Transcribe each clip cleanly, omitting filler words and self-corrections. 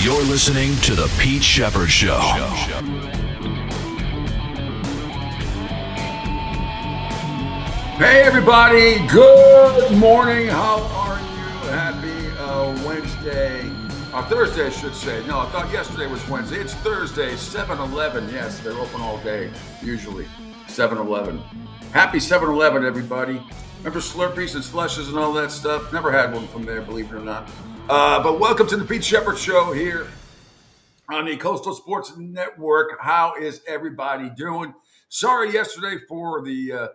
You're listening to The Pete Sheppard Show. Hey, everybody. Good morning. How are you? Happy Wednesday. Thursday, I should say. No, I thought yesterday was Wednesday. It's Thursday, 7-Eleven. Yes, they're open all day, usually. 7-Eleven. Happy 7-Eleven, everybody. Remember Slurpees and Slushes and all that stuff? Never had one from there, believe it or not. But welcome to the Pete Sheppard Show here on the Coastal Sports Network. How is everybody doing? Sorry yesterday for the it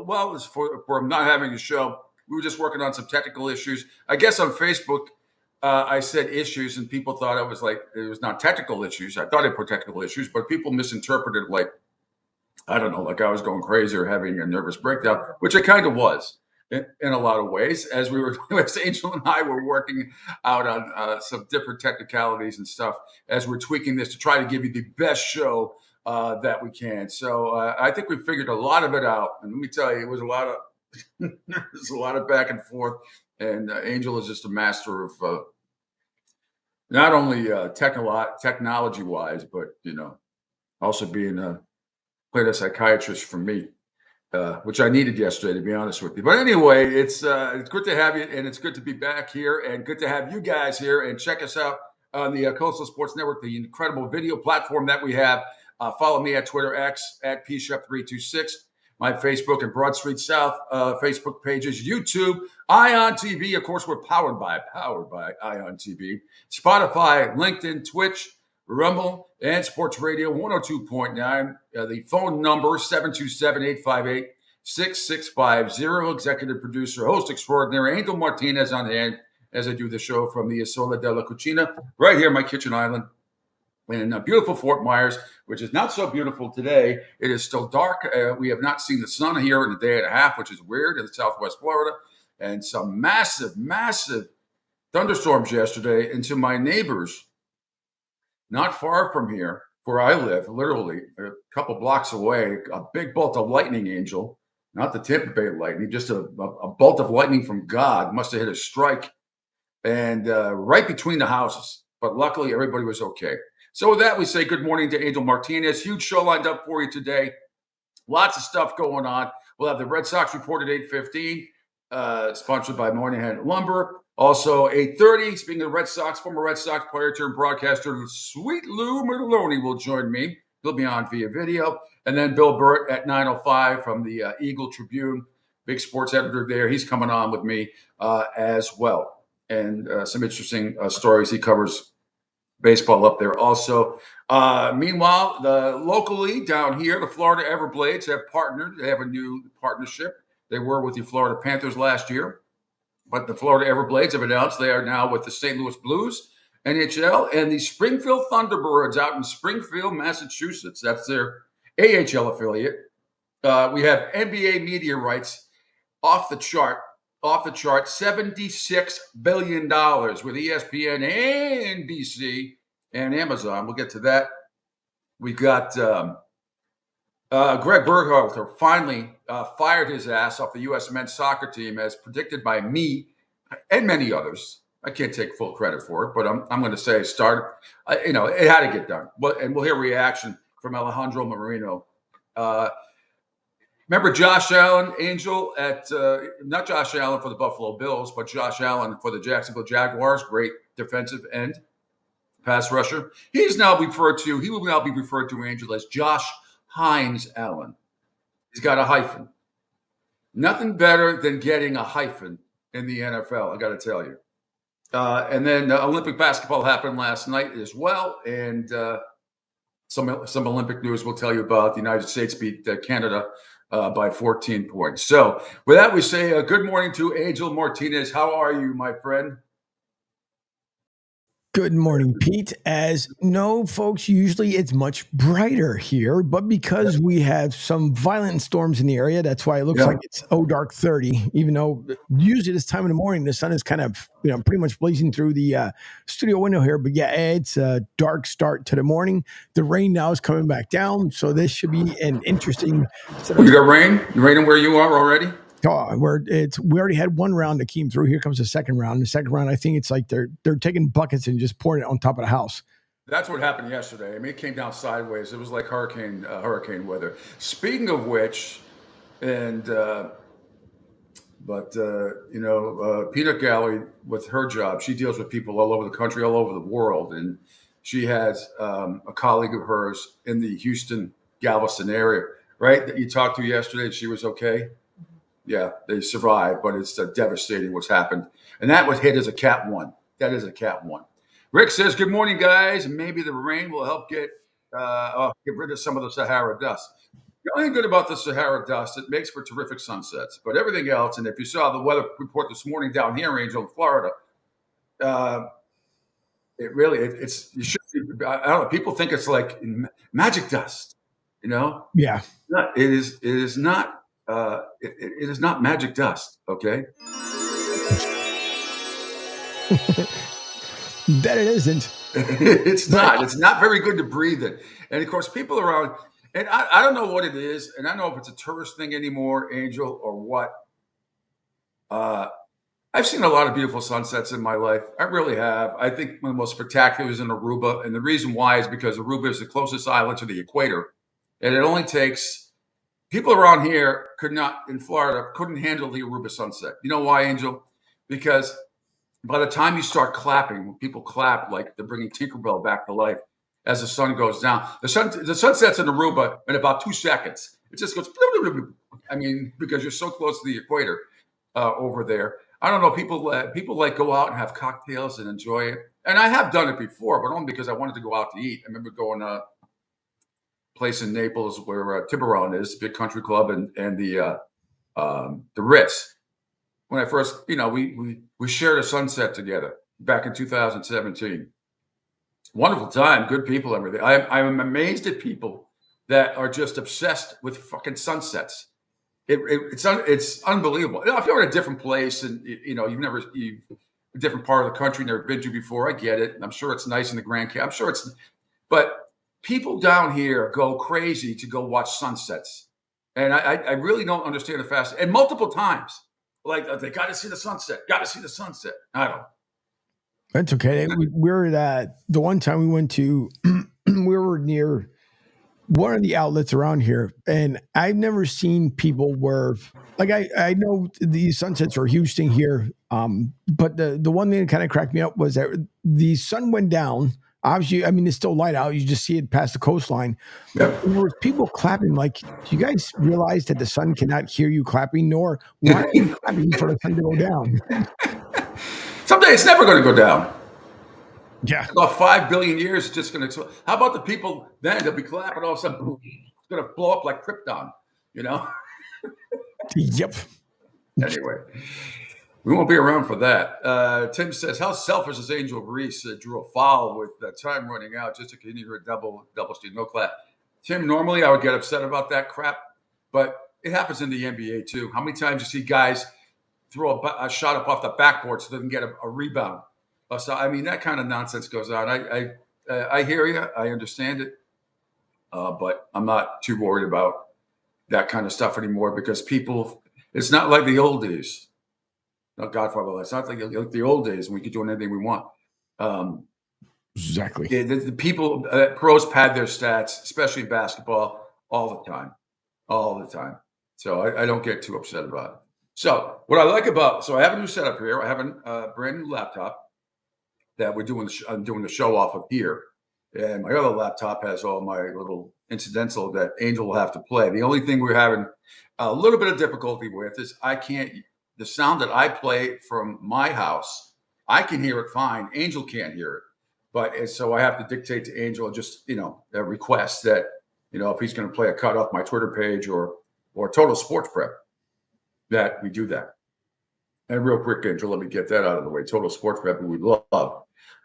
was for not having a show. We were just working on some technical issues. I guess on Facebook, I said issues, and people thought it was not technical issues. I thought it were technical issues, but people misinterpreted like, I don't know, like I was going crazy or having a nervous breakdown, which I kind of was in a lot of ways. As Angel and I were working out on some different technicalities and stuff as we're tweaking this to try to give you the best show that we can. So I think we figured a lot of it out. And let me tell you, it was a lot of there's a lot of back and forth. And Angel is just a master of not only technology wise, but also being played a psychiatrist for me, which I needed yesterday, to be honest with you. But anyway, it's good to have you, and it's good to be back here, and good to have you guys here. And check us out on the Coastal Sports Network, the incredible video platform that we have. Follow me at Twitter X at pshep326, my Facebook and Broad Street South Facebook pages, YouTube, Ion TV. Of course, we're powered by Ion TV, Spotify, LinkedIn, Twitch, Rumble, and Sports Radio 102.9. The phone number 727-858-6650. Executive producer, host extraordinary, Angel Martinez on hand as I do the show from the Sola de la Cucina, right here on my kitchen island in beautiful Fort Myers, which is not so beautiful today. It is still dark. We have not seen the sun here in a day and a half, which is weird in Southwest Florida. And some massive thunderstorms yesterday. And to my neighbors, not far from here, where I live, literally a couple blocks away, a big bolt of lightning, Angel, not the Tampa Bay lightning, just a bolt of lightning from God, must have hit a strike, and right between the houses. But luckily, everybody was okay. So with that, we say good morning to Angel Martinez. Huge show lined up for you today. Lots of stuff going on. We'll have the Red Sox report at 8:15, sponsored by Moynihan Lumber. Also, 8:30, speaking of the Red Sox, former Red Sox player turned broadcaster, Sweet Lou Merloni, will join me. He'll be on via video. And then Bill Burt at 9:05 from the Eagle Tribune, big sports editor there. He's coming on with me as well. And some interesting stories. He covers baseball up there also. Meanwhile, locally down here, the Florida Everblades have partnered. They have a new partnership. They were with the Florida Panthers last year. But the Florida Everblades have announced they are now with the St. Louis Blues, NHL, and the Springfield Thunderbirds out in Springfield, Massachusetts. That's their AHL affiliate. We have NBA media rights off the chart, $76 billion with ESPN and NBC and Amazon. We'll get to that. We got Greg Berhalter finally fired his ass off the U.S. men's soccer team, as predicted by me and many others. I can't take full credit for it, but I'm going to say it started. It had to get done. And we'll hear reaction from Alejandro Marino. Remember Josh Allen, Angel, not Josh Allen for the Buffalo Bills, but Josh Allen for the Jacksonville Jaguars, great defensive end, pass rusher. He will now be referred to, Angel, as Josh Hines Allen. He's got a hyphen. Nothing better than getting a hyphen in the NFL, I got to tell you. And then Olympic basketball happened last night as well. And some Olympic news we'll tell you about. The United States beat Canada by 14 points. So with that, we say good morning to Angel Martinez. How are you, my friend? Good morning, Pete. As no, folks, usually it's much brighter here, but because we have some violent storms in the area, that's why it looks like it's dark 30, even though usually this time in the morning, the sun is kind of, pretty much blazing through the studio window here. But yeah, it's a dark start to the morning. The rain now is coming back down, so this should be an interesting. You got rain? You raining where you are already? Oh, we already had one round that came through. Here comes the second round. The second round, I think it's like they're taking buckets and just pouring it on top of the house. That's what happened yesterday. I mean, it came down sideways. It was like hurricane weather. Speaking of which, and Peanut Gallery with her job, she deals with people all over the country, all over the world, and she has a colleague of hers in the Houston, Galveston area, right? That you talked to yesterday, and she was okay. Yeah, they survived, but it's devastating what's happened, and that was hit as a Cat 1. That is a Cat 1. Rick says, "Good morning, guys. Maybe the rain will help get rid of some of the Sahara dust." The only thing good about the Sahara dust, it makes for terrific sunsets. But everything else, and if you saw the weather report this morning down here, Angel, in Florida, uh, it's you should. I don't know. People think it's like magic dust. You know, Yeah. it is. It is not. It is not magic dust. Okay. That it isn't. It's not. It's not very good to breathe in. And of course, people around, and I don't know what it is, and I don't know if it's a tourist thing anymore, Angel, or what. Uh, I've seen a lot of beautiful sunsets in my life. I really have. I think one of the most spectacular is in Aruba, and the reason why is because Aruba is the closest island to the equator, and it only takes people around here in Florida couldn't handle the Aruba sunset. You know why, Angel? Because by the time you start clapping, when people clap like they're bringing Tinkerbell back to life as the sun goes down. The sun sets in Aruba in about 2 seconds. It just goes. I mean, because you're so close to the equator over there. I don't know. People like go out and have cocktails and enjoy it, and I have done it before, but only because I wanted to go out to eat. I remember going to a place in Naples where Tiburon is, big country club, and the Ritz. When I first, we shared a sunset together back in 2017. Wonderful time, good people, everything. I'm amazed at people that are just obsessed with fucking sunsets. It's unbelievable. If you're in a different place and you've a different part of the country, never been to before, I get it. I'm sure it's nice in the Grand Canyon. I'm sure but people down here go crazy to go watch sunsets, and I really don't understand the fast. And multiple times. Like they got to see the sunset. Got to see the sunset. I don't. That's okay. We were at the one time we went to. We were near one of the outlets around here, and I've never seen people where like I know the sunsets are a huge thing here. But the one thing that kind of cracked me up was that the sun went down. Obviously, I mean, it's still light out. You just see it past the coastline. Yep. There was people clapping. Like, do you guys realize that the sun cannot hear you clapping? Nor why are you clapping for the sun to go down? Someday it's never going to go down. Yeah. About 5 billion years, it's just going to. How about the people then? They'll be clapping all of a sudden. Boom, it's going to blow up like Krypton. Yep. Anyway. We won't be around for that. Tim says, how selfish is Angel Reese drew a foul with time running out just to continue her double steal, no clap. Tim, normally I would get upset about that crap, but it happens in the NBA too. How many times you see guys throw a shot up off the backboard so they can get a rebound? So, I mean, that kind of nonsense goes on. I hear you. I understand it. But I'm not too worried about that kind of stuff anymore because it's not like the old days. No, Godfather. It's not like the old days when we could do anything we want. Exactly. The people, pros pad their stats, especially in basketball, all the time. So I don't get too upset about it. So what I like so I have a new setup here. I have a brand new laptop that I'm doing the show off of here. And my other laptop has all my little incidental that Angel will have to play. The only thing we're having a little bit of difficulty with is the sound that I play from my house, I can hear it fine. Angel can't hear it. But so I have to dictate to Angel just, a request that, if he's going to play a cut off my Twitter page or Total Sports Prep, that we do that. And real quick, Angel, let me get that out of the way. Total Sports Prep, we love.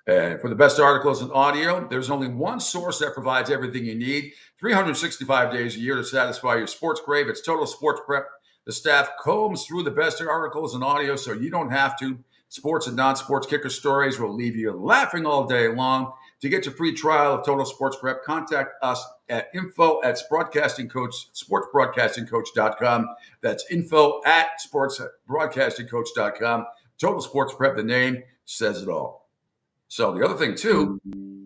And for the best articles in audio, there's only one source that provides everything you need, 365 days a year to satisfy your sports crave. It's Total Sports Prep. The staff combs through the best articles and audio so you don't have to. Sports and non-sports kicker stories will leave you laughing all day long. To get your free trial of Total Sports Prep, contact us at info@sportsbroadcastingcoach.com. That's info@sportsbroadcastingcoach.com. Total Sports Prep, the name says it all. So the other thing too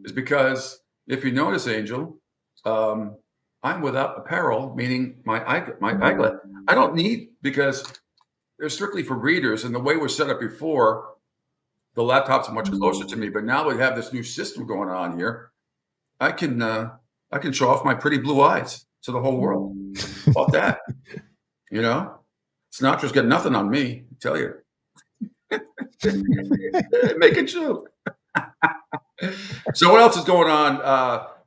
is because if you notice, Angel, I'm without apparel, meaning my eyeglass. I don't need, because they're strictly for readers, and the way we're set up before, the laptop's much closer to me. But now we have this new system going on here. I can show off my pretty blue eyes to the whole world. About that, Sinatra's got nothing on me, I tell you. Make a joke. So what else is going on?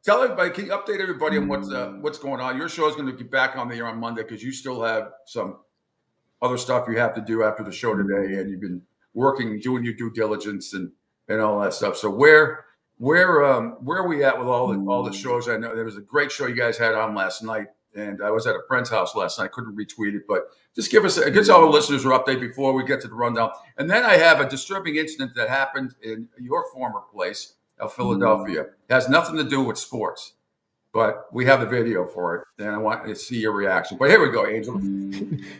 Tell everybody, can you update everybody on what's going on? Your show is going to be back on the air on Monday because you still have some other stuff you have to do after the show today, and you've been working, doing your due diligence and all that stuff. So where are we at with all the shows? I know there was a great show you guys had on last night, and I was at a friend's house last night. Couldn't retweet it, but just give all the listeners an update before we get to the rundown. And then I have a disturbing incident that happened in your former place of Philadelphia. It has nothing to do with sports, but we have the video for it, and I want to see your reaction. But here we go, Angel.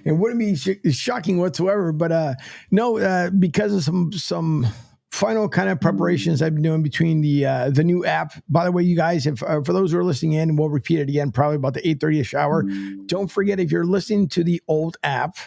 It wouldn't be shocking whatsoever, but no, because of some final kind of preparations I've been doing between the new app. By the way, you guys, if for those who are listening in, and we'll repeat it again, probably about the 8:30ish hour. Don't forget, if you're listening to the old app,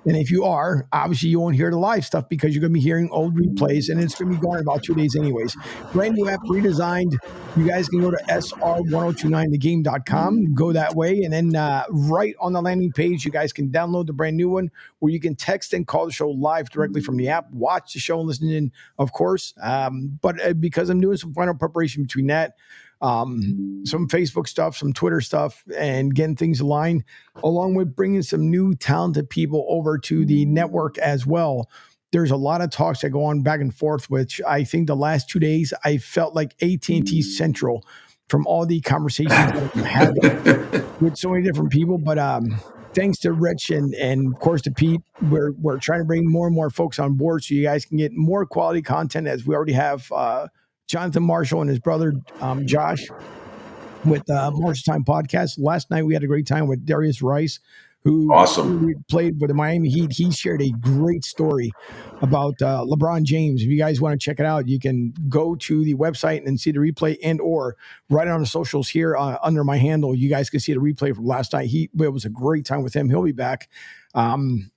and if you are, obviously you won't hear the live stuff because you're going to be hearing old replays, and it's going to be going about 2 days anyways. Brand new app, redesigned. You guys can go to sr1029thegame.com, go that way, and then right on the landing page, you guys can download the brand new one where you can text and call the show live directly from the app, watch the show and listen in, of course. But because I'm doing some final preparation between that, some Facebook stuff, some Twitter stuff, and getting things aligned, along with bringing some new talented people over to the network as well. There's a lot of talks that go on back and forth, which I think the last 2 days, I felt like AT&T Central from all the conversations that I've had with so many different people. But thanks to Rich and of course to Pete, we're trying to bring more and more folks on board so you guys can get more quality content, as we already have Jonathan Marshall and his brother Josh with Marshall Time Podcast. Last night we had a great time with Darius Rice, who played with the Miami Heat. He shared a great story about LeBron James. If you guys want to check it out, you can go to the website and see the replay, and or right on the socials here under my handle. You guys can see the replay from last night. It was a great time with him. He'll be back. And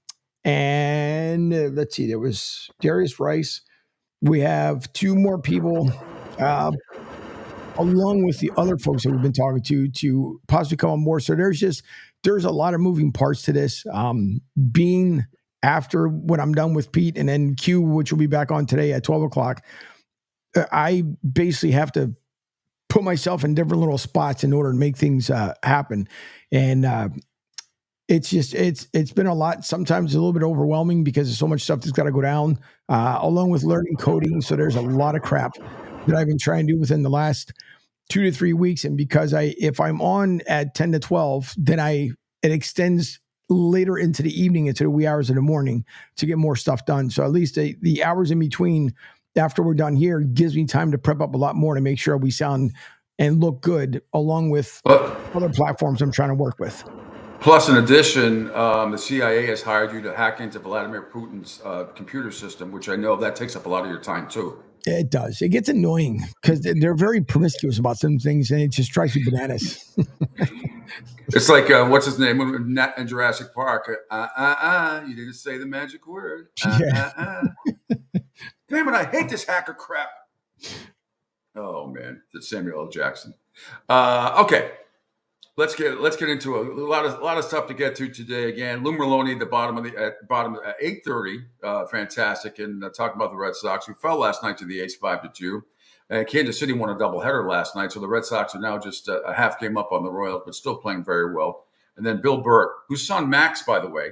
let's see, there was Darius Rice. We have 2 more people, along with the other folks that we've been talking to possibly come on board. So there's a lot of moving parts to this. Being after when I'm done with Pete and then Q, which will be back on today at 12 o'clock, I basically have to put myself in different little spots in order to make things happen. And it's been a lot. Sometimes it's a little bit overwhelming because there's so much stuff that's got to go down, along with learning coding. So there's a lot of crap that I've been trying to do within the last 2 to 3 weeks. And because if I'm on at 10 to 12, then it extends later into the evening, into the wee hours of the morning to get more stuff done. So at least the hours in between after we're done here gives me time to prep up a lot more to make sure we sound and look good, along with other platforms I'm trying to work with. Plus, in addition, the CIA has hired you to hack into Vladimir Putin's computer system, which I know that takes up a lot of your time too. It does. It gets annoying because they're very promiscuous about some things, and it just drives you bananas. It's like, what's his name in Jurassic Park? You didn't say the magic word. Damn it, I hate this hacker crap. Oh, man. It's Samuel L. Jackson. Okay. Let's get into a lot of stuff to get to today. Again, Lou Merloni at the bottom at 8:30. Fantastic. And talking about the Red Sox, who fell last night to the A's 5-2. And Kansas City won a doubleheader last night, so the Red Sox are now just a half game up on the Royals, but still playing very well. And then Bill Burt, whose son Max, by the way,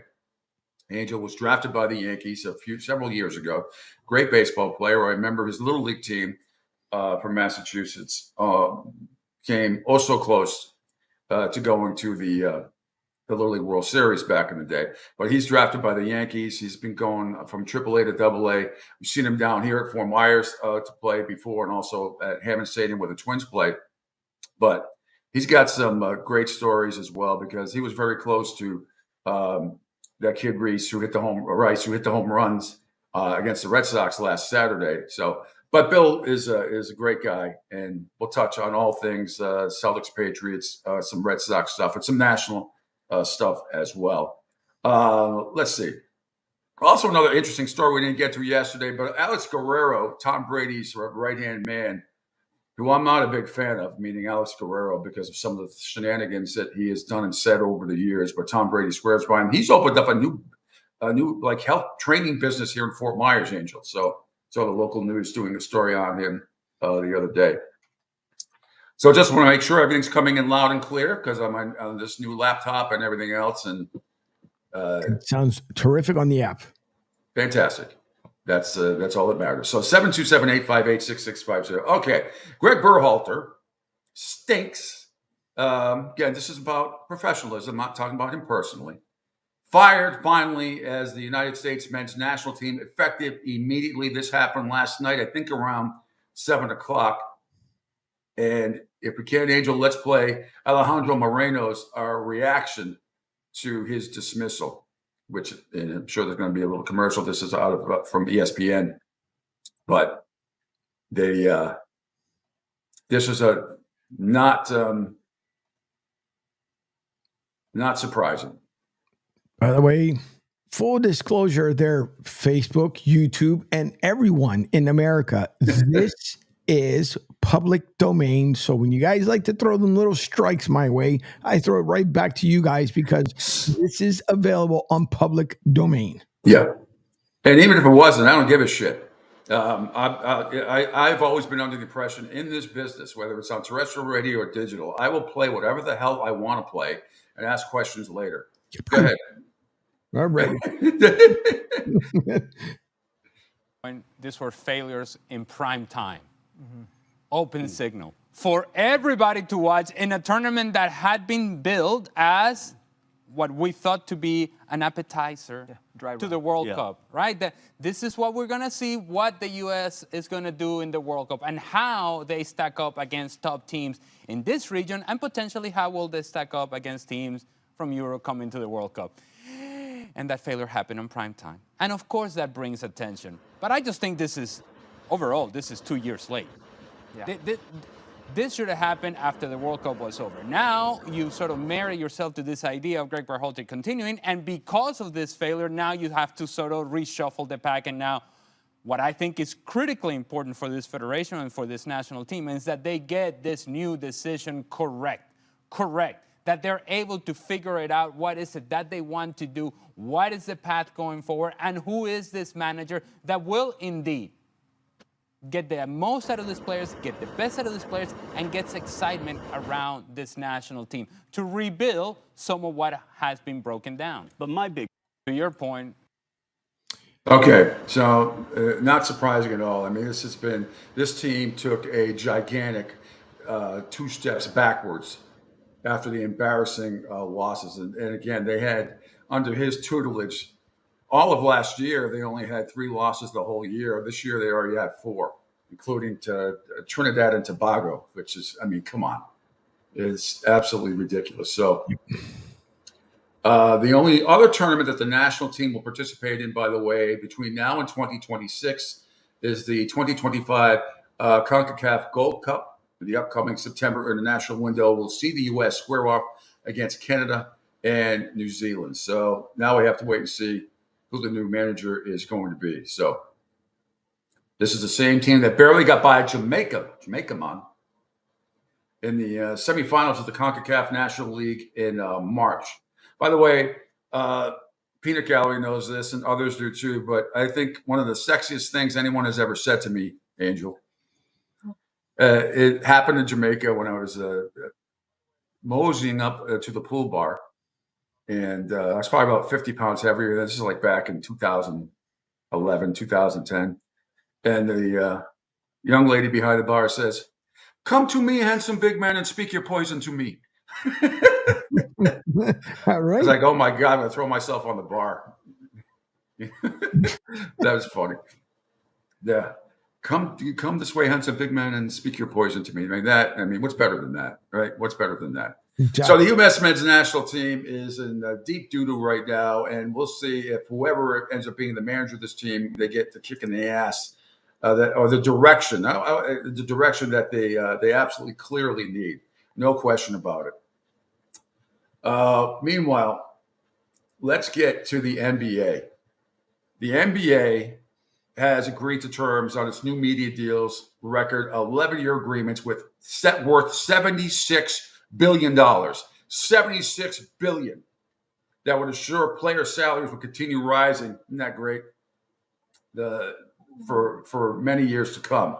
Angel, was drafted by the Yankees several years ago. Great baseball player. I remember his little league team from Massachusetts came oh so close to going to the the Little League World Series back in the day. But he's drafted by the Yankees. He's been going from AAA to AA. We've seen him down here at Fort Myers to play before, and also at Hammond Stadium where the Twins play. But he's got some great stories as well, because he was very close to that kid Rice, who hit the home runs against the Red Sox last Saturday. So, but Bill is a great guy, and we'll touch on all things Celtics, Patriots, some Red Sox stuff, and some national stuff as well. Let's see. Also, another interesting story we didn't get to yesterday, but Alex Guerrero, Tom Brady's right-hand man, who I'm not a big fan of, meaning Alex Guerrero, because of some of the shenanigans that he has done and said over the years. But Tom Brady swears by him. He's opened up a new like health training business here in Fort Myers, Angel. So the local news doing a story on him the other day. So just want to make sure everything's coming in loud and clear, because I'm on this new laptop and everything else. And it sounds terrific on the app. Fantastic. That's all that matters. So 727-858-6650. Okay. Greg Berhalter stinks. Again, this is about professionalism. I'm not talking about him personally. Fired finally as the United States men's national team, effective immediately. This happened last night, I think around 7 o'clock. And if we can, Angel, let's play Alejandro Moreno's reaction to his dismissal, which, and I'm sure there's going to be a little commercial. This is out of from ESPN, but this is not surprising. By the way, full disclosure, their Facebook, YouTube, and everyone in America, this is public domain. So when you guys like to throw them little strikes my way, I throw it right back to you guys, because this is available on public domain. Yeah. And even if it wasn't, I don't give a shit. I've always been under the impression in this business, whether it's on terrestrial radio or digital, I will play whatever the hell I want to play and ask questions later. Go ahead. All right. These were failures in prime time. Open signal for everybody to watch in a tournament that had been billed as what we thought to be an appetizer to the World Cup, right? This is what we're going to see, what the U.S. is going to do in the World Cup and how they stack up against top teams in this region, and potentially how will they stack up against teams from Europe coming to the World Cup. And that failure happened in prime time. And of course that brings attention. But I just think overall, this is 2 years late. Yeah. This should have happened after the World Cup was over. Now you sort of marry yourself to this idea of Greg Berhalter continuing, and because of this failure, now you have to sort of reshuffle the pack. And now what I think is critically important for this federation and for this national team is that they get this new decision correct, that they're able to figure it out. What is it that they want to do? What is the path going forward? And who is this manager that will indeed get the most out of these players, get the best out of these players, and gets excitement around this national team to rebuild some of what has been broken down. But to your point. Okay, so not surprising at all. I mean, this team took a gigantic 2 steps backwards after the embarrassing losses. And again, they had, under his tutelage, all of last year, they only had 3 losses the whole year. This year, they already had 4, including to Trinidad and Tobago, which is, I mean, come on. It's absolutely ridiculous. So the only other tournament that the national team will participate in, by the way, between now and 2026 is the 2025 CONCACAF Gold Cup. The upcoming September international window will see the U.S. square off against Canada and New Zealand. So now we have to wait and see who the new manager is going to be. So this is the same team that barely got by Jamaica man, in the semifinals of the CONCACAF National League in March. By the way, Peanut Gallery knows this and others do too, but I think one of the sexiest things anyone has ever said to me, Angel, it happened in Jamaica when I was moseying up to the pool bar. And I was probably about 50 pounds heavier. This is like back in 2011, 2010. And the young lady behind the bar says, "Come to me, handsome big man, and speak your poison to me." All I right. was like, oh my God, I'm going to throw myself on the bar. That was funny. Yeah. Come this way, handsome big man, and speak your poison to me. I mean, what's better than that, right? What's better than that? So the U.S. men's national team is in deep doo-doo right now, and we'll see if whoever ends up being the manager of this team, they get the kick in the ass, the direction that they absolutely clearly need. No question about it. Meanwhile, let's get to the NBA. The NBA has agreed to terms on its new media deals record 11-year agreements worth $76 billion. $76 billion. That would assure player salaries will continue rising. Isn't that great? For many years to come.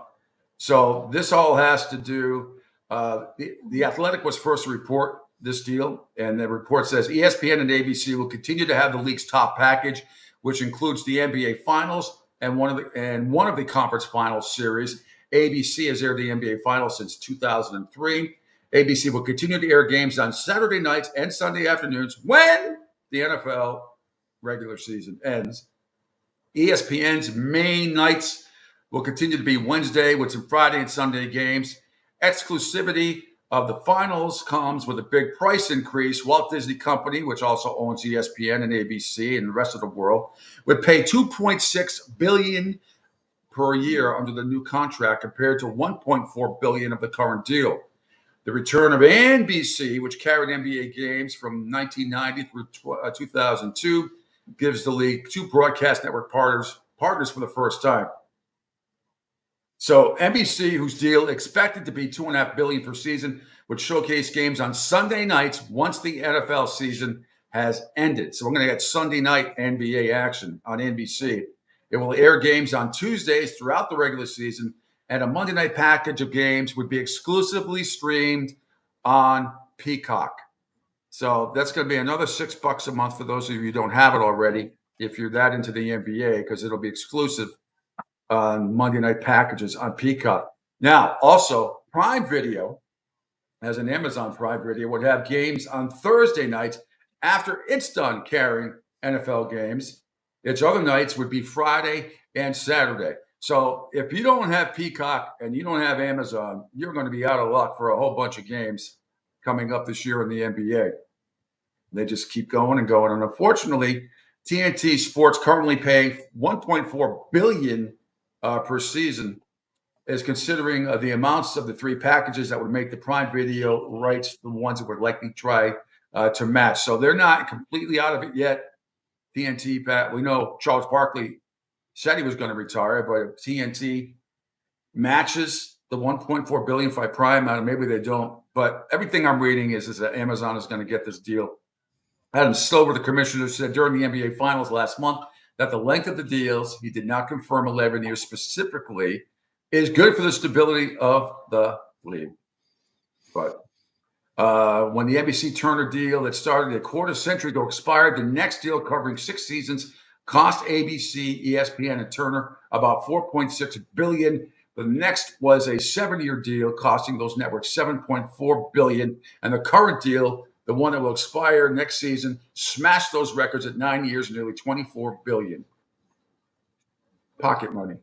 So this all has to do. The Athletic was first to report this deal, and the report says ESPN and ABC will continue to have the league's top package, which includes the NBA Finals and one of the conference finals series. ABC has aired the NBA Finals since 2003. ABC will continue to air games on Saturday nights and Sunday afternoons when the NFL regular season ends. ESPN's main nights will continue to be Wednesday with some Friday and Sunday games. Exclusivity of the finals comes with a big price increase. Walt Disney Company, which also owns ESPN and ABC and the rest of the world, would pay $2.6 billion per year under the new contract compared to $1.4 billion of the current deal. The return of NBC, which carried NBA games from 1990 through 2002, gives the league two broadcast network partners for the first time. So NBC, whose deal expected to be $2.5 billion per season, would showcase games on Sunday nights once the NFL season has ended. So we're going to get Sunday night NBA action on NBC. It will air games on Tuesdays throughout the regular season, and a Monday night package of games would be exclusively streamed on Peacock. So that's going to be another $6 a month for those of you who don't have it already, if you're that into the NBA, because it'll be exclusive on Monday night packages on Peacock. Now, also, Prime Video, as an Amazon Prime Video, would have games on Thursday nights after it's done carrying NFL games. Its other nights would be Friday and Saturday. So if you don't have Peacock and you don't have Amazon, you're going to be out of luck for a whole bunch of games coming up this year in the NBA. They just keep going and going. And unfortunately, TNT Sports, currently paying $1.4 billion per season, is considering the amounts of the three packages that would make the Prime Video rights the ones that would likely try to match. So they're not completely out of it yet. TNT, Pat, we know Charles Barkley said he was going to retire, but if TNT matches the $1.4 billion for Prime, maybe they don't. But everything I'm reading is that Amazon is going to get this deal. Adam Silver, the commissioner, said during the NBA Finals last month that the length of the deals, he did not confirm 11 years specifically, is good for the stability of the league. But when the NBC Turner deal that started a quarter century ago expired, the next deal covering 6 seasons cost ABC, ESPN, and Turner about $4.6 billion. The next was a 7-year deal costing those networks $7.4 billion. And the current deal, the one that will expire next season, smashed those records at 9 years, nearly $24 billion. Pocket money.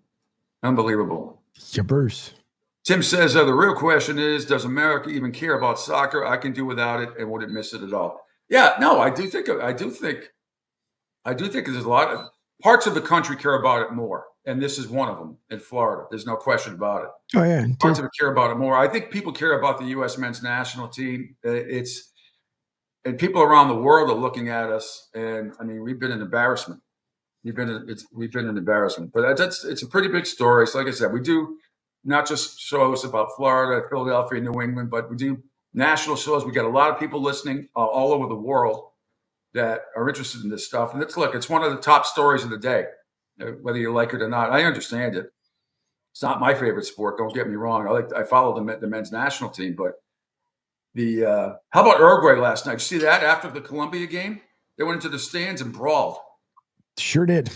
Unbelievable. Shippers. Tim says, the real question is, does America even care about soccer? I can do without it and wouldn't miss it at all. Yeah, no, I do think there's a lot of parts of the country care about it more. And this is one of them in Florida. There's no question about it. Oh, yeah. Parts of it care about it more. I think people care about the U.S. men's national team. And people around the world are looking at us. And I mean, we've been an embarrassment. We've been an embarrassment. But it's a pretty big story. So like I said, we do not just shows about Florida, Philadelphia, New England, but we do national shows. We got a lot of people listening all over the world that are interested in this stuff. And it's one of the top stories of the day, whether you like it or not. I understand it. It's not my favorite sport. Don't get me wrong. I follow the men's national team, but how about Uruguay last night? Did you see that after the Colombia game? They went into the stands and brawled. Sure did.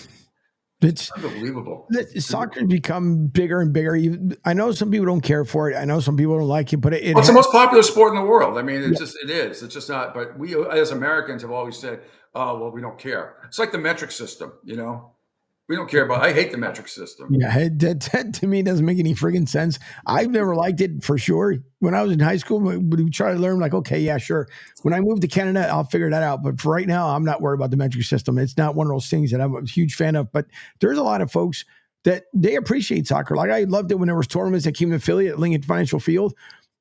It's unbelievable. Soccer's become bigger and bigger. I know some people don't care for it. I know some people don't like it, but It's the most popular sport in the world. I mean, it is. It's just not. But we, as Americans, have always said, "Oh, well, we don't care." It's like the metric system. We don't care about. I hate the metric system. Yeah, that to me doesn't make any friggin' sense. I've never liked it for sure. When I was in high school, we try to learn, like, okay, yeah, sure. When I moved to Canada, I'll figure that out. But for right now, I'm not worried about the metric system. It's not one of those things that I'm a huge fan of. But there's a lot of folks that they appreciate soccer. Like, I loved it when there was tournaments that came to Philly at Lincoln Financial Field.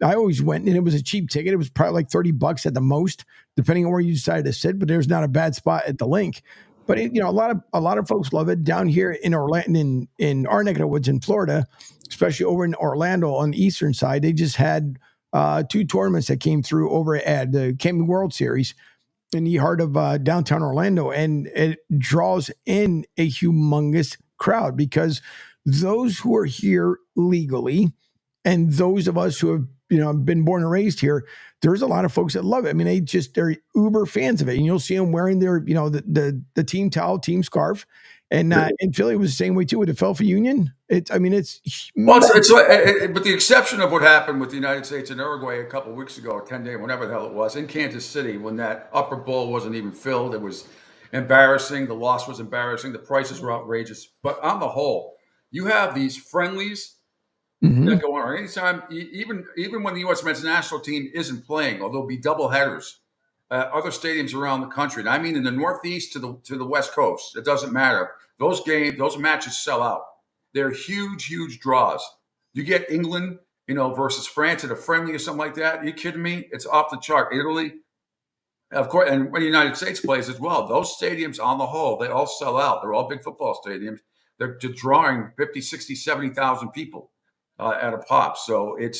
I always went, and it was a cheap ticket. It was probably like $30 at the most, depending on where you decided to sit. But there's not a bad spot at the link. But a lot of folks love it down here in Orlando, in our neck of the woods in Florida, especially over in Orlando on the eastern side. They just had 2 tournaments that came through over at the Camping World Series in the heart of downtown Orlando, and it draws in a humongous crowd because those who are here legally and those of us who have been born and raised here, there's a lot of folks that love it. I mean, they're uber fans of it, and you'll see them wearing their, the team towel, team scarf. And in Philly, it was the same way too with the Philadelphia Union. It's Well, it's like, with the exception of what happened with the United States and Uruguay a couple of weeks ago, or 10 days, whatever the hell it was, in Kansas City, when that upper bowl wasn't even filled. It was embarrassing. The loss was embarrassing. The prices were outrageous. But on the whole, you have these friendlies that go on anytime, even when the U.S. men's national team isn't playing, or there'll be double headers at other stadiums around the country. And I mean, in the Northeast to the West Coast, it doesn't matter. Those matches sell out. They're huge, huge draws. You get England, versus France at a friendly or something like that. Are you kidding me? It's off the chart. Italy, of course, and when the United States plays as well. Those stadiums, on the whole, they all sell out. They're all big football stadiums. They're drawing 50, 60, 70,000 people at a pop. So it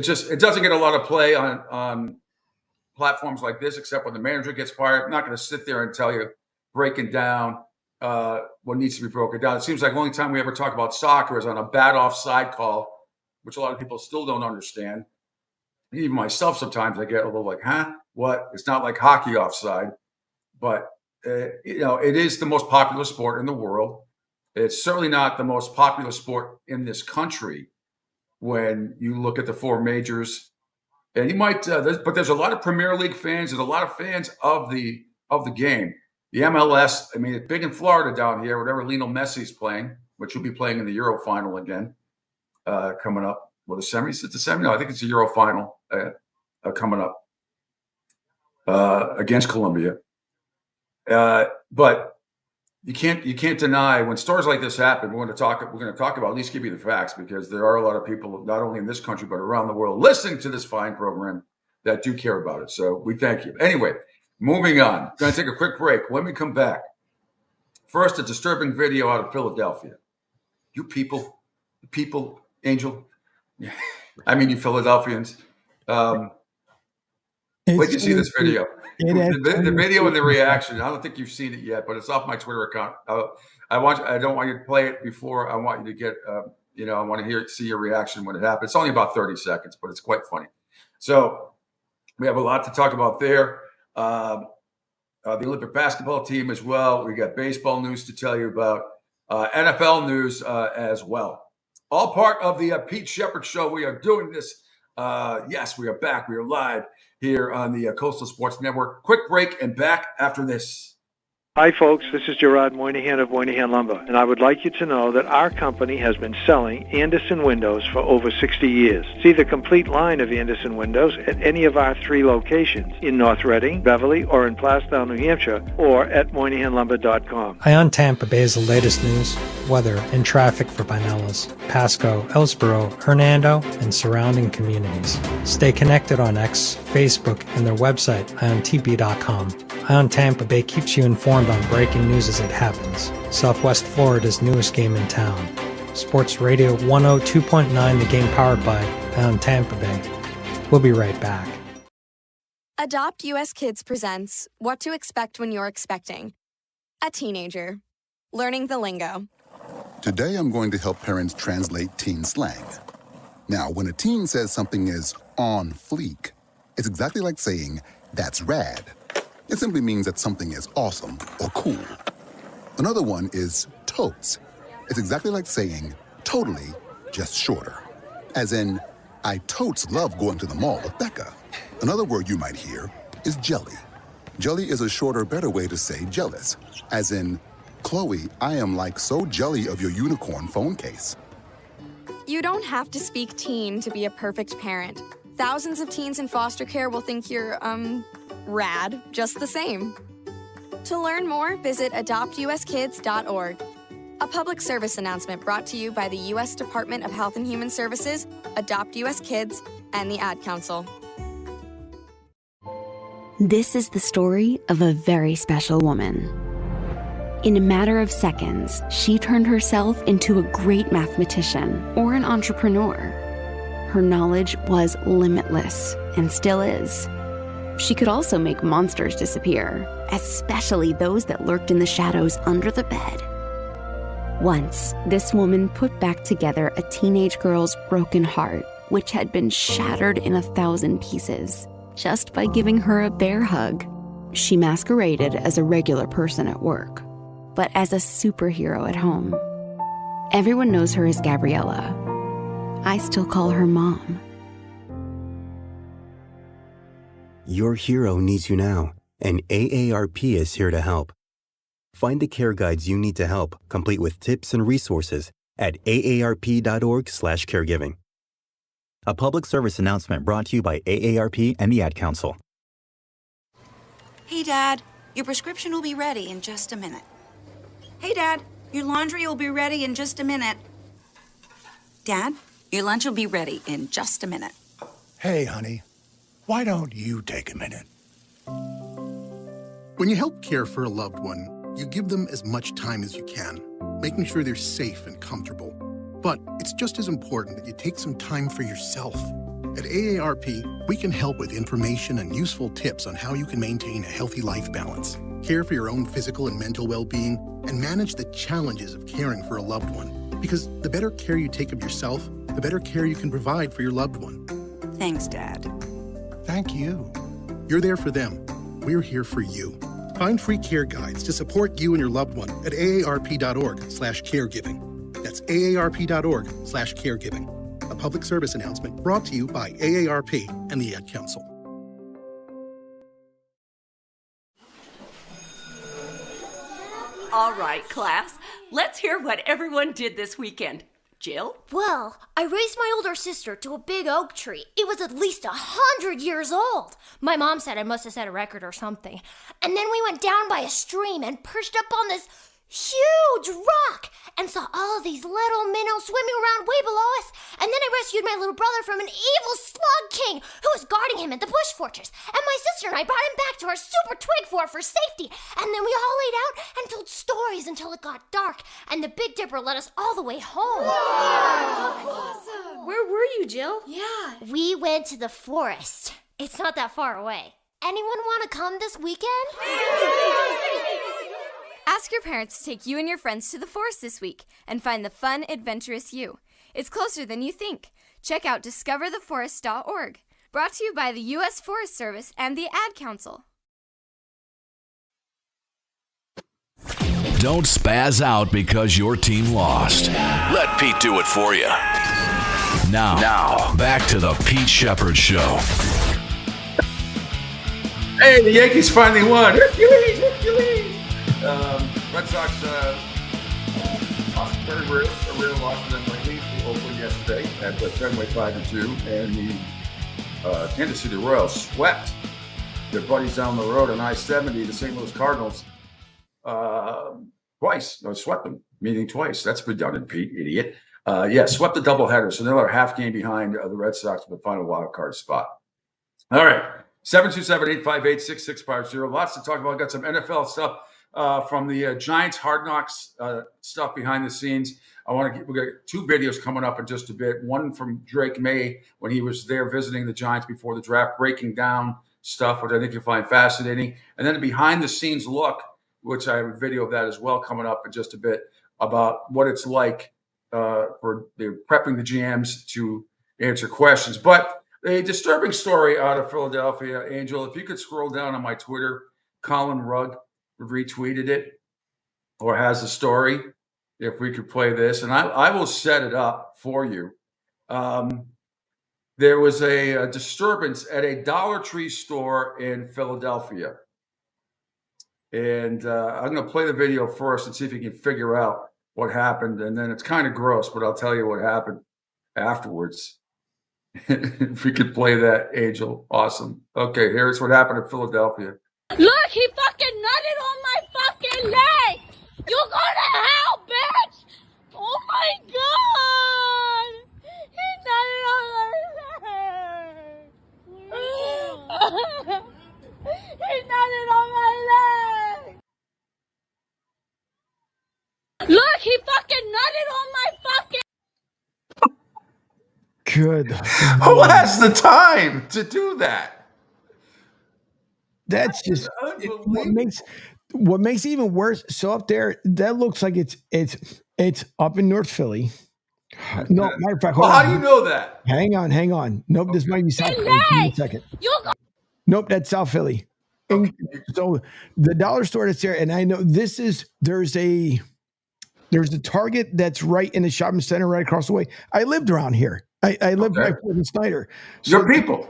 doesn't get a lot of play on platforms like this, except when the manager gets fired. I'm not going to sit there and tell you breaking down what needs to be broken down. It seems like the only time we ever talk about soccer is on a bad offside call, which a lot of people still don't understand. Even myself, sometimes I get a little like, huh? What? It's not like hockey offside, but it is the most popular sport in the world. It's certainly not the most popular sport in this country when you look at the 4 majors. And you might, but there's a lot of Premier League fans. There's a lot of fans of the game. The MLS, I mean, it's big in Florida down here, whatever Lionel Messi's playing, which will be playing in the Euro final again, coming up. Well, the semis? It's the semi? No, I think it's the Euro final coming up against Colombia. But you can't deny when stories like this happen. We're going to talk about, at least give you the facts, because there are a lot of people, not only in this country, but around the world, listening to this fine program that do care about it. So we thank you. Anyway, moving on. Going to take a quick break. When we come back, first, a disturbing video out of Philadelphia. You people, Angel, I mean, you Philadelphians. Wait till you see this video. The video and the reaction. I don't think you've seen it yet, but it's off my Twitter account. I don't want you to play it before. I want you to get, I want to see your reaction when it happens. It's only about 30 seconds, but it's quite funny. So we have a lot to talk about there. The Olympic basketball team as well. We got baseball news to tell you about, NFL news as well. All part of the Pete Sheppard Show. We are doing this. Yes, we are back. We are live here on the Coastal Sports Network. Quick break and back after this. Hi, folks. This is Gerard Moynihan of Moynihan Lumber, and I would like you to know that our company has been selling Anderson windows for over 60 years. See the complete line of Anderson windows at any of our 3 locations in North Reading, Beverly, or in Plastown, New Hampshire, or at MoynihanLumber.com. Ion Tampa Bay is the latest news, weather, and traffic for Pinellas, Pasco, Ellsboro, Hernando, and surrounding communities. Stay connected on X, Facebook, and their website, IonTP.com. Ion Tampa Bay keeps you informed on breaking news as it happens. Southwest Florida's newest game in town. Sports Radio 102.9, the game powered by Ion Tampa Bay. We'll be right back. Adopt US Kids presents What to Expect When You're Expecting. A teenager. Learning the lingo. Today I'm going to help parents translate teen slang. Now, when a teen says something is on fleek, it's exactly like saying, that's rad. It simply means that something is awesome or cool. Another one is totes. It's exactly like saying totally, just shorter. As in, I totes love going to the mall with Becca. Another word you might hear is jelly. Jelly is a shorter, better way to say jealous. As in, Chloe, I am like so jelly of your unicorn phone case. You don't have to speak teen to be a perfect parent. Thousands of teens in foster care will think you're, rad just the same. To learn more, visit adoptuskids.org. A public service announcement brought to you by the U.S. Department of Health and Human Services, Adopt U.S. Kids, and the Ad Council. This is the story of a very special woman. In a matter of seconds, she turned herself into a great mathematician or an entrepreneur. Her knowledge was limitless and still is. She could also make monsters disappear, especially those that lurked in the shadows under the bed. Once, this woman put back together a teenage girl's broken heart, which had been shattered in 1,000 pieces, just by giving her a bear hug. She masqueraded as a regular person at work, but as a superhero at home. Everyone knows her as Gabriella. I still call her Mom. Your hero needs you now, and AARP is here to help. Find the care guides you need to help, complete with tips and resources at aarp.org/caregiving. A public service announcement brought to you by AARP and the Ad Council. Hey, Dad, your prescription will be ready in just a minute. Hey, Dad, your laundry will be ready in just a minute. Dad, your lunch will be ready in just a minute. Hey, honey, why don't you take a minute? When you help care for a loved one, you give them as much time as you can, making sure they're safe and comfortable. But it's just as important that you take some time for yourself. At AARP, we can help with information and useful tips on how you can maintain a healthy life balance, care for your own physical and mental well-being, and manage the challenges of caring for a loved one. Because the better care you take of yourself, the better care you can provide for your loved one. Thanks, Dad. Thank you. You're there for them. We're here for you. Find free care guides to support you and your loved one at aarp.org/caregiving. That's aarp.org/caregiving. A public service announcement brought to you by AARP and the Ad Council. All right, class, let's hear what everyone did this weekend. Jill? Well, I raised my older sister to a big oak tree. It was at least 100 years old. My mom said I must have set a record or something. And then we went down by a stream and perched up on this huge rock and saw all of these little minnows swimming around way below us. And then I rescued my little brother from an evil slug king who was guarding him at the bush fortress. And my sister and I brought him back to our super twig fort for safety. And then we all laid out and told stories until it got dark. And the Big Dipper led us all the way home. Wow. Awesome. Where were you, Jill? Yeah. We went to the forest. It's not that far away. Anyone want to come this weekend? Ask your parents to take you and your friends to the forest this week and find the fun, adventurous you. It's closer than you think. Check out discovertheforest.org. Brought to you by the U.S. Forest Service and the Ad Council. Don't spaz out because your team lost. Let Pete do it for you. Now, back to the Pete Sheppard Show. Hey, the Yankees finally won. Hercules! Red Sox lost a real loss to them lately, Oakland yesterday at Fenway 5-2, and the Kansas City Royals swept their buddies down the road on I-70, the St. Louis Cardinals, twice. No, swept them, meaning twice. That's redundant, Pete, idiot. Swept the doubleheader, so they're a half game behind the Red Sox for the final wild card spot. All right, 727-858-6650. Lots to talk about. Got some NFL stuff. From the Giants Hard Knocks stuff behind the scenes. We got two videos coming up in just a bit. One from Drake May when he was there visiting the Giants before the draft, breaking down stuff, which I think you'll find fascinating. And then a behind the scenes look, which I have a video of that as well coming up in just a bit, about what it's like for prepping the GMs to answer questions. But a disturbing story out of Philadelphia, Angel. If you could scroll down on my Twitter, Colin Rugg retweeted it or has a story. if we could play this, and I will set it up for you. There was a disturbance at a Dollar Tree store in Philadelphia. And I'm going to play the video first and see if you can figure out what happened. And then it's kind of gross, but I'll tell you what happened afterwards. If we could play that, Angel, awesome. Okay, here's what happened in Philadelphia. Look, he fucking nutted on my fucking leg! You go to hell, bitch! Oh my god! He nutted on my leg! He nutted on my leg! Look, he fucking nutted on my fucking... Good. Who has the time to do that? That's just what makes it even worse. So up there, that looks like it's up in North Philly. No, matter of fact, well, how do you know that? Hang on. Nope, this might be South Philly. Give me a second. Nope, that's South Philly. Okay. So the dollar store that's there, and I know there's a Target that's right in the shopping center right across the way. I lived around here. I lived by Fort and Snyder. So, your people.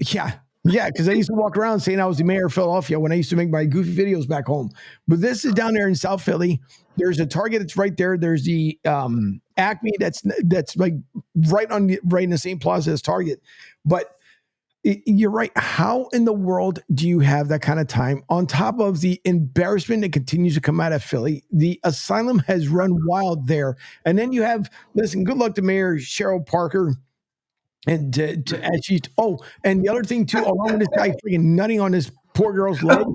Yeah, because I used to walk around saying I was the mayor of Philadelphia when I used to make my goofy videos back home. But this is down there in South Philly. There's a Target that's right there. There's the Acme that's like right in the same plaza as Target. But you're right. How in the world do you have that kind of time on top of the embarrassment that continues to come out of Philly? The asylum has run wild there. And then you have, listen, good luck to Mayor Cheryl Parker. And and the other thing too, along with this guy freaking nutting on this poor girl's leg.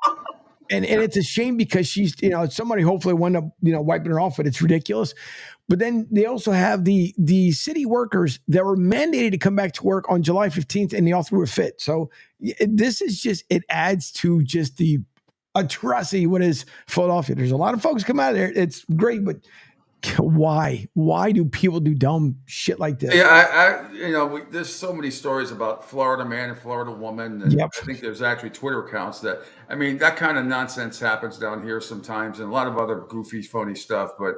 And it's a shame because she's, somebody hopefully wound up, wiping her off, but it's ridiculous. But then they also have the city workers that were mandated to come back to work on July 15th and they all threw a fit. So this is just, it adds to just the atrocity what is Philadelphia. There's a lot of folks come out of there. It's great, but why do people do dumb shit like this? Yeah, there's so many stories about Florida man and Florida woman. And Yep. I think there's actually Twitter accounts that kind of nonsense happens down here sometimes, and a lot of other goofy, funny stuff. But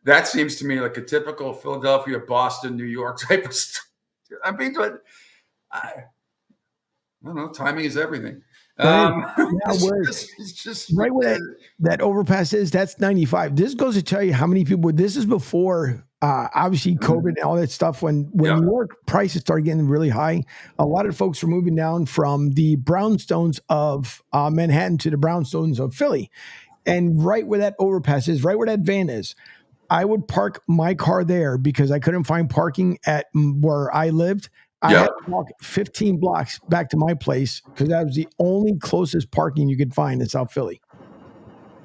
that seems to me like a typical Philadelphia, Boston, New York type of stuff. I don't know. Timing is everything. It's just right where that overpass is. That's 95. This goes to tell you how many people. This is before, obviously, COVID and all that stuff. When New York prices started getting really high, a lot of folks were moving down from the brownstones of Manhattan to the brownstones of Philly, and right where that overpass is, right where that van is. I would park my car there because I couldn't find parking at where I lived. I had to walk 15 blocks back to my place because that was the only closest parking you could find in South Philly.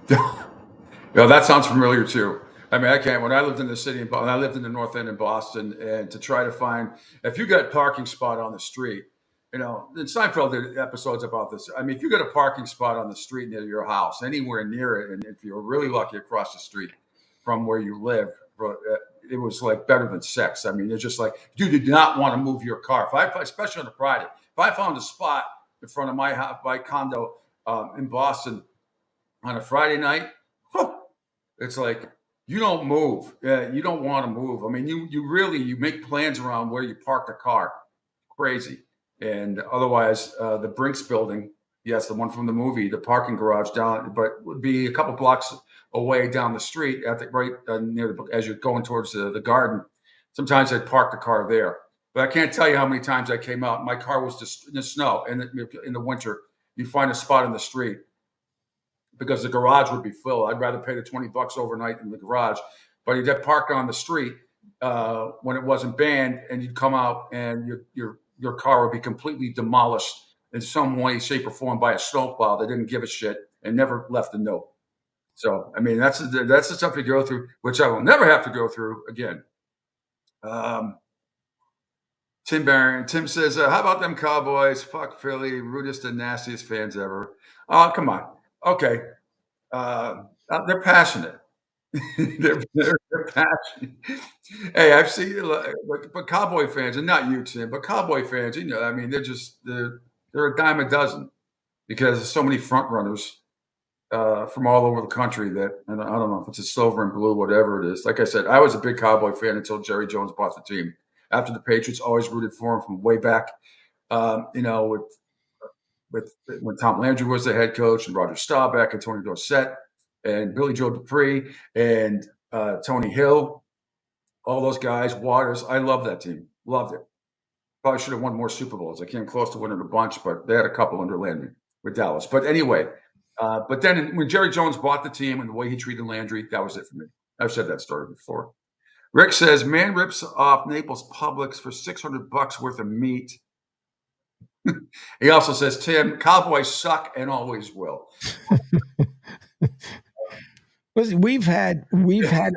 That sounds familiar too. I mean, when I lived in the city, and I lived in the North End in Boston, and to try to find, if you got a parking spot on the street, and Seinfeld did episodes about this. I mean, if you got a parking spot on the street near your house, anywhere near it, and if you're really lucky across the street from where you live, it was like better than sex. I mean, it's just like you did not want to move your car. Especially on a Friday, if I found a spot in front of my house, my condo in Boston on a Friday night, it's like you don't move. You don't want to move. I mean, you make plans around where you park the car. Crazy. And otherwise, the Brinks building, yes, the one from the movie, the parking garage down, but would be a couple blocks away down the street near as you're going towards the garden. Sometimes I'd park the car there, but I can't tell you how many times I came out. My car was just in the snow, and in the winter, you find a spot in the street because the garage would be full. I'd rather pay the $20 overnight in the garage, but you'd get parked on the street when it wasn't banned, and you'd come out and your car would be completely demolished in some way, shape, or form by a snowplow that didn't give a shit and never left a note. So, I mean, that's the stuff you go through, which I will never have to go through again. Tim says, how about them Cowboys? Fuck Philly, rudest and nastiest fans ever. Oh, come on. Okay. They're passionate. they're passionate. Hey, I've seen, but Cowboy fans, and not you, Tim, but Cowboy fans, I mean, they're a dime a dozen because there's so many front runners. from all over the country that, and I don't know if it's a silver and blue, whatever it is. Like I said, I was a big Cowboy fan until Jerry Jones bought the team. After the Patriots, always rooted for him from way back. With when Tom Landry was the head coach and Roger Staubach and Tony Dorsett and Billy Joe Dupree and Tony Hill, all those guys, Waters. I love that team. Loved it. Probably should have won more Super Bowls. I came close to winning a bunch, but they had a couple under Landry with Dallas. But anyway, but then when Jerry Jones bought the team and the way he treated Landry, that was it for me. I've said that story before. Rick says, man rips off Naples Publix for $600 worth of meat. He also says, Tim, Cowboys suck and always will. Listen, we've had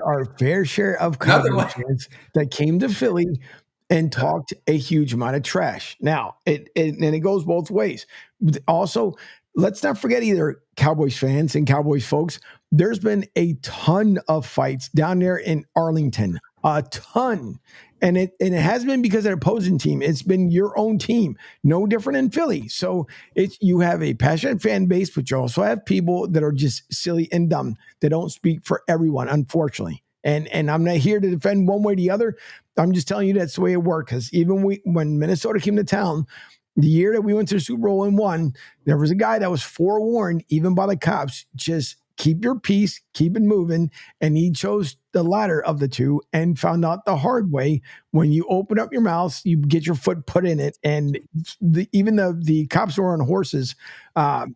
our fair share of Cowboys fans that came to Philly and talked a huge amount of trash. Now, it goes both ways. Also, let's not forget either, Cowboys fans and Cowboys folks, there's been a ton of fights down there in Arlington. A ton. And it has been because of the opposing team. It's been your own team. No different in Philly. So you have a passionate fan base, but you also have people that are just silly and dumb. They don't speak for everyone, unfortunately. And I'm not here to defend one way or the other. I'm just telling you that's the way it worked. Because even when Minnesota came to town, the year that we went to the Super Bowl and won, there was a guy that was forewarned, even by the cops, just keep your peace, keep it moving. And he chose the latter of the two and found out the hard way. When you open up your mouth, you get your foot put in it. And even the cops who were on horses had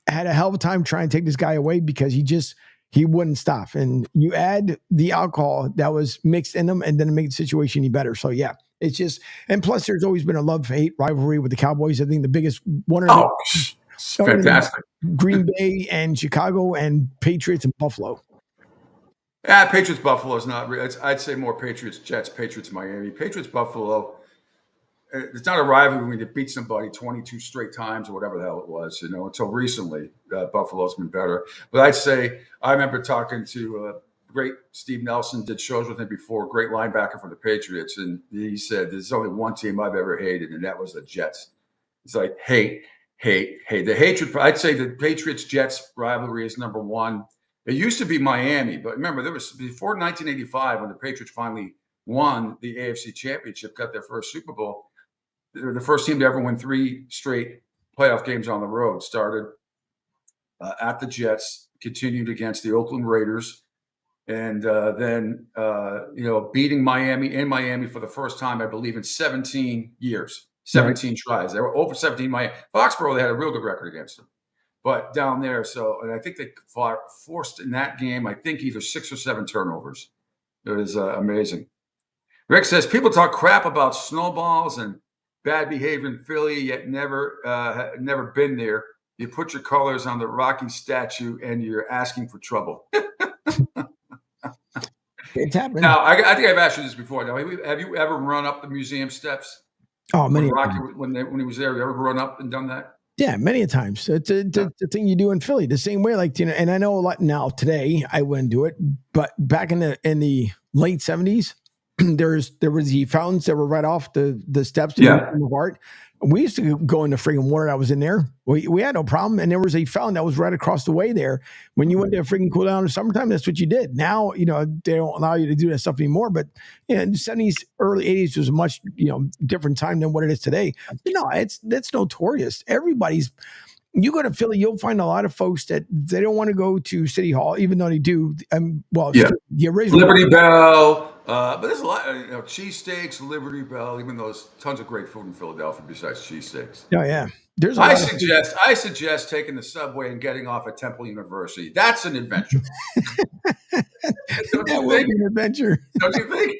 a hell of a time trying to take this guy away because he wouldn't stop. And you add the alcohol that was mixed in them and then it made the situation any better. So yeah, it's just, and plus there's always been a love-hate rivalry with the Cowboys. I think the biggest one fantastic. Green Bay and Chicago and Patriots and Buffalo. Yeah, Patriots Buffalo is not real. I'd say more Patriots Jets, Patriots Miami. Patriots Buffalo, it's not a rivalry when you beat somebody 22 straight times or whatever the hell it was, until recently. Buffalo's been better. But I'd say, I remember talking to great Steve Nelson, did shows with him before, great linebacker for the Patriots. And he said, there's only one team I've ever hated, and that was the Jets. It's like, hate. The hatred, I'd say the Patriots-Jets rivalry is number one. It used to be Miami, but remember, there was before 1985 when the Patriots finally won the AFC Championship, got their first Super Bowl. They were the first team to ever win 3 straight playoff games on the road. Started at the Jets, continued against the Oakland Raiders, and then beating Miami in Miami for the first time, I believe, in 17 years. 17 tries. They were over 17. Foxborough, they had a real good record against them. But down there, and I think they forced in that game, I think either 6 or 7 turnovers. It was amazing. Rick says, people talk crap about snowballs and bad behavior in Philly, yet never been there. You put your colors on the Rocky statue and you're asking for trouble. It's happening. Now, I think I've asked you this before. Now, have you ever run up the museum steps? Oh, many Rocky, when he was there, you ever run up and done that? Yeah, many a times. It's the thing you do in Philly. The same way, and I know a lot now. Today, I wouldn't do it, but back in the late 70s, there was the fountains that were right off the steps to the Museum of Art. We used to go in the friggin' water that was in there. We had no problem. And there was a fountain that was right across the way there. When you went to friggin' cool down in the summertime, that's what you did. Now, they don't allow you to do that stuff anymore. But in the 70s, early 80s was a much, different time than what it is today. But no, that's notorious. You go to Philly, you'll find a lot of folks that they don't want to go to City Hall, even though they do. The original Liberty Bell. But there's a lot, cheesesteaks, Liberty Bell, even though there's tons of great food in Philadelphia besides cheesesteaks. Oh, yeah. I suggest taking the subway and getting off at Temple University. That's an adventure. That will be an adventure. Don't you think?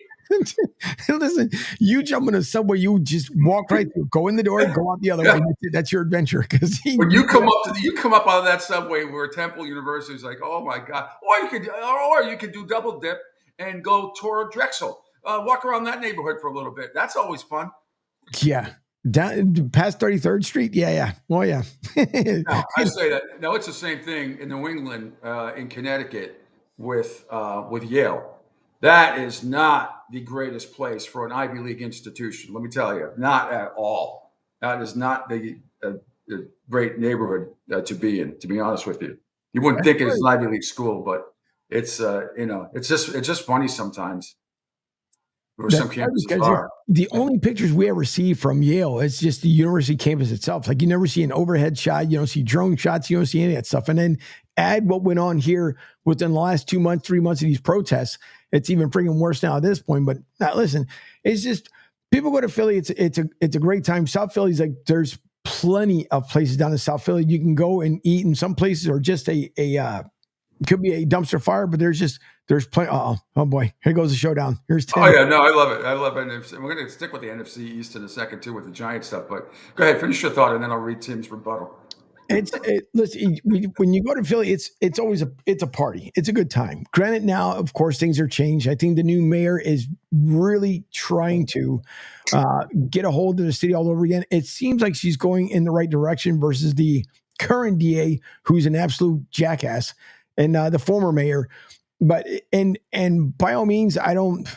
Listen, you jump in a subway, you just walk right through, go in the door, go out the other way. That's your adventure. Because when you come up out of that subway where Temple University is like, oh my God, or you could do double dip and go tour Drexel, walk around that neighborhood for a little bit. That's always fun. Yeah, down past 33rd Street. Yeah. Oh yeah. No, I say that. No, it's the same thing in New England, in Connecticut with Yale. That is not the greatest place for an Ivy League institution. Let me tell you, not at all. That is not the great neighborhood to be in, to be honest with you. You wouldn't think it's an Ivy League school, but it's it's just funny sometimes. Where some campuses are. The only pictures we ever see from Yale, it's just the university campus itself. Like you never see an overhead shot, you don't see drone shots, you don't see any of that stuff. And then add what went on here within the last 2 months, 3 months of these protests. It's even freaking worse now at this point. But now, listen, it's just people go to Philly. It's a great time. South Philly's like there's plenty of places down in South Philly you can go and eat. And some places are just it could be a dumpster fire, but there's plenty. Oh boy, here goes the showdown. Here's Tim. Oh yeah, no, I love it. I love NFC. We're going to stick with the NFC East in a second too with the Giant stuff. But go ahead, finish your thought, and then I'll read Tim's rebuttal. Listen, when you go to Philly, it's always a party. It's a good time. Granted, now of course things are changed. I think the new mayor is really trying to get a hold of the city all over again. It seems like she's going in the right direction versus the current DA, who's an absolute jackass, and the former mayor. But and by all means, I don't.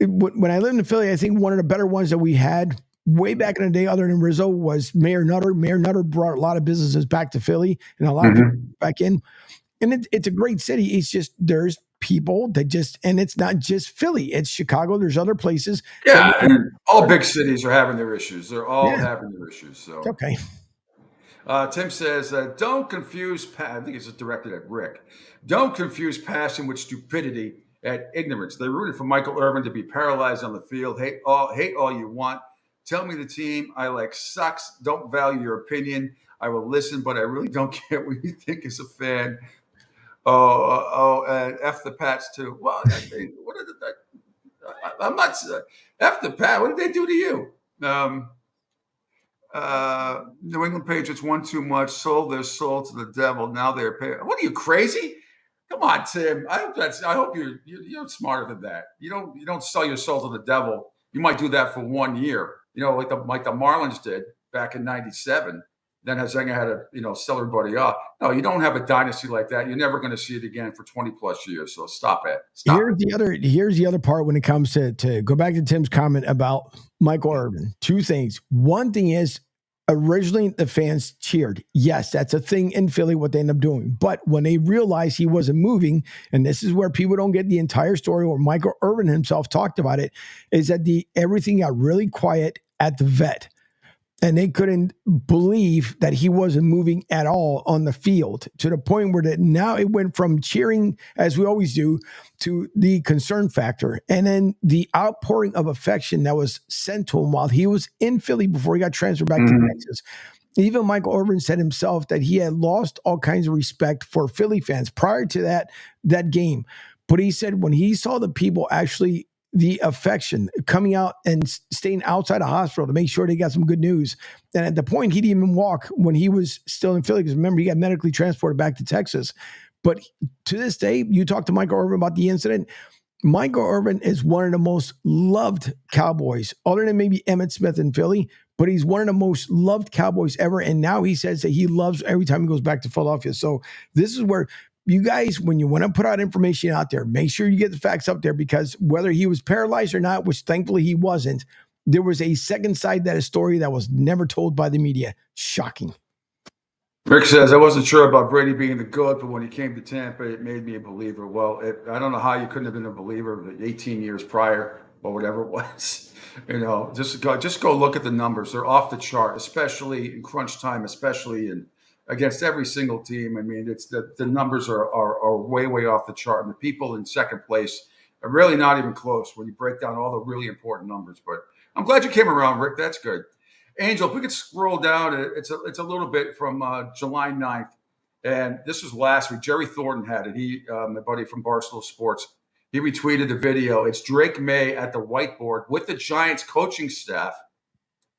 When I lived in Philly, I think one of the better ones that we had way back in the day, other than Rizzo, was Mayor Nutter. Mayor Nutter brought a lot of businesses back to Philly and a lot of people back in. And it's a great city. It's just there's people that just, and it's not just Philly. It's Chicago. There's other places. Yeah, and all big cities are having their issues. They're all having their issues. So okay. Tim says, don't confuse, I think it's directed at Rick. Don't confuse passion with stupidity and ignorance. They rooted for Michael Irvin to be paralyzed on the field. Hate all you want. Tell me the team I like sucks. Don't value your opinion. I will listen, but I really don't get what you think as a fan. And F the Pats too. Well, I'm not F the Pat. What did they do to you? New England Patriots won too much, sold their soul to the devil. Now they're paying. What are you, crazy? Come on, Tim. I hope you're smarter than that. You don't sell your soul to the devil. You might do that for 1 year, like the Marlins did back in '97. Then Hazenga had to sell everybody off. No, you don't have a dynasty like that. You're never going to see it again for 20 plus years. So stop it. Here's the other part when it comes to go back to Tim's comment about Michael Irvin. Two things. One thing is, originally the fans cheered. Yes, that's a thing in Philly, what they end up doing. But when they realized he wasn't moving, and this is where people don't get the entire story, or Michael Irvin himself talked about it, is that everything got really quiet at the vet. And they couldn't believe that he wasn't moving at all on the field, to the point where now it went from cheering, as we always do, to the concern factor. And then the outpouring of affection that was sent to him while he was in Philly before he got transferred back to Texas. Even Michael Irvin said himself that he had lost all kinds of respect for Philly fans prior to that game. But he said when he saw the people actually, the affection coming out and staying outside a hospital to make sure they got some good news. And at the point, he didn't even walk when he was still in Philly, because remember, he got medically transported back to Texas. But to this day, you talk to Michael Irvin about the incident. Michael Irvin is one of the most loved Cowboys, other than maybe Emmitt Smith in Philly, but he's one of the most loved Cowboys ever. And now he says that he loves every time he goes back to Philadelphia. So this is where you guys, when you want to put out information out there, make sure you get the facts up there, because whether he was paralyzed or not, which thankfully he wasn't, there was a second side to that story that was never told by the media. Shocking. Rick says, I wasn't sure about Brady being the GOAT, but when he came to Tampa, it made me a believer. Well, I don't know how you couldn't have been a believer 18 years prior or whatever it was. Just go look at the numbers. They're off the chart, especially in crunch time, especially against every single team. I mean, it's the numbers are way, way off the chart. And the people in second place are really not even close when you break down all the really important numbers. But I'm glad you came around, Rick. That's good. Angel, if we could scroll down, it's a little bit from July 9th. And this was last week. Jerry Thornton had it. My buddy from Barstool Sports, he retweeted the video. It's Drake May at the whiteboard with the Giants coaching staff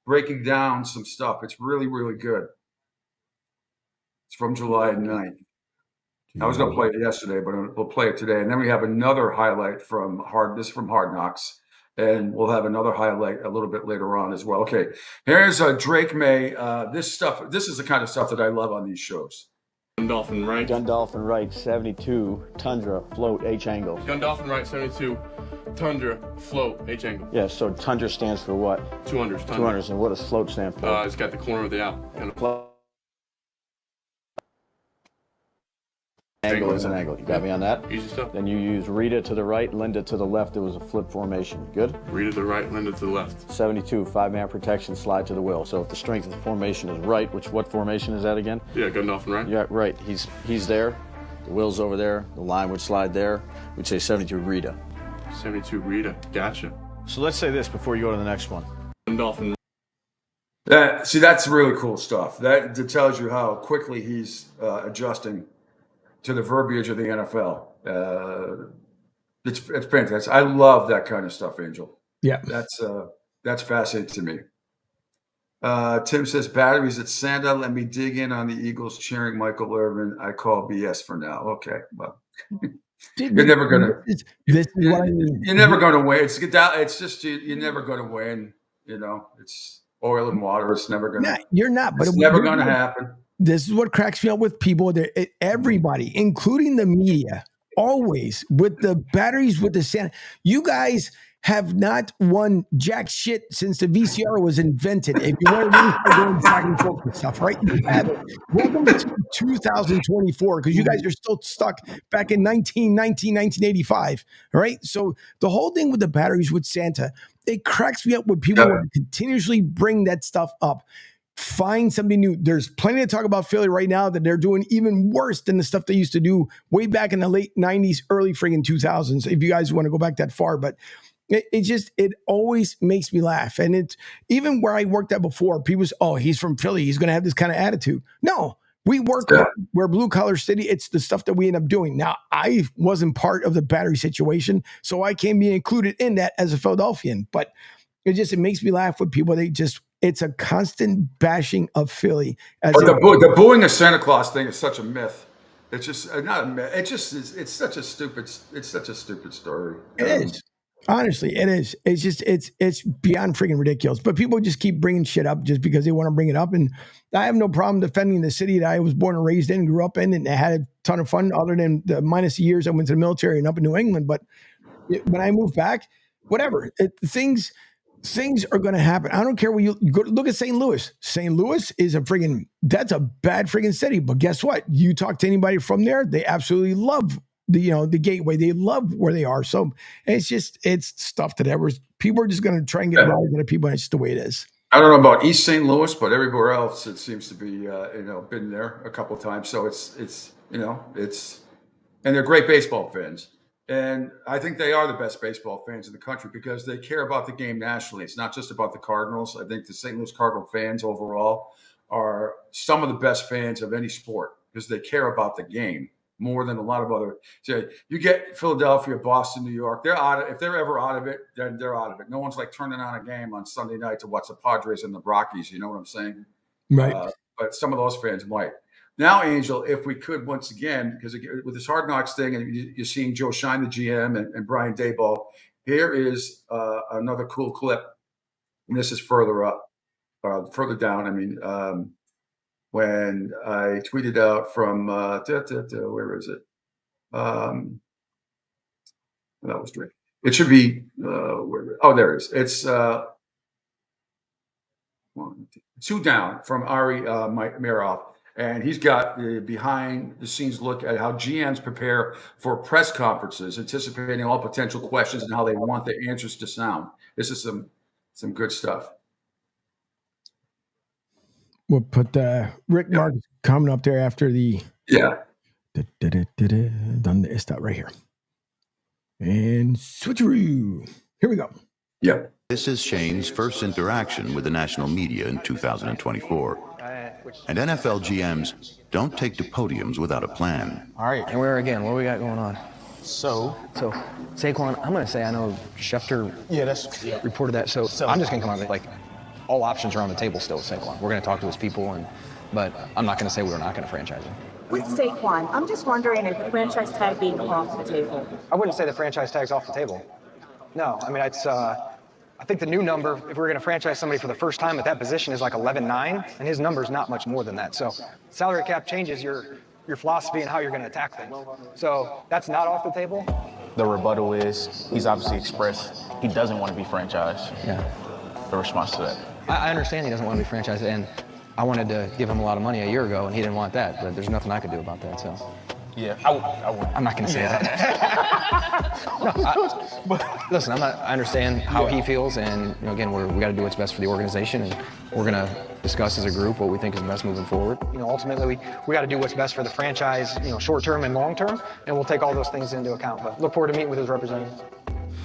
breaking down some stuff. It's really, really good. It's from July 9th. I was going to play it yesterday, but we'll play it today. And then we have another highlight from Hard Knocks. And we'll have another highlight a little bit later on as well. Okay, here's Drake May. This is the kind of stuff that I love on these shows. Gundolphin right, 72, Tundra, float, H-angle. Gundolphin right, 72, Tundra, float, H-angle. Yeah, so Tundra stands for what? 200s. 200s, and what does float stand for? It's got the corner of the out. Angle is an angle. You got me on that? Easy stuff. Then you use Rita to the right, Linda to the left. It was a flip formation. Good? Rita to the right, Linda to the left. 72, 5-man protection, slide to the will. So if the strength of the formation is right, what formation is that again? Yeah, Gundolphin right. Yeah, right. He's there. The will's over there. The line would slide there. We'd say 72 Rita. 72 Rita. Gotcha. So let's say this before you go to the next one. Gundolphin. See, that's really cool stuff. That tells you how quickly he's adjusting to the verbiage of the NFL. It's fantastic. I love that kind of stuff, Angel. Yeah, that's fascinating to me. Tim says batteries at Santa. Let me dig in on the Eagles cheering Michael Irvin. I call BS for now. Okay, well, you're never gonna. This is what I mean. You're never gonna win. It's just you're never gonna win. You know, it's oil and water. It's never gonna. No, you're not. But it's never gonna happen. This is what cracks me up with people. Everybody, including the media, always with the batteries with the Santa. You guys have not won jack shit since the VCR was invented. If you want to really start going back and forth and stuff, right? You have it. Welcome to 2024, because you guys are still stuck back in 1985, all right? So the whole thing with the batteries with Santa, it cracks me up when people continuously bring that stuff up. Find something new. There's plenty to talk about Philly right now that they're doing even worse than the stuff they used to do way back in the late 90s, early friggin' 2000s, if you guys want to go back that far. But it always makes me laugh. And it's even where I worked at before, people say, oh, he's from Philly, he's going to have this kind of attitude. No, we work, we're blue collar city. It's the stuff that we end up doing. Now, I wasn't part of the battery situation, so I can't be included in that as a Philadelphian. But it makes me laugh with people. It's a constant bashing of Philly. The booing of Santa Claus thing is such a myth. It's just not a myth. It's such a stupid story. It is. Honestly, it is. It's beyond freaking ridiculous. But people just keep bringing shit up just because they want to bring it up. And I have no problem defending the city that I was born and raised in, grew up in, and had a ton of fun other than the minus the years I went to the military and up in New England. But when I moved back, whatever, things are going to happen. I don't care where you go. Look at St. Louis. St. Louis is that's a bad freaking city. But guess what? You talk to anybody from there, they absolutely love the gateway. They love where they are. So it's stuff that people are just going to try and get riled at people. And it's just the way it is. I don't know about East St. Louis, but everywhere else, it seems to be, been there a couple of times. So and they're great baseball fans. And I think they are the best baseball fans in the country because they care about the game nationally. It's not just about the Cardinals. I think the St. Louis Cardinal fans overall are some of the best fans of any sport because they care about the game more than a lot of other. So you get Philadelphia, Boston, New York. They're out. If they're ever out of it, then they're out of it. No one's like turning on a game on Sunday night to watch the Padres and the Rockies. You know what I'm saying? Right. But some of those fans might. Now, Angel, if we could once again, because with this Hard Knocks thing, and you're seeing Joe Shine, the GM, and Brian Daboll, here is another cool clip. And this is further down. I mean, when I tweeted out from where is it? That was great. It should be there it is. It's 2 down from Ari Meroff. And he's got the behind-the-scenes look at how GMs prepare for press conferences, anticipating all potential questions and how they want the answers to sound. This is some good stuff. We'll put Rick Marks coming up there after the done stop right here. And switcheroo. Here we go. Yeah. This is Shane's first interaction with the national media in 2024. And NFL GMs don't take to podiums without a plan. All right, and where again? What we got going on? So Saquon, I'm going to say I know Schefter reported that. So I'm just going to come out with all options are on the table still with Saquon. We're going to talk to his people, but I'm not going to say we're not going to franchise him. With Saquon, I'm just wondering if the franchise tag being off the table. I wouldn't say the franchise tag's off the table. No, I mean, it's I think the new number, if we're going to franchise somebody for the first time at that position, is like 11.9, and his number is not much more than that. So salary cap changes your philosophy and how you're going to attack things. So that's not off the table. The rebuttal is he's obviously expressed he doesn't want to be franchised. Yeah. The response to that? I understand he doesn't want to be franchised, and I wanted to give him a lot of money a year ago, and he didn't want that, but there's nothing I could do about that. So Yeah, I would. I'm not going to say that. Listen, I understand how he feels, and again, we got to do what's best for the organization, and we're going to discuss as a group what we think is best moving forward. Ultimately, we got to do what's best for the franchise, short term and long term, and we'll take all those things into account. But look forward to meeting with his representatives.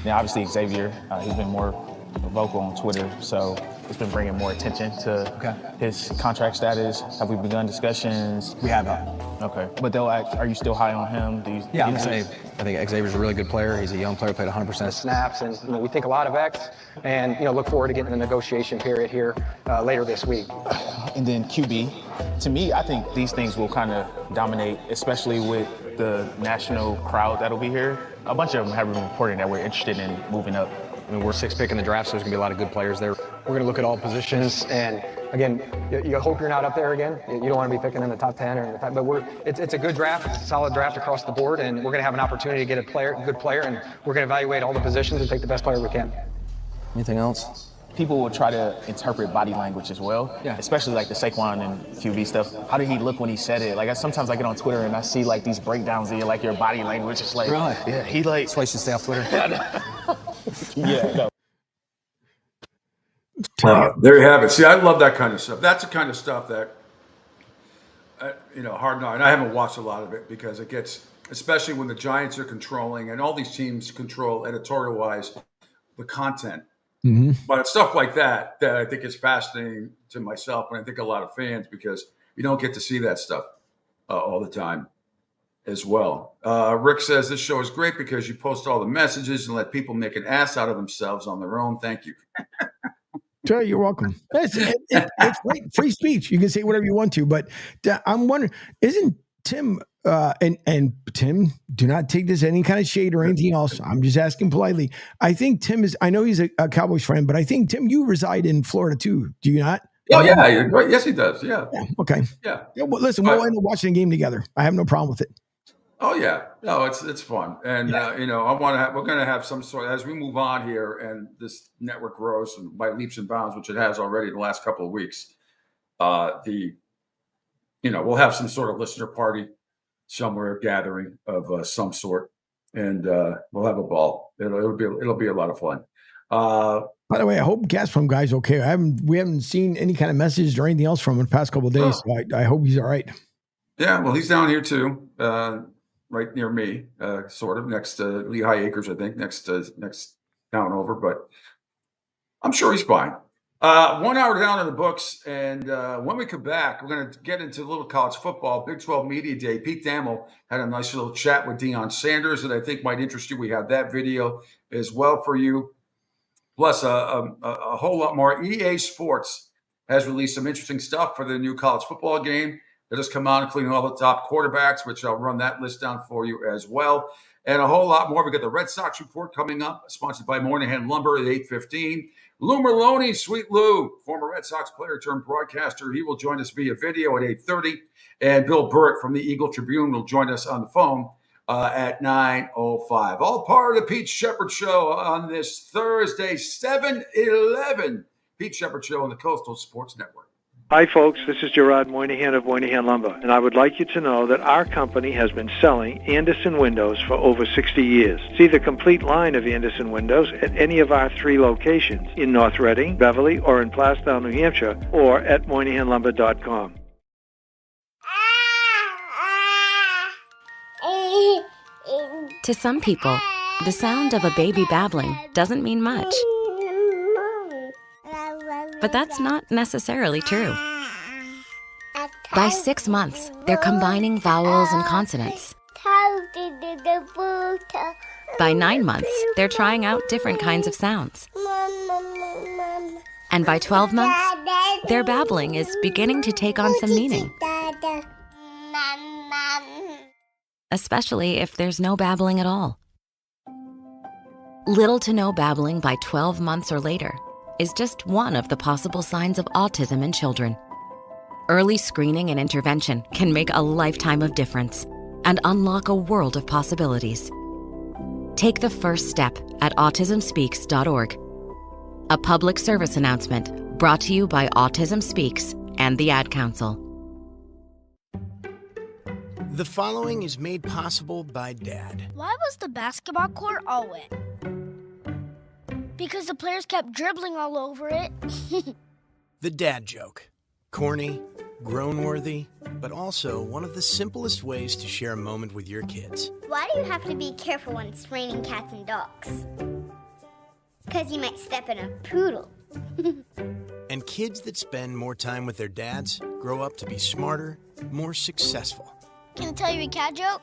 Yeah, obviously Xavier, he's been more vocal on Twitter, so it's been bringing more attention to his contract status. Have we begun discussions? We have not. Okay, but they'll ask, are you still high on him? I think Xavier's a really good player. He's a young player, played 100% of snaps, and we think a lot of X, and look forward to getting in the negotiation period here later this week. And then QB, to me, I think these things will kind of dominate, especially with the national crowd that'll be here. A bunch of them have been reporting that we're interested in moving up. We're 6th pick in the draft, so there's going to be a lot of good players there. We're going to look at all positions, and again, you hope you're not up there again. You don't want to be picking in the top 10 or in the top, but it's a good draft. It's a solid draft across the board, and we're going to have an opportunity to get a good player, and we're going to evaluate all the positions and take the best player we can. Anything else? People will try to interpret body language as well, especially like the Saquon and QB stuff. How did he look when he said it? Like sometimes I get on Twitter and I see like these breakdowns of your body language. It's like, really? Yeah, he like. That's why you should stay off Twitter. Yeah. No. There you have it. See, I love that kind of stuff. That's the kind of stuff that, hard not. And I haven't watched a lot of it because it gets, especially when the Giants are controlling and all these teams control editorial-wise the content. Mm-hmm. But it's stuff like that I think is fascinating to myself, and I think a lot of fans, because you don't get to see that stuff all the time as well. Rick says, this show is great because you post all the messages and let people make an ass out of themselves on their own. Thank you. Sure, you're welcome. It's free speech. You can say whatever you want to, but I'm wondering, isn't Tim and Tim, do not take this any kind of shade or anything else. I'm just asking politely. I think Tim I know he's a Cowboys friend, but I think, Tim, you reside in Florida too. Do you not? Oh, yeah. Yes, he does. Yeah. Okay. Yeah. Well, listen, we'll end up watching a game together. I have no problem with it. Oh, yeah. No, it's fun. And, we're going to have some sort, as we move on here and this network grows and by leaps and bounds, which it has already the last couple of weeks, we'll have some sort of listener party somewhere, gathering of some sort, and we'll have a ball. It'll be a lot of fun. By the way, I hope Gazprom guy's okay. We haven't seen any kind of message or anything else from him the past couple of days. So I hope he's all right. Yeah, well, he's down here too, right near me, sort of next to Lehigh Acres, I think, next town over. But I'm sure he's fine. 1 hour down in the books, and when we come back, we're going to get into a little college football. Big 12 Media Day. Pete Thamel had a nice little chat with Deion Sanders that I think might interest you. We have that video as well for you. Plus a whole lot more. EA Sports has released some interesting stuff for the new college football game that has come out, including all the top quarterbacks, which I'll run that list down for you as well. And a whole lot more. We got the Red Sox report coming up, sponsored by Moynihan Lumber at 8:15. Lou Merlone, Sweet Lou, former Red Sox player turned broadcaster. He will join us via video at 8:30. And Bill Burrett from the Eagle Tribune will join us on the phone at 9:05. All part of the Pete Sheppard Show on this Thursday, 7/11. Pete Sheppard Show on the Coastal Sports Network. Hi, folks. This is Gerard Moynihan of Moynihan Lumber, and I would like you to know that our company has been selling Anderson windows for over 60 years. See the complete line of Anderson windows at any of our 3 locations in North Reading, Beverly, or in Plastown, New Hampshire, or at MoynihanLumber.com. To some people, the sound of a baby babbling doesn't mean much. But that's not necessarily true. By 6 months, they're combining vowels and consonants. By 9 months, they're trying out different kinds of sounds. And by 12 months, their babbling is beginning to take on some meaning. Especially if there's no babbling at all. Little to no babbling by 12 months or later is just one of the possible signs of autism in children. Early screening and intervention can make a lifetime of difference and unlock a world of possibilities. Take the first step at autismspeaks.org. A public service announcement brought to you by Autism Speaks and the Ad Council. The following is made possible by Dad. Why was the basketball court all wet? Because the players kept dribbling all over it. The dad joke. Corny, grown-worthy, but also one of the simplest ways to share a moment with your kids. Why do you have to be careful when it's raining cats and dogs? Because you might step in a poodle. And kids that spend more time with their dads grow up to be smarter, more successful. Can I tell you a cat joke?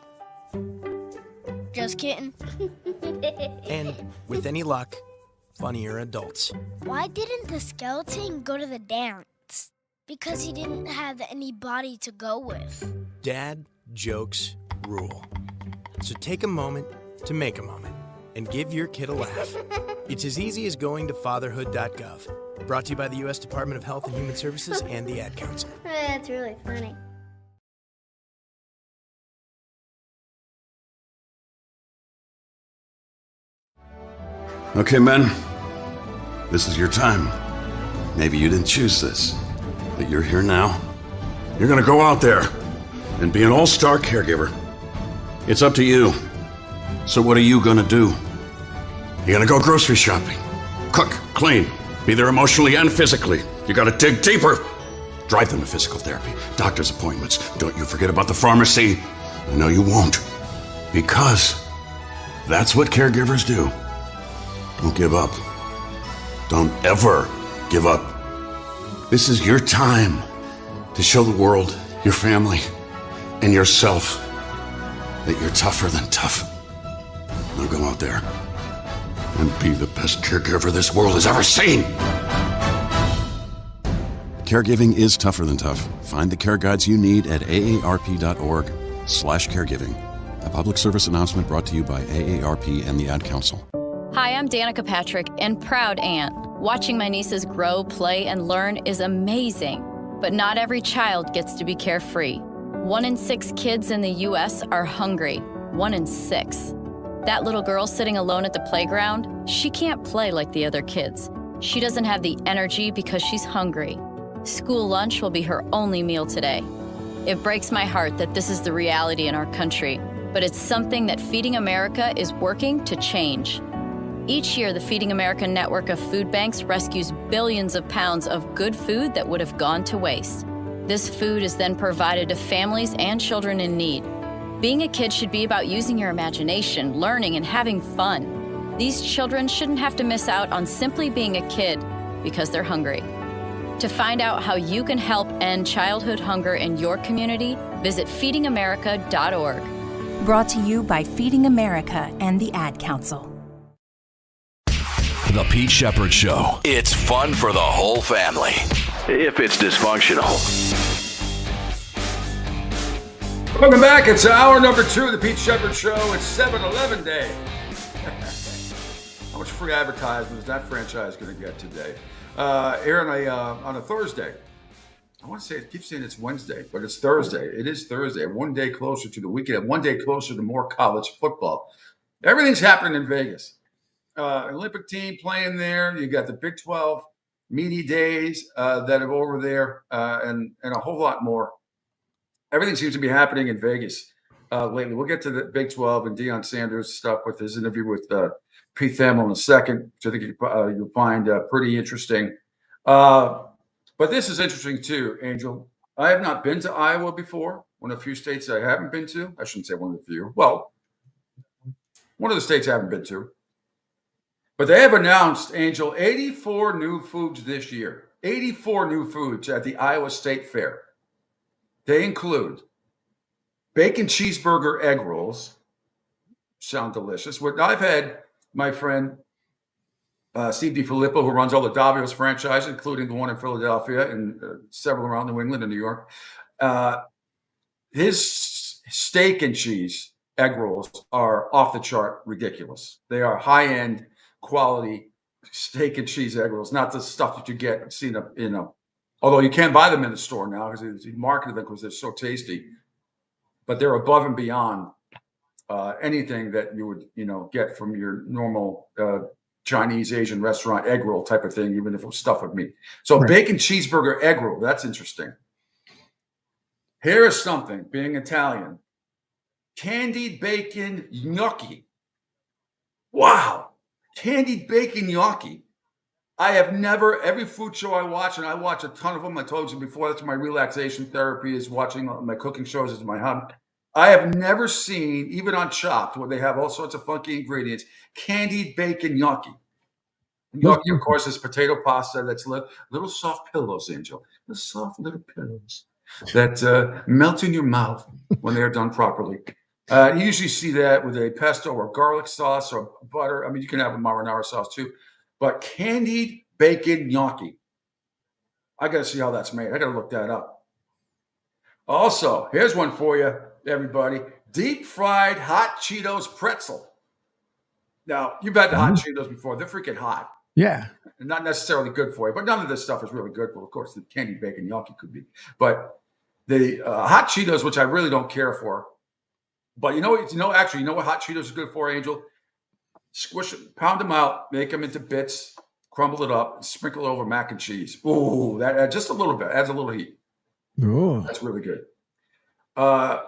Just kidding. And with any luck, funnier adults. Why didn't the skeleton go to the dance? Because he didn't have anybody to go with. Dad jokes rule. So take a moment to make a moment and give your kid a laugh. It's as easy as going to fatherhood.gov. Brought to you by the U.S. Department of Health and Human Services and the Ad Council. That's really funny. Okay, men, this is your time. Maybe you didn't choose this, but you're here now. You're gonna go out there and be an all-star caregiver. It's up to you. So what are you gonna do? You're gonna go grocery shopping, cook, clean, be there emotionally and physically. You gotta dig deeper. Drive them to physical therapy, doctor's appointments. Don't you forget about the pharmacy. I know you won't, because that's what caregivers do. Don't give up. Don't ever give up. This is your time to show the world, your family, and yourself that you're tougher than tough. Now go out there and be the best caregiver this world has ever seen. Caregiving is tougher than tough. Find the care guides you need at aarp.org/caregiving. A public service announcement brought to you by AARP and the Ad Council. Hi, I'm Danica Patrick and proud aunt. Watching my nieces grow, play, and learn is amazing. But not every child gets to be carefree. 1 in 6 kids in the U.S. are hungry. 1 in 6. That little girl sitting alone at the playground, she can't play like the other kids. She doesn't have the energy because she's hungry. School lunch will be her only meal today. It breaks my heart that this is the reality in our country, but it's something that Feeding America is working to change. Each year, the Feeding America network of food banks rescues billions of pounds of good food that would have gone to waste. This food is then provided to families and children in need. Being a kid should be about using your imagination, learning, and having fun. These children shouldn't have to miss out on simply being a kid because they're hungry. To find out how you can help end childhood hunger in your community, visit feedingamerica.org. Brought to you by Feeding America and the Ad Council. The Pete Sheppard Show. It's fun for the whole family, if it's dysfunctional. Welcome back. It's hour number 2 of the Pete Sheppard Show. It's 7-Eleven Day. How much free advertisement is that franchise going to get today? Here on a Thursday. I want to say, I keep saying it's Wednesday, but it's Thursday. It is Thursday. One day closer to the weekend. One day closer to more college football. Everything's happening in Vegas. Olympic team playing there. You got the Big 12 media days that are over there, and a whole lot more. Everything seems to be happening in Vegas lately. We'll get to the Big 12 and Deion Sanders stuff with his interview with Pete Thamel in a second, which I think you'll find pretty interesting. But this is interesting too, Angel. I have not been to Iowa before. One of the few states I haven't been to. I shouldn't say one of the few. Well, one of the states I haven't been to. But they have announced, Angel, 84 new foods this year. 84 new foods at the Iowa State Fair. They include bacon cheeseburger egg rolls. Sound delicious. What I've had, my friend Steve DiFilippo, who runs all the Davios franchises, including the one in Philadelphia and several around New England and New York. His steak and cheese egg rolls are off the chart ridiculous. They are high-end quality steak and cheese egg rolls, not the stuff that you get seen although you can buy them in the store now because he marketed them because they're so tasty, but they're above and beyond anything that you would, get from your normal Chinese, Asian restaurant egg roll type of thing, even if it was stuffed with meat. So right. Bacon cheeseburger egg roll, that's interesting. Here is something, being Italian, candied bacon gnocchi. Wow. Candied bacon gnocchi. I have never, every food show I watch, and I watch a ton of them, I told you before, that's my relaxation therapy, is watching my cooking shows is my hobby. I have never seen, even on Chopped, where they have all sorts of funky ingredients, candied bacon gnocchi. Gnocchi, of course, is potato pasta that's little soft pillows, Angel. Little soft little pillows that melt in your mouth when they are done properly. You usually see that with a pesto or garlic sauce or butter. I mean, you can have a marinara sauce too. But candied bacon gnocchi. I got to see how that's made. I got to look that up. Also, here's one for you, everybody. Deep fried hot Cheetos pretzel. Now, you've had the hot Cheetos before. They're freaking hot. Yeah. Not necessarily good for you, but none of this stuff is really good for. Of course, the candied bacon gnocchi could be. But the hot Cheetos, which I really don't care for. But you know what hot Cheetos is good for, Angel? Squish it, pound them out, make them into bits, crumble it up, and sprinkle it over mac and cheese. Ooh, that just a little bit, adds a little heat. Ooh. That's really good. No.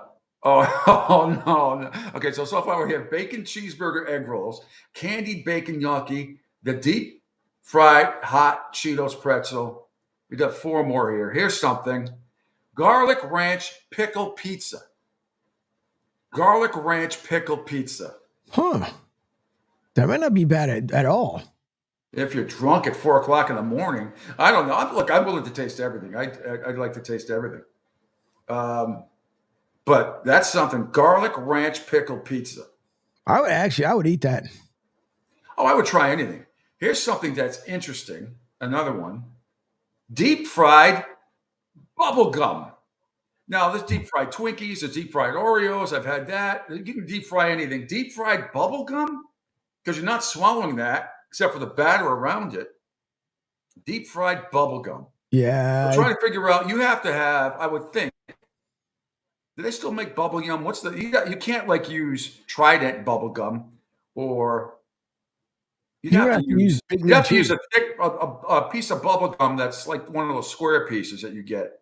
Okay, so far we have bacon cheeseburger egg rolls, candied bacon gnocchi, the deep fried hot Cheetos pretzel. We got 4 more here. Here's something. Garlic ranch pickle pizza. Garlic ranch pickle pizza. Huh. That might not be bad at all. If you're drunk at 4 o'clock in the morning, I don't know. I'm willing to taste everything. I'd like to taste everything. But that's something. Garlic ranch pickle pizza. I would eat that. Oh, I would try anything. Here's something that's interesting. Another one. Deep fried bubble gum. Now, there's deep fried Twinkies, there's deep fried Oreos. I've had that. You can deep fry anything. Deep fried bubble gum? Because you're not swallowing that, except for the batter around it. Deep fried bubble gum. Yeah. I'm trying to figure out, you have to have, I would think, do they still make bubble gum? You can't like use Trident bubble gum, or you'd have to use a thick a piece of bubble gum that's like one of those square pieces that you get.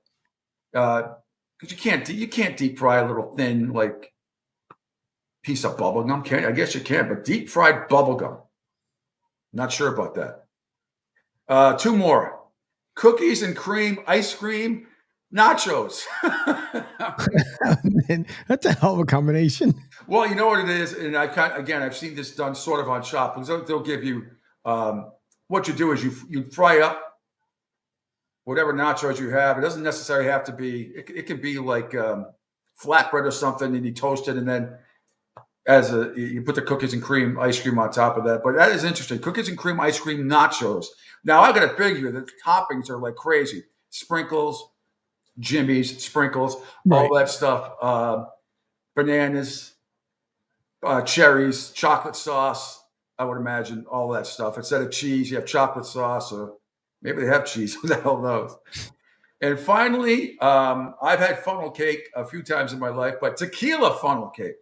Because you can't deep fry a little thin like piece of bubble gum, can you? I guess you can, but deep fried bubble gum. Not sure about that. 2 more. Cookies and cream, ice cream, nachos. That's a hell of a combination. Well, you know what it is, and I've seen this done sort of on Shop. They'll give you what you do is you fry up whatever nachos you have. It doesn't necessarily have to be. It could be like flatbread or something, and you toast it, and then you put the cookies and cream ice cream on top of that. But that is interesting. Cookies and cream ice cream nachos. Now I got to figure that the toppings are like crazy. Sprinkles, Jimmy's, sprinkles, all that stuff. Bananas, cherries, chocolate sauce. I would imagine all that stuff. Instead of cheese, you have chocolate sauce, or maybe they have cheese. Who the hell knows? And finally, I've had funnel cake a few times in my life, but tequila funnel cake.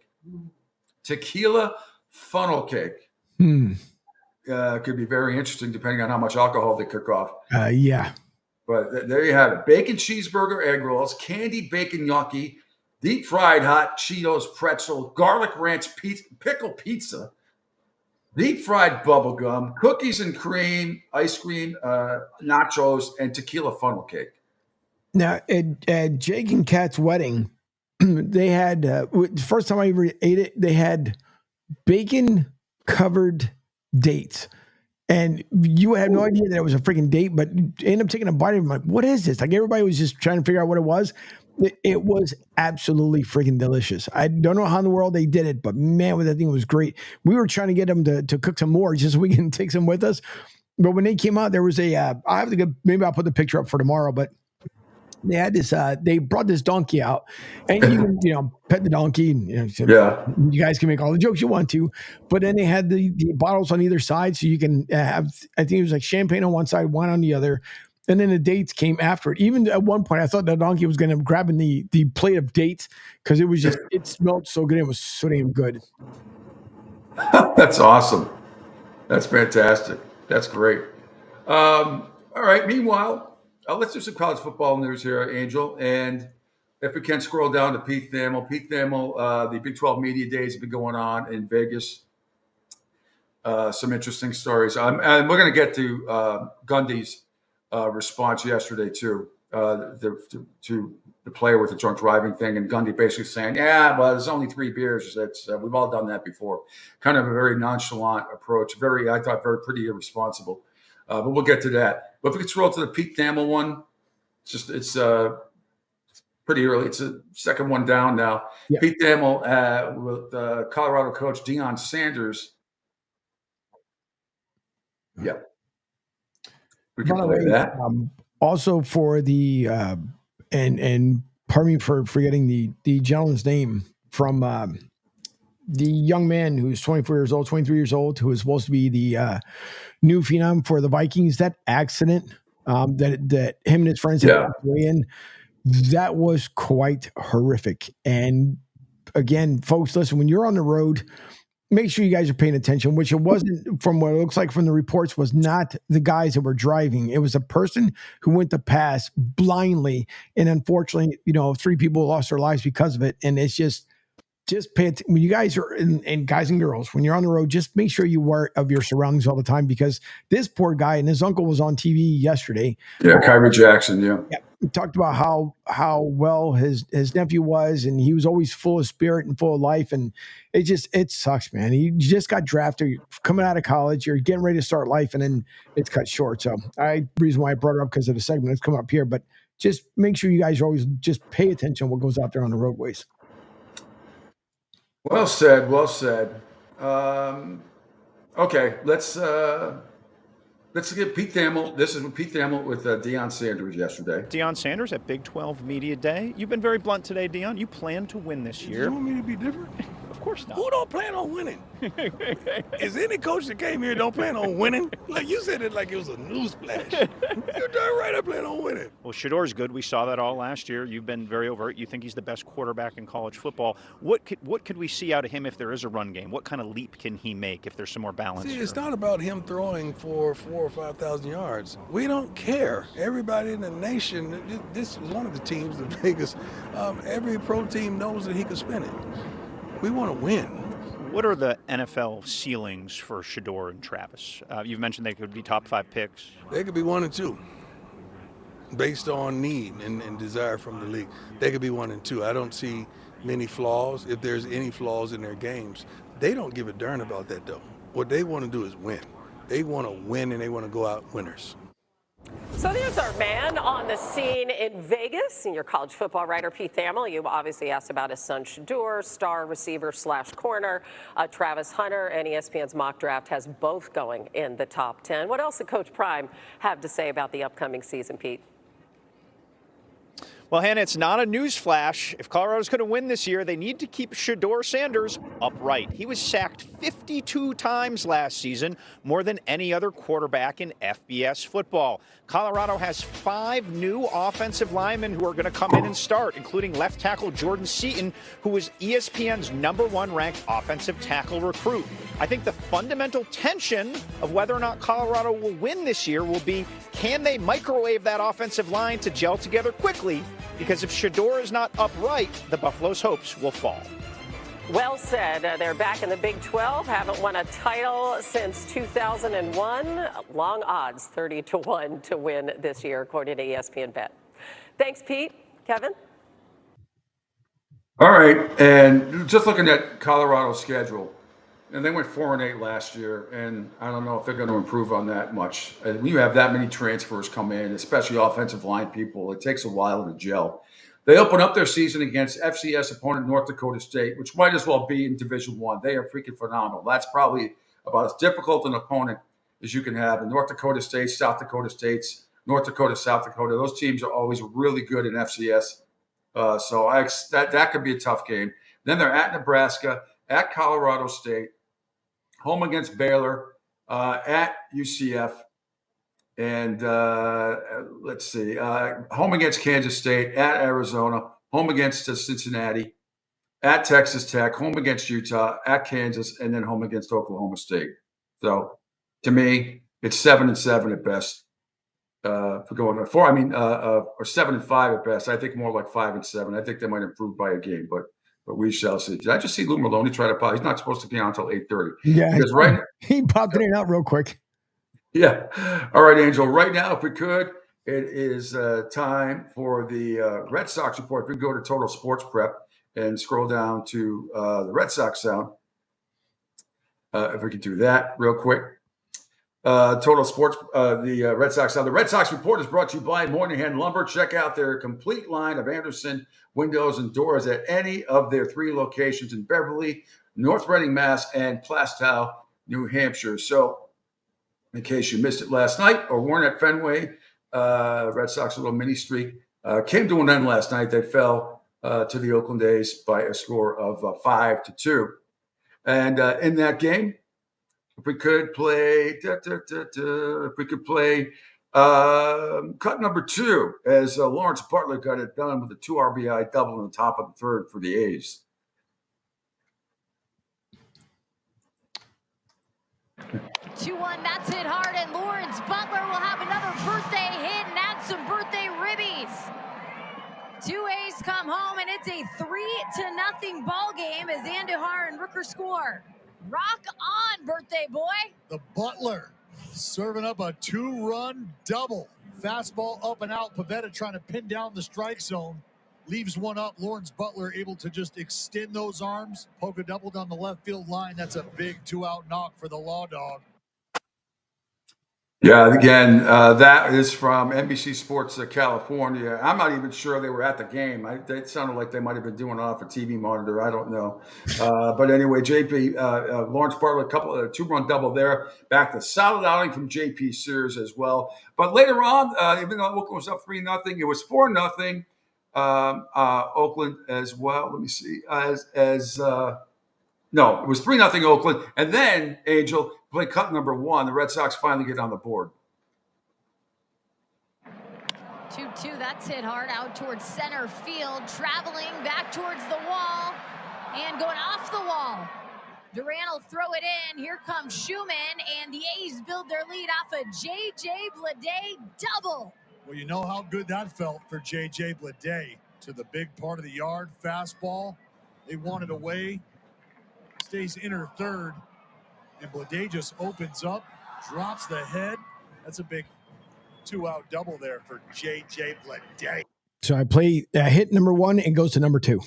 Tequila funnel cake could be very interesting depending on how much alcohol they cook off. Yeah. But there you have it. Bacon cheeseburger egg rolls, candied bacon gnocchi, deep fried hot Cheetos pretzel, garlic ranch pickle pizza, deep fried bubble gum, cookies and cream, ice cream, nachos, and tequila funnel cake. Now, at Jake and Kat's wedding, they had, the first time I ever ate it, they had bacon covered dates. And you had no idea that it was a freaking date, but ended up taking a bite of it. I'm like, what is this? Like, everybody was just trying to figure out what it was. It was absolutely freaking delicious. I don't know how in the world they did it, but man, that thing was great. We were trying to get them to cook some more just so we can take some with us. But when they came out, there was I have to go, maybe I'll put the picture up for tomorrow, but they had this, they brought this donkey out, and you can, pet the donkey. And, you guys can make all the jokes you want to, but then they had the bottles on either side, so you can have, I think it was like champagne on one side, wine on the other. And then the dates came after it. Even at one point, I thought the donkey was going to grab in the plate of dates because it was just, it smelled so good. It was so damn good. That's awesome. That's fantastic. That's great. All right. Meanwhile, let's do some college football news here, Angel. And if we can scroll down to Pete Thamel. Pete Thamel, the Big 12 Media Days have been going on in Vegas. Some interesting stories. And we're going to get to Gundy's response yesterday, too, to the player with the drunk driving thing. And Gundy basically saying, yeah, well, there's only 3 beers. We've all done that before. Kind of a very nonchalant approach. I thought, pretty irresponsible. But we'll get to that. But if we could scroll to the Pete Thamel one, it's pretty early. It's the second one down now. Yeah. Pete Thamel with Colorado coach Deion Sanders. Yeah. We can play that. Also for the and pardon me for forgetting the gentleman's name from the young man who's 23 years old, who is supposed to be the new phenom for the Vikings. That accident that him and his friends had in, that was quite horrific. And again, folks, listen, when you're on the road, make sure you guys are paying attention, which it wasn't, from what it looks like from the reports, was not the guys that were driving. It was a person who went to pass blindly. And unfortunately, 3 people lost their lives because of it. And it's just pay attention. When you guys are, and guys and girls, when you're on the road, just make sure you aware of your surroundings all the time, because this poor guy, and his uncle was on TV yesterday. Yeah, Kyrie Jackson, yeah. We talked about how well his nephew was, and he was always full of spirit and full of life. And it sucks, man. He just got drafted, you're coming out of college, you're getting ready to start life, and then it's cut short. So reason why I brought it up, because of the segment that's coming up here, but just make sure you guys are always just pay attention to what goes out there on the roadways. Well said. Well said. Okay, let's get Pete Thamel. This is Pete Thamel with Deion Sanders yesterday. Deion Sanders at Big 12 Media Day. You've been very blunt today, Deion. You plan to win this year. You want me to be different? Of course not. Who don't plan on winning? Is any coach that came here don't plan on winning? Like, you said it like it was a newsflash. You're darn right I plan on winning. Well, Shedor's good. We saw that all last year. You've been very overt. You think he's the best quarterback in college football. What could we see out of him if there is a run game? What kind of leap can he make if there's some more balance? See, it's not about him throwing for 4,000 or 5,000 yards. We don't care. Everybody in the nation, this is one of the teams, the Vegas, every pro team knows that he can spin it. We want to win. What are the NFL ceilings for Shedor and Travis? You've mentioned they could be top 5 picks. They could be 1 and 2, based on need and desire from the league. They could be 1 and 2. I don't see many flaws. If there's any flaws in their games, they don't give a darn about that, though. What they want to do is win. They want to win, and they want to go out winners. So there's our man on the scene in Vegas, senior college football writer Pete Thamel. You obviously asked about his son Shedor, star receiver / corner. Travis Hunter, and ESPN's mock draft has both going in the top 10. What else did Coach Prime have to say about the upcoming season, Pete? Well, Hannah, it's not a news flash. If Colorado's going to win this year, they need to keep Shedor Sanders upright. He was sacked 52 times last season, more than any other quarterback in FBS football. Colorado has 5 new offensive linemen who are going to come in and start, including left tackle Jordan Seaton, who was ESPN's #1 ranked offensive tackle recruit. I think the fundamental tension of whether or not Colorado will win this year will be, can they microwave that offensive line to gel together quickly? Because if Shedor is not upright, the Buffalo's hopes will fall. Well said. They're back in the Big 12, haven't won a title since 2001. Long odds, 30-1 to win this year, according to ESPN Bet. Thanks, Pete. Kevin? All right, and just looking at Colorado's schedule, and they went 4-8 last year, and I don't know if they're going to improve on that much. And when you have that many transfers come in, especially offensive line people, it takes a while to gel. They open up their season against FCS opponent North Dakota State, which might as well be in Division I. They are freaking phenomenal. That's probably about as difficult an opponent as you can have. And North Dakota State, South Dakota States, North Dakota, South Dakota, those teams are always really good in FCS. So that could be a tough game. Then they're at Nebraska, at Colorado State, home against Baylor, at UCF, and let's see, home against Kansas State, at Arizona, home against Cincinnati, at Texas Tech, home against Utah, at Kansas, and then home against Oklahoma State. So to me, it's 7-7 at best. for going 4. I mean, or 7-5 at best. I think more like 5-7. I think they might improve by a game, but we shall see. Did I just see Lou Maloney try to pop? He's not supposed to be on until 8:30. Yeah, Because right, he popped in and out real quick. yeah. All right, Angel. Right now, if we could, it is time for the Red Sox report. If we go to Total Sports Prep and scroll down to the Red Sox sound, if we could do that real quick. Total Sports, the Red Sox sound. The Red Sox report is brought to you by Moynihan Lumber. Check out their complete line of Anderson windows and doors at any of their 3 locations in Beverly, North Reading, Mass, and Plastow, New Hampshire. So, in case you missed it last night or weren't at Fenway, Red Sox little mini streak came to an end last night. They fell to the Oakland A's by a score of 5-2. And in that game, if we could play, cut number 2 as Lawrence Butler got it done with a 2 RBI double in the top of the 3rd for the A's. 2-1, that's hit hard, and Lawrence Butler will have another birthday hit and add some birthday ribbies. 2 A's come home, and it's a 3-0 ball game as Andujar and Rooker score. Rock on, birthday boy. The Butler serving up a 2-run double. Fastball up and out. Pivetta trying to pin down the strike zone. Leaves one up. Lawrence Butler able to just extend those arms. Poke a double down the left field line. That's a big 2-out knock for the Law Dog. Yeah, again, that is from NBC Sports California. I'm not even sure they were at the game. It sounded like they might have been doing it off a TV monitor. I don't know. But anyway, Lawrence Butler, a 2-run double there. Back to solid outing from JP Sears as well. But later on, even though Oakland was up 3-0, it was 4-0. Oakland as well. Let me see. No, it was 3-0 Oakland. And then, Angel, play cut number 1. The Red Sox finally get on the board. 2-2, that's hit hard out towards center field, traveling back towards the wall and going off the wall. Duran will throw it in. Here comes Schumann, and the A's build their lead off a J.J. Bleday double. Well, you know how good that felt for J.J. Bleday. To the big part of the yard, fastball. They want it away. Stays inner third, and Bleday just opens up, drops the head. That's a big 2-out double there for J.J. Bleday. So I play hit number 1 and goes to number 2.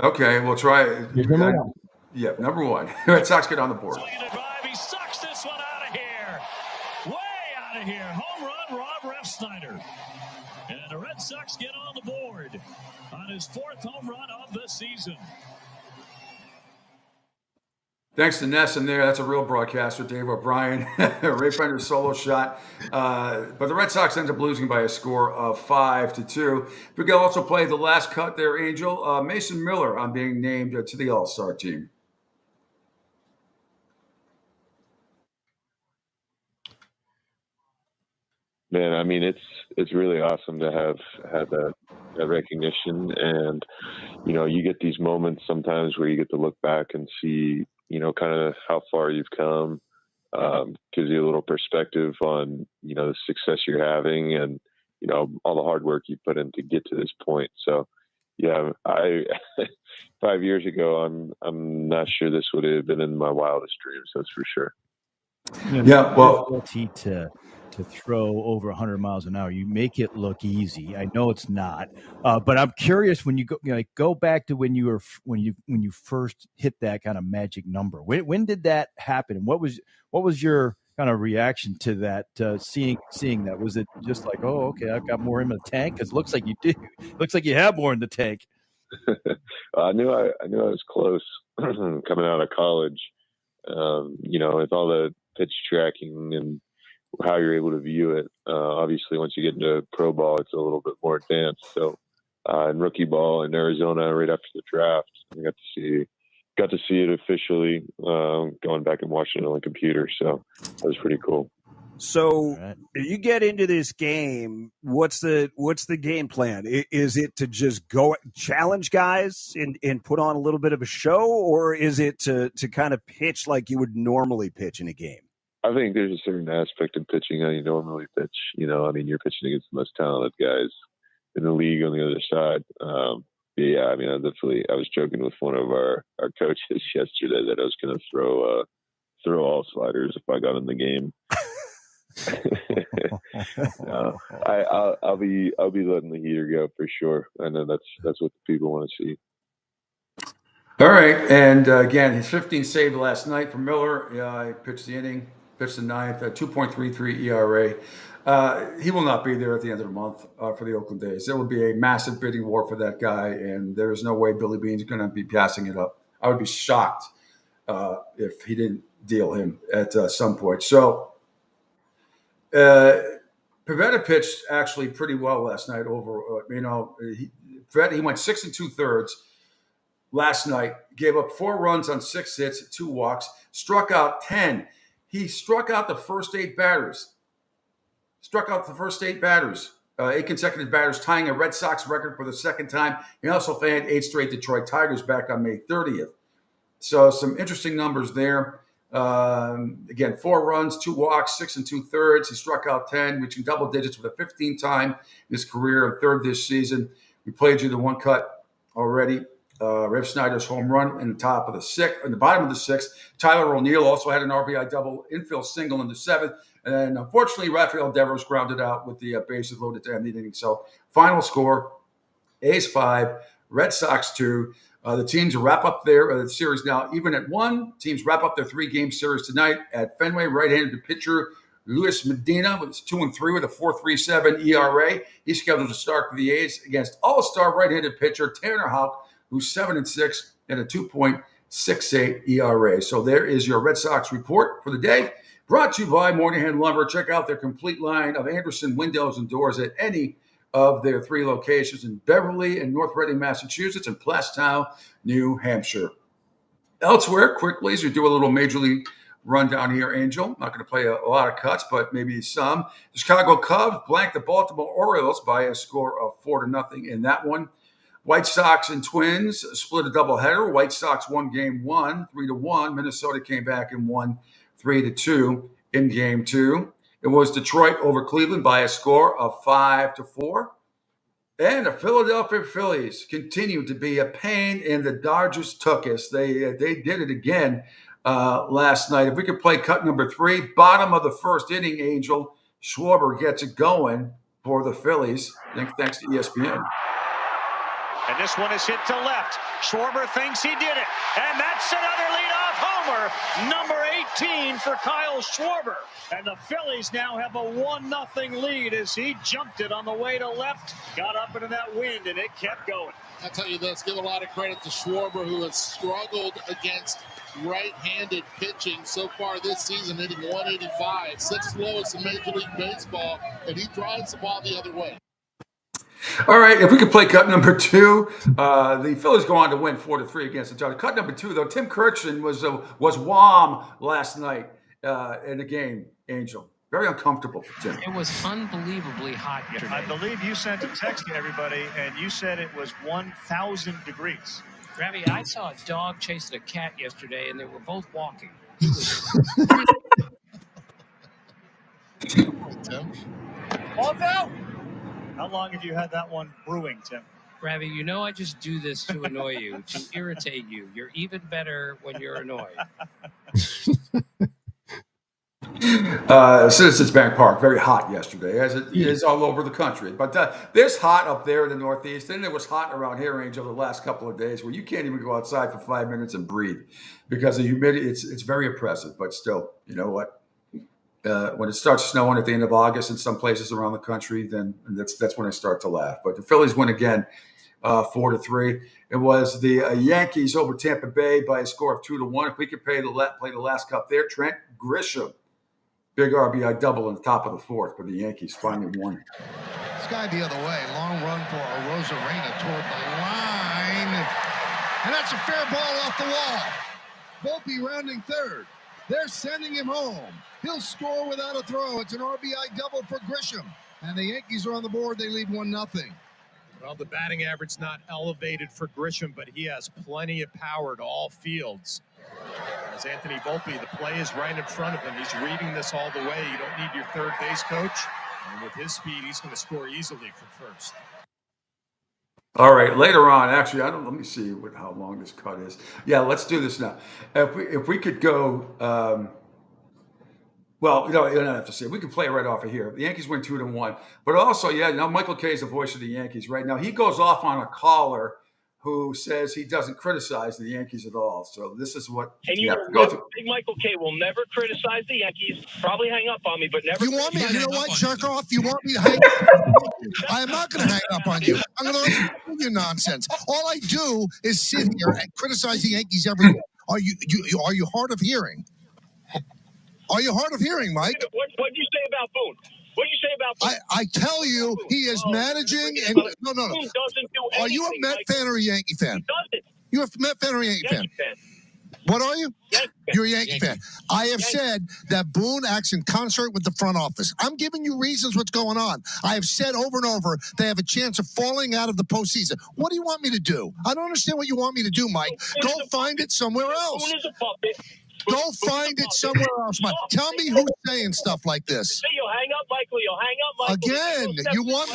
Okay, we'll try it. Number 1. Yeah, number 1. Red Sox get on the board. He sucks this one out of here. Way out of here. Home run, Rob Refsnyder. And the Red Sox get on the board on his 4th home run of the season. Thanks to Nesson there. That's a real broadcaster, Dave O'Brien. Ray Fender's solo shot. But the Red Sox ends up losing by a score of 5-2. We can also play the last cut there, Angel. Mason Miller on being named to the All-Star team. Man, I mean, it's really awesome to have that recognition. And, you know, you get these moments sometimes where you get to look back and see, you know, kind of how far you've come, gives you a little perspective on, you know, the success you're having and, you know, all the hard work you put in to get to this point. So, yeah, 5 years ago, I'm not sure this would have been in my wildest dreams. That's for sure. Yeah, well, to throw over 100 miles an hour, you make it look easy. I know it's not, but I'm curious when you go back to when you first hit that kind of magic number. When did that happen? What was your kind of reaction to that? Seeing that, was it just like, oh, okay, I've got more in the tank? Because it looks like you do. Looks like you have more in the tank. I knew I was close coming out of college. You know, with all the pitch tracking and how you're able to view it. Obviously, once you get into pro ball, it's a little bit more advanced. So, in rookie ball in Arizona, right after the draft, I got to see it officially. Going back and watching it on the computer, so that was pretty cool. So, you get into this game. What's the game plan? Is it to just go challenge guys and put on a little bit of a show, or is it to kind of pitch like you would normally pitch in a game? I think there's a certain aspect of pitching how you normally pitch. I mean, you're pitching against the most talented guys in the league on the other side. Yeah, I mean, I was joking with one of our coaches yesterday that I was going to throw all sliders if I got in the game. No, I'll be letting the heater go for sure. I know that's what the people want to see. All right, and again, his 15 saved last night for Miller. He pitched the inning, pitched the ninth, 2.33 ERA. He will not be there at the end of the month for the Oakland A's. There will be a massive bidding war for that guy, and there is no way Billy Beane's going to be passing it up. I would be shocked if he didn't deal him at some point. So Pivetta pitched actually pretty well last night. He went 6 2/3 last night, gave up 4 runs on 6 hits, 2 walks, struck out 10. He struck out the first 8 batters. 8 consecutive batters, tying a Red Sox record for the second time. He also fanned 8 straight Detroit Tigers back on May 30th. So some interesting numbers there. Again, 4 runs, 2 walks, 6 2/3. He struck out 10, reaching double digits for the 15th time in his career, and 3rd this season. We played you the one cut already. Rev Snyder's home run in the bottom of the 6th. Tyler O'Neill also had an RBI double, infield single in the 7th. And unfortunately, Rafael Devers grounded out with the bases loaded to end the inning. So final score, A's 5, Red Sox 2. The teams wrap up their series now even at 1. Teams wrap up their 3-game series tonight at Fenway. Right-handed pitcher Luis Medina with 2-3 with a 4.37 ERA. He's scheduled to start for the A's against all-star right-handed pitcher Tanner Houck, who's 7-6 and a 2.68 ERA. So there is your Red Sox report for the day. Brought to you by Moynihan Lumber. Check out their complete line of Anderson windows and doors at any of their 3 locations in Beverly and North Reading, Massachusetts, and Plastow, New Hampshire. Elsewhere, quickly, as we do a little Major League rundown here, Angel. Not going to play a lot of cuts, but maybe some. The Chicago Cubs blanked the Baltimore Orioles by a score of 4-0 in that one. White Sox and Twins split a doubleheader. White Sox won game 1, 3-1. Minnesota came back and won 3-2 in game 2. It was Detroit over Cleveland by a score of 5-4. And the Philadelphia Phillies continued to be a pain in the Dodgers tuchus. They did it again last night. If we could play cut number 3, bottom of the first inning, Angel, Schwarber gets it going for the Phillies. Thanks to ESPN. And this one is hit to left. Schwarber thinks he did it. And that's another leadoff homer. Number 18 for Kyle Schwarber. And the Phillies now have a 1-0 lead as he jumped it on the way to left. Got up into that wind and it kept going. I'll tell you this, give a lot of credit to Schwarber, who has struggled against right-handed pitching so far this season, hitting 185, 6th lowest in Major League Baseball, and he drives the ball the other way. All right, if we could play cut number 2, the Phillies go on to win 4-3 against the Dodgers. Cut number 2, though, Tim Kirchner was wham last night in the game, Angel. Very uncomfortable for Tim. It was unbelievably hot yesterday. I believe you sent a text to everybody, and you said it was 1,000 degrees. Ravi, I saw a dog chasing a cat yesterday, and they were both walking. Tim? Ball's out! How long have you had that one brewing, Tim? Ravi, you know I just do this to annoy you, to irritate you. You're even better when you're annoyed. Citizens Bank Park, very hot yesterday, as it is all over the country. But there's hot up there in the Northeast, and it was hot around here, Angel, the last couple of days, where you can't even go outside for 5 minutes and breathe because the humidity. It's very oppressive. But still, you know what? When it starts snowing at the end of August in some places around the country, then that's when I start to laugh. But the Phillies win again, 4-3. It was the Yankees over Tampa Bay by a score of 2-1. If we could play the last cup there, Trent Grisham, big RBI double in the top of the 4th, but the Yankees finally won. This guy the other way, long run for Arozarena toward the line, and that's a fair ball off the wall. Volpe rounding 3rd. They're sending him home. He'll score without a throw. It's an RBI double for Grisham. And the Yankees are on the board. They lead 1-0. Well, the batting average not elevated for Grisham, but he has plenty of power to all fields. As Anthony Volpe, the play is right in front of him. He's reading this all the way. You don't need your third base coach. And with his speed, he's going to score easily from first. All right, later on, actually, let me see how long this cut is. Yeah, let's do this now. If we could go, well, you don't have to say. We can play it right off of here. The Yankees win 2-1. But also, now Michael Kay is the voice of the Yankees right now. He goes off on a caller who says he doesn't criticize the Yankees at all. So this is what you have to go through. Big Michael Kay will never criticize the Yankees. Probably hang up on me, but never. You want me? You know what, jerk off? You want me to hang up on you? I am not going to hang up on you. I'm going to let you your nonsense. All I do is sit here and criticize the Yankees every day. Are you hard of hearing? Are you hard of hearing, Mike? What did you say about Boone? What did you say about Boone? I tell you, he is managing and no. Boone doesn't do Are you a Met fan or a Yankee fan? He doesn't. You're a Met fan or a Yankee fan? What are you? You're a Yankee fan. I have said that Boone acts in concert with the front office. I'm giving you reasons what's going on. I have said over and over they have a chance of falling out of the postseason. What do you want me to do? I don't understand what you want me to do, Mike. Go find it somewhere else. Boone is a puppet. Go find it somewhere else, Mike. Tell me who's saying stuff like this. You'll hang up, Michael. You'll hang up, Michael. Again, you want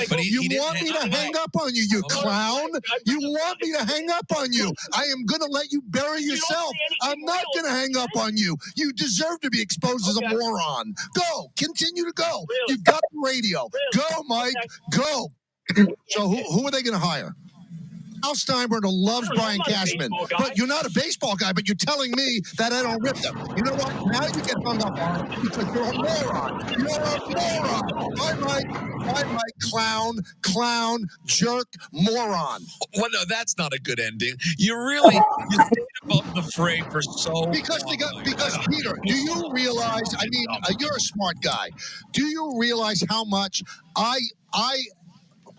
me to hang up on you, you clown. You want me to hang up on you. I am going to let you bury yourself. I'm not going to hang up on you. You deserve to be exposed as a moron. Go. Continue to go. You've got the radio. Go, Mike. Go. So who are they going to hire? Al Steinbrenner loves Brian Cashman, but you're not a baseball guy, but you're telling me that I don't rip them. You know what? Now you get hung up on because you're a moron. You're a moron. Bye, Mike. Clown, jerk, moron. Well, no, that's not a good ending. You stayed above the fray for so long. Because Peter, do you realize, you're a smart guy. Do you realize how much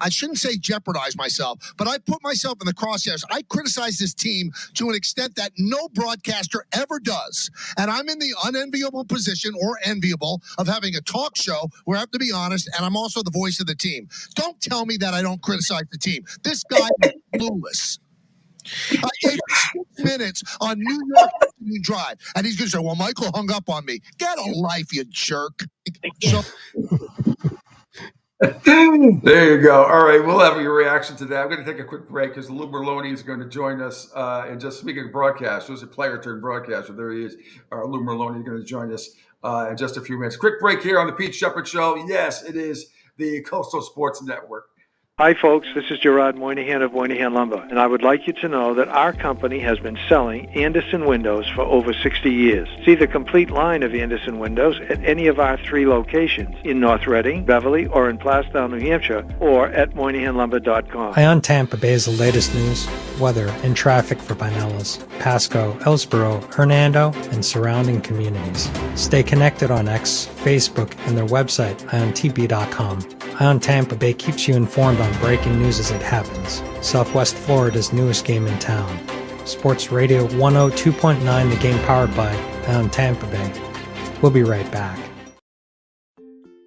I shouldn't say jeopardize myself, but I put myself in the crosshairs. I criticize this team to an extent that no broadcaster ever does. And I'm in the unenviable position, or enviable, of having a talk show where I have to be honest, and I'm also the voice of the team. Don't tell me that I don't criticize the team. This guy is clueless. I gave him 6 minutes on New York Afternoon Drive, and he's going to say, well, Michael hung up on me. Get a life, you jerk. There you go. All right, we'll have your reaction to that. I'm going to take a quick break because Lou Merloni is going to join us. And just speaking of broadcasters, a player turned broadcaster, there he is. Lou Merloni is going to join us in just a few minutes. Quick break here on the Pete Sheppard Show. Yes, it is the Coastal Sports Network. Hi, folks. This is Gerard Moynihan of Moynihan Lumber, and I would like you to know that our company has been selling Anderson windows for over 60 years. See the complete line of Anderson windows at any of our 3 locations in North Reading, Beverly, or in Plastown, New Hampshire, or at MoynihanLumber.com. Ion Tampa Bay is the latest news, weather, and traffic for Pinellas, Pasco, Ellsboro, Hernando, and surrounding communities. Stay connected on X, Facebook, and their website, IonTP.com. Ion Tampa Bay keeps you informed on breaking news as it happens. Southwest Florida's newest game in town. Sports Radio 102.9, the game powered by Ion Tampa Bay. We'll be right back.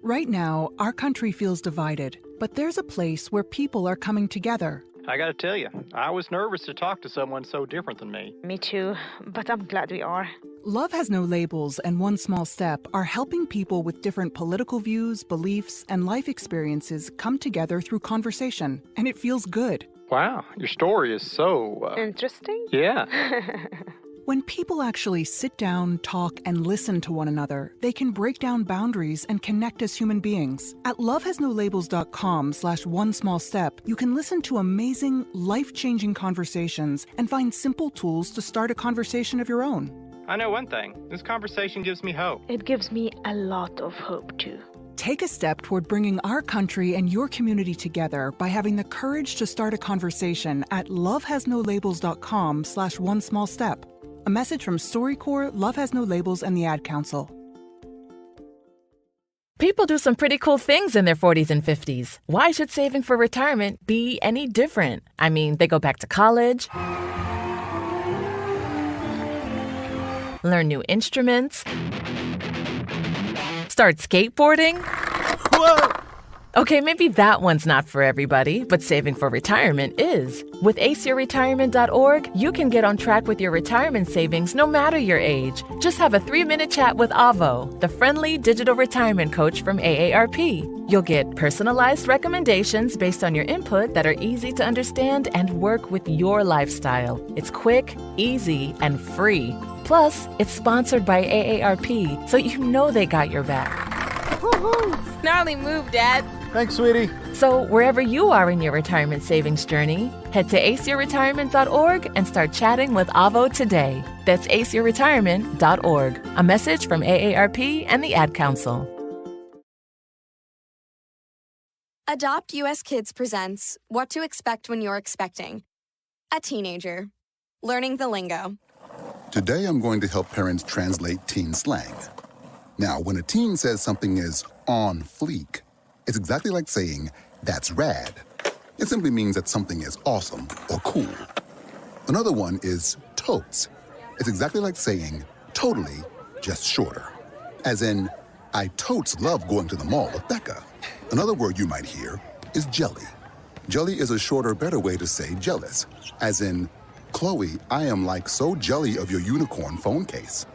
Right now, our country feels divided, but there's a place where people are coming together. I gotta tell you, I was nervous to talk to someone so different than me. Me too, but I'm glad we are. Love Has No Labels and One Small Step are helping people with different political views, beliefs, and life experiences come together through conversation, and it feels good. Wow, your story is so... interesting? Yeah. When people actually sit down, talk, and listen to one another, they can break down boundaries and connect as human beings. At lovehasnolabels.com/onesmallstep, you can listen to amazing, life-changing conversations and find simple tools to start a conversation of your own. I know one thing. This conversation gives me hope. It gives me a lot of hope, too. Take a step toward bringing our country and your community together by having the courage to start a conversation at lovehasnolabels.com/onesmallstep. A message from StoryCorps, Love Has No Labels, and the Ad Council. People do some pretty cool things in their 40s and 50s. Why should saving for retirement be any different? I mean, they go back to college, learn new instruments, start skateboarding. Whoa! Okay, maybe that one's not for everybody, but saving for retirement is. With aceyourretirement.org, you can get on track with your retirement savings no matter your age. Just have a 3-minute chat with Avo, the friendly digital retirement coach from AARP. You'll get personalized recommendations based on your input that are easy to understand and work with your lifestyle. It's quick, easy, and free. Plus, it's sponsored by AARP, so you know they got your back. Woohoo! Gnarly move, Dad. Thanks, sweetie. So, wherever you are in your retirement savings journey, head to aceyourretirement.org and start chatting with Avo today. That's aceyourretirement.org. A message from AARP and the Ad Council. Adopt US Kids presents What to Expect When You're Expecting. A teenager. Learning the lingo. Today I'm going to help parents translate teen slang. Now, when a teen says something is on fleek, it's exactly like saying, that's rad. It simply means that something is awesome or cool. Another one is totes. It's exactly like saying, totally, just shorter. As in, I totes love going to the mall with Becca. Another word you might hear is jelly. Jelly is a shorter, better way to say jealous. As in, Chloe, I am like so jelly of your unicorn phone case.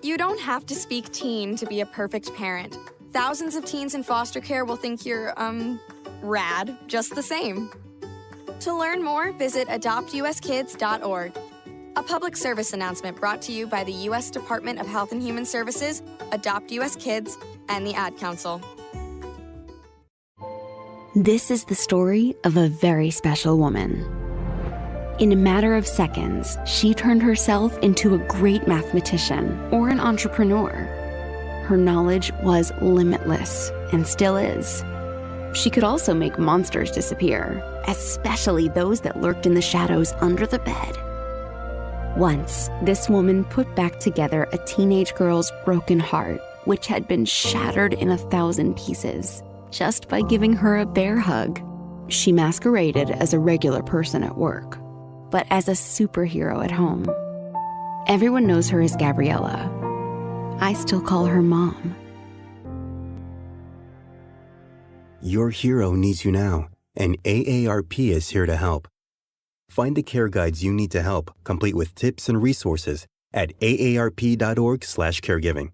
You don't have to speak teen to be a perfect parent. Thousands of teens in foster care will think you're, rad just the same. To learn more, visit adoptuskids.org. A public service announcement brought to you by the U.S. Department of Health and Human Services, Adopt U.S. Kids, and the Ad Council. This is the story of a very special woman. In a matter of seconds, she turned herself into a great mathematician or an entrepreneur. Her knowledge was limitless and still is. She could also make monsters disappear, especially those that lurked in the shadows under the bed. Once, this woman put back together a teenage girl's broken heart, which had been shattered in 1,000 pieces, just by giving her a bear hug. She masqueraded as a regular person at work, but as a superhero at home. Everyone knows her as Gabriella. I still call her Mom. Your hero needs you now, and AARP is here to help. Find the care guides you need to help, complete with tips and resources at aarp.org/caregiving.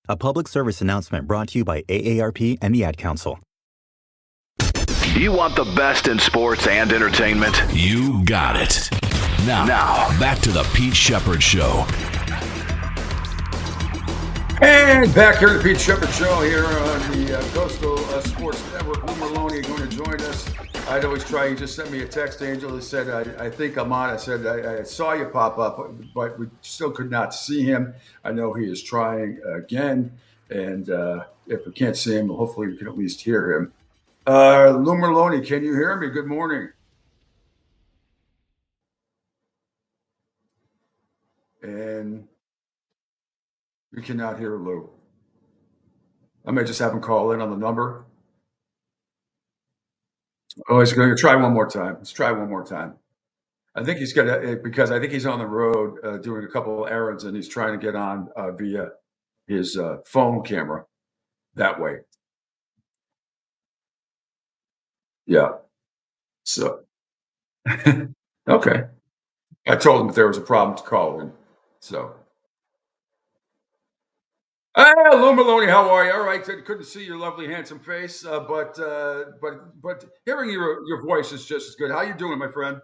A public service announcement brought to you by AARP and the Ad Council. You want the best in sports and entertainment? You got it. Now, back to the Pete Sheppard Show. And back here at the Pete Sheppard Show here on the Coastal Sports Network. Lou Maloney going to join us. I'd always try. He just sent me a text, Angel. He said, I think I'm on. I said, I saw you pop up, but we still could not see him. I know he is trying again. And if we can't see him, hopefully we can at least hear him. Lou Maloney, can you hear me? Good morning. And we cannot hear Lou. I may just have him call in on the number. Oh, he's going to try one more time. Let's try one more time. I think he's going to, because I think he's on the road doing a couple of errands and he's trying to get on via his phone camera that way. Yeah. So, okay. I told him if there was a problem to call in. So. Hey, Lou Maloney, how are you? All right, couldn't see your lovely, handsome face, but hearing your voice is just as good. How you doing, my friend?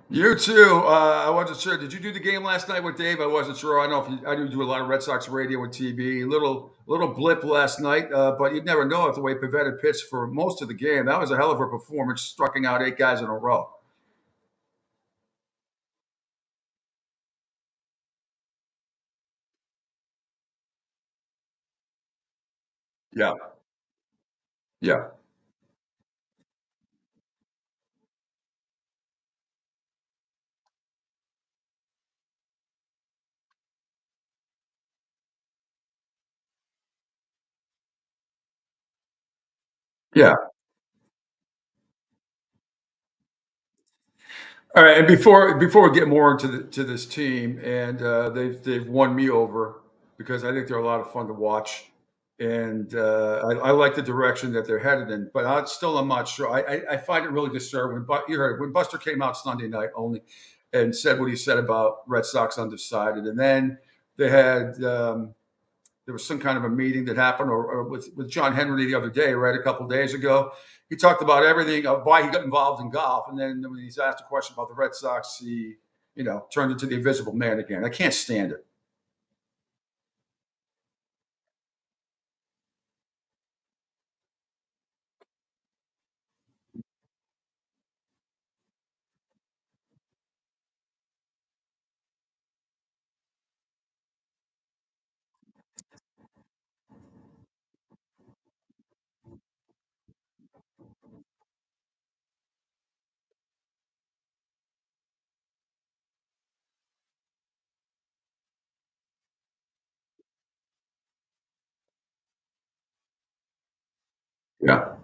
You too. I wasn't sure. Did you do the game last night with Dave? I wasn't sure. I know if I knew you do a lot of Red Sox radio and TV. Little blip last night, but you'd never know if the way Pivetta pitched for most of the game. That was a hell of a performance, striking out 8 guys in a row. Yeah. Yeah. Yeah. All right, and before we get more into this team, and they've won me over because I think they're a lot of fun to watch, and I like the direction that they're headed in. But I'm not sure. I find it really disturbing. But you heard when Buster came out Sunday night only and said what he said about Red Sox undecided, and then they had there was some kind of a meeting that happened or with John Henry the other day, right, a couple of days ago. He talked about everything, why he got involved in golf, and then when he's asked a question about the Red Sox, he, turned into the invisible man again. I can't stand it. Yeah.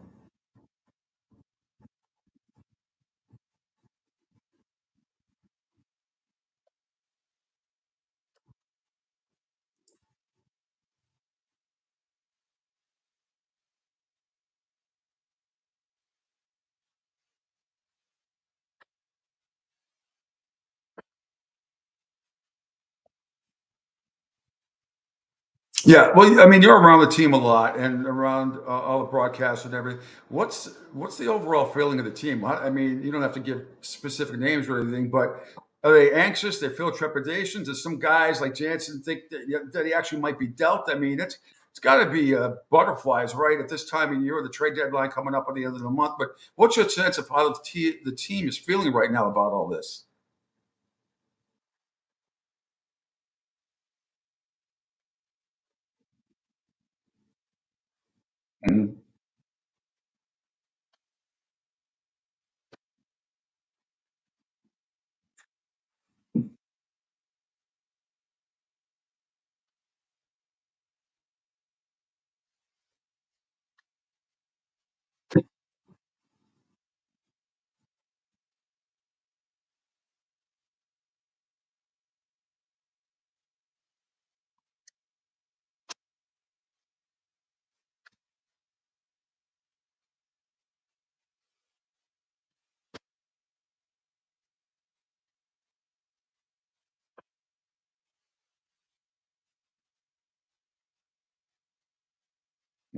Yeah, well, I mean, you're around the team a lot and around all the broadcasts and everything. What's the overall feeling of the team? I mean, you don't have to give specific names or anything, but are they anxious? They feel trepidations? Does some guys like Jansen think that he actually might be dealt? I mean, it's got to be butterflies, right, at this time of year, the trade deadline coming up at the end of the month. But what's your sense of how the team is feeling right now about all this? Mhm.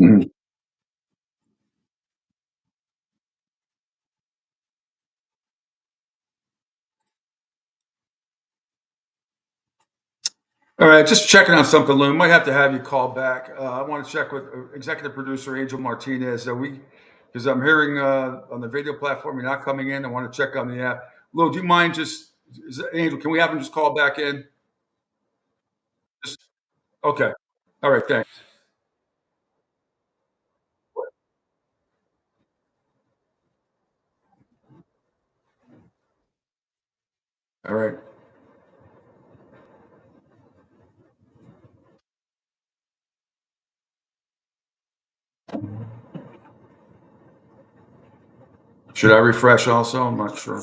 Mhm. All right, just checking on something, Lou. Might have to have you call back. I want to check with executive producer Angel Martinez. Because I'm hearing on the video platform you're not coming in. I want to check on the app. Lou, do you mind Angel? Can we have him just call back in? Just okay. All right, thanks. All right. Should I refresh also? I'm not sure.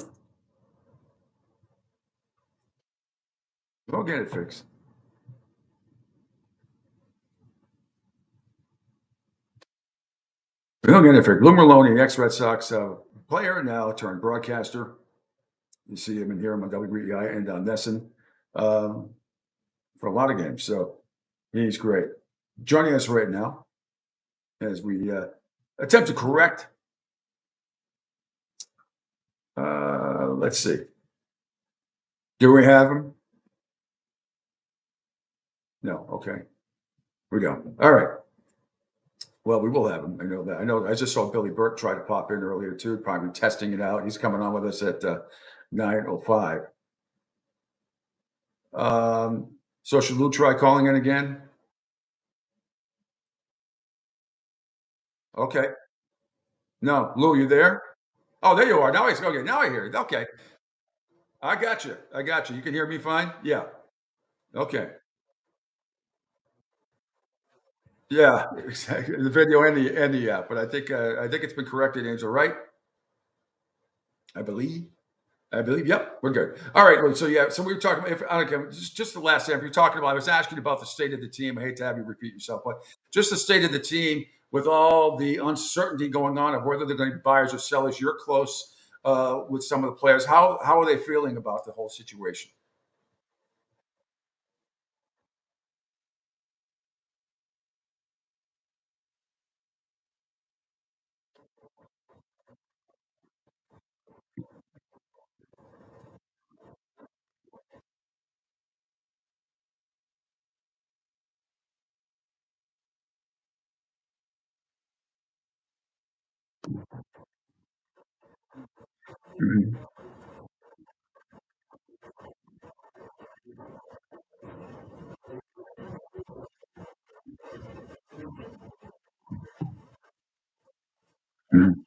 We'll get it fixed. We'll get it fixed. Lou Merlone, ex Red Sox player, now turned broadcaster. You see him and hear him on WEI and on Nesson um, for a lot of games. So he's great. Joining us right now as we attempt to correct. Let's see. Do we have him? No. Okay. We don't. All right. Well, we will have him. I know that. I know. I just saw Billy Burke try to pop in earlier too, probably testing it out. He's coming on with us at 9:05. So should Lou try calling in again? Okay. No, Lou, you there? Oh, there you are. Now he's okay. Now I hear you. Okay. I got you. I got you. You can hear me fine? Yeah. Okay. Yeah, exactly. The video and the app, but I think it's been corrected, Angel, right? I believe. I believe. Yep, we're good. All right. So yeah. So we were talking about. If, okay, just the last thing. If you're talking about, I was asking about the state of the team. I hate to have you repeat yourself, but just the state of the team with all the uncertainty going on of whether they're going to be buyers or sellers. You're close with some of the players. How are they feeling about the whole situation? Mhm. Mhm.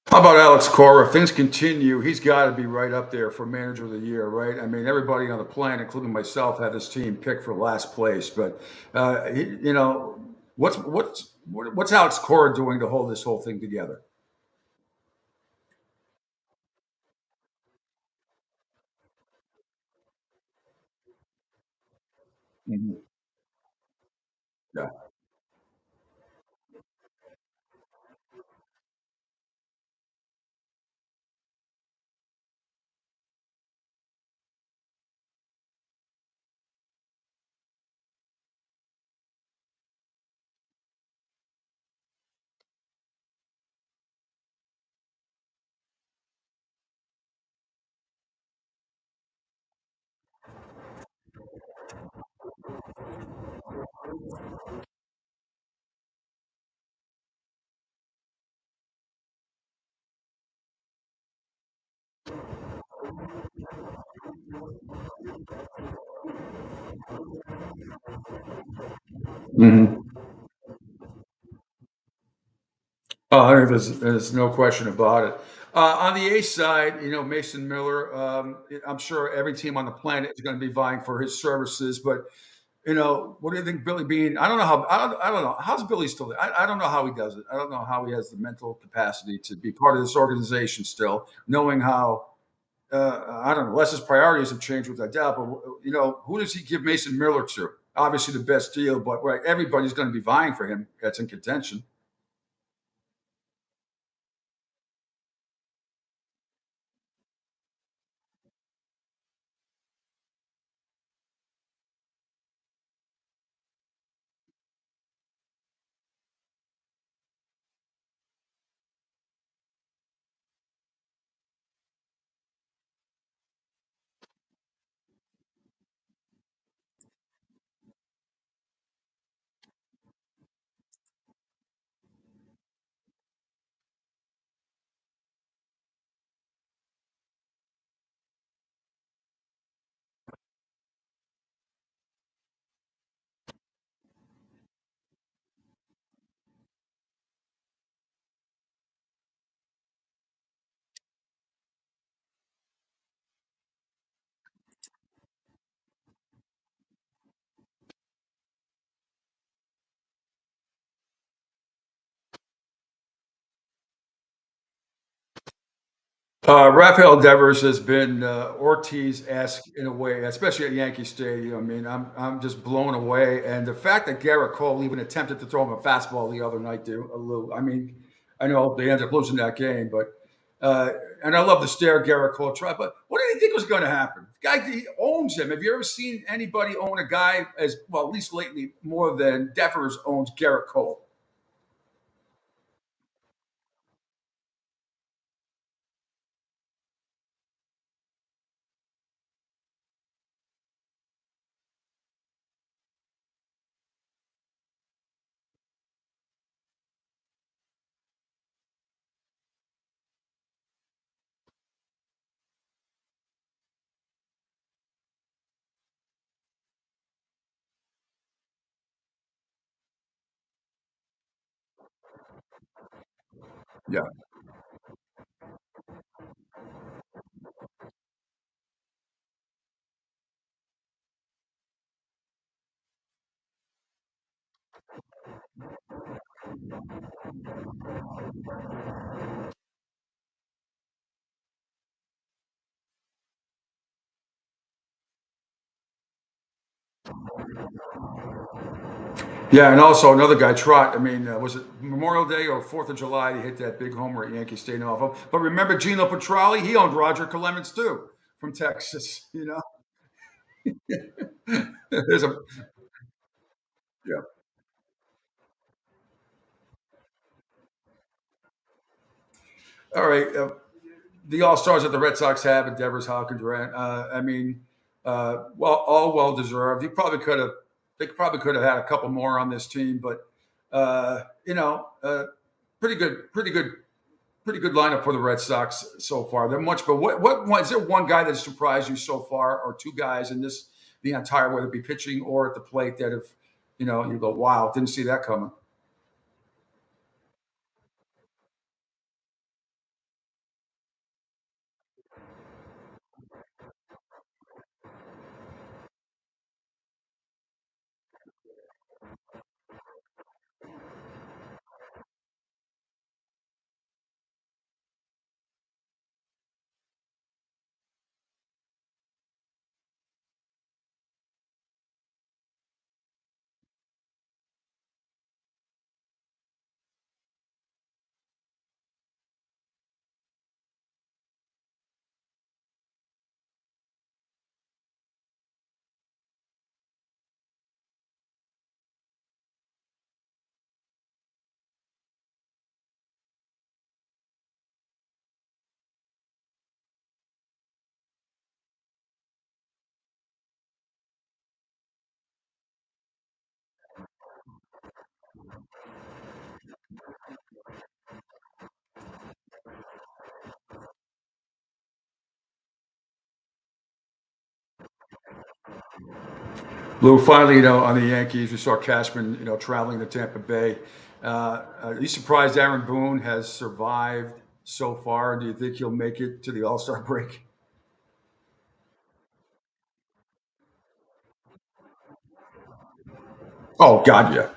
How about Alex Cora? If things continue, he's got to be right up there for manager of the year, right? I mean, everybody on the planet, including myself, had this team picked for last place. But what's Alex Cora doing to hold this whole thing together? Mhm. Yeah. Mhm. Oh, I think there's no question about it. On the A side, Mason Miller. I'm sure every team on the planet is going to be vying for his services. But what do you think, Billy Bean? I don't know how. I don't know how's Billy still. I don't know how he does it. I don't know how he has the mental capacity to be part of this organization still, knowing how. I don't know. Unless his priorities have changed, with I doubt. But who does he give Mason Miller to? Obviously, the best deal, but right, everybody's going to be vying for him. That's in contention. Rafael Devers has been Ortiz-esque in a way, especially at Yankee Stadium. I mean, I'm just blown away, and the fact that Garrett Cole even attempted to throw him a fastball the other night, too. Lou. I mean, I know they ended up losing that game, but uh, and I love the stare Garrett Cole tried. But what did he think was going to happen? The guy, he owns him. Have you ever seen anybody own a guy as well? At least lately, more than Devers owns Garrett Cole. Yeah. Yeah, and also another guy, Trot. I mean, was it Memorial Day or Fourth of July? He hit that big homer at Yankee Stadium off of. But remember Gino Petrali? He owned Roger Clemens too, from Texas. You know, there's a yeah. All right, the All Stars that the Red Sox have, and Devers, Hawkins, Durant. I mean, well, all well deserved. You probably could have. They probably could have had a couple more on this team, but pretty good, pretty good lineup for the Red Sox so far. They're much, but what one is there one guy that surprised you so far, or two guys in this the entire whether it be pitching or at the plate that have you go wow, didn't see that coming. Lou, finally, on the Yankees, we saw Cashman, traveling to Tampa Bay. Are you surprised Aaron Boone has survived so far? Do you think he'll make it to the All Star break? Oh God, yeah.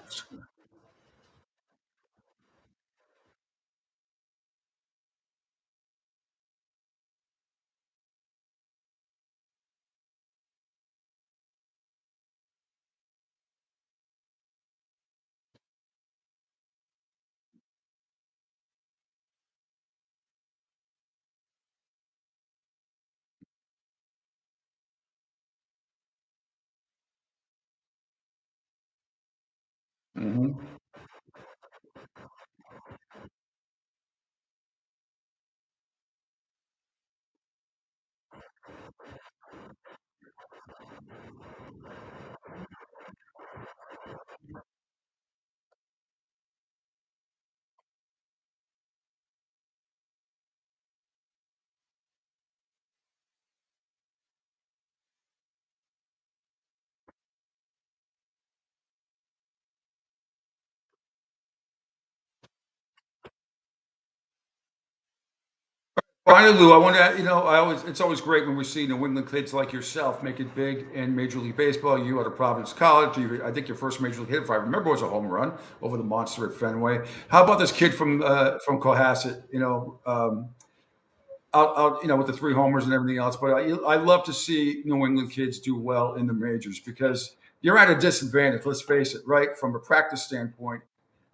Hmm. Finally, Lou, I want to, it's always great when we see New England kids like yourself make it big in Major League Baseball. You out of Providence College. I think your first Major League hit, if I remember, was a home run over the monster at Fenway. How about this kid from Cohasset? With the three homers and everything else. But I love to see New England kids do well in the majors because you're at a disadvantage. Let's face it, right? From a practice standpoint,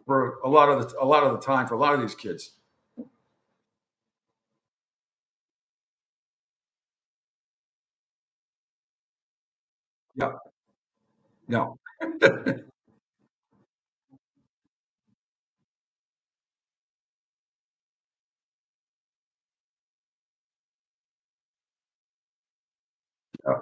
for a lot of the time for a lot of these kids. Yeah. No. Yeah.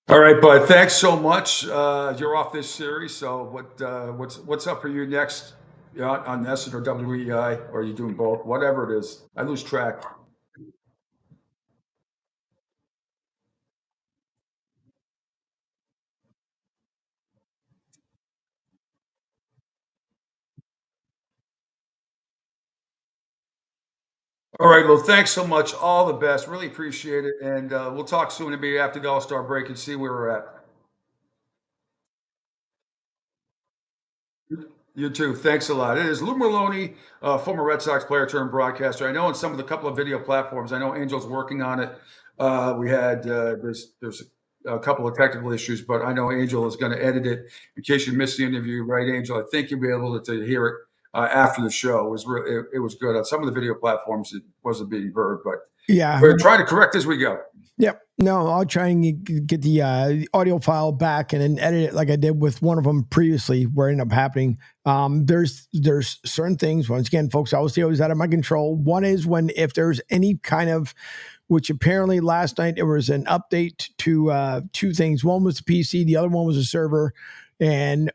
All right, bud. Thanks so much. You're off this series, so what's up for you next? On Nesson or WEI, or are you doing both? Whatever it is, I lose track. All right, well, thanks so much. All the best. Really appreciate it, and we'll talk soon, maybe after the All Star break, and see where we're at. You too. Thanks a lot. It is Lou Merloni, former Red Sox player turned broadcaster. I know on some of the couple of video platforms, I know Angel's working on it. We had there's a couple of technical issues, but I know Angel is going to edit it. In case you missed the interview, right, Angel? I think you'll be able to hear it after the show. It was it was good on some of the video platforms. It wasn't being heard, but Yeah. we're trying to correct as we go. Yep. No, I'll try and get the audio file back and then edit it like I did with one of them previously where it ended up happening. There's certain things, once again, folks, obviously always out of my control. One is if there's any kind of, which apparently last night there was an update to two things. One was the PC, the other one was a server. And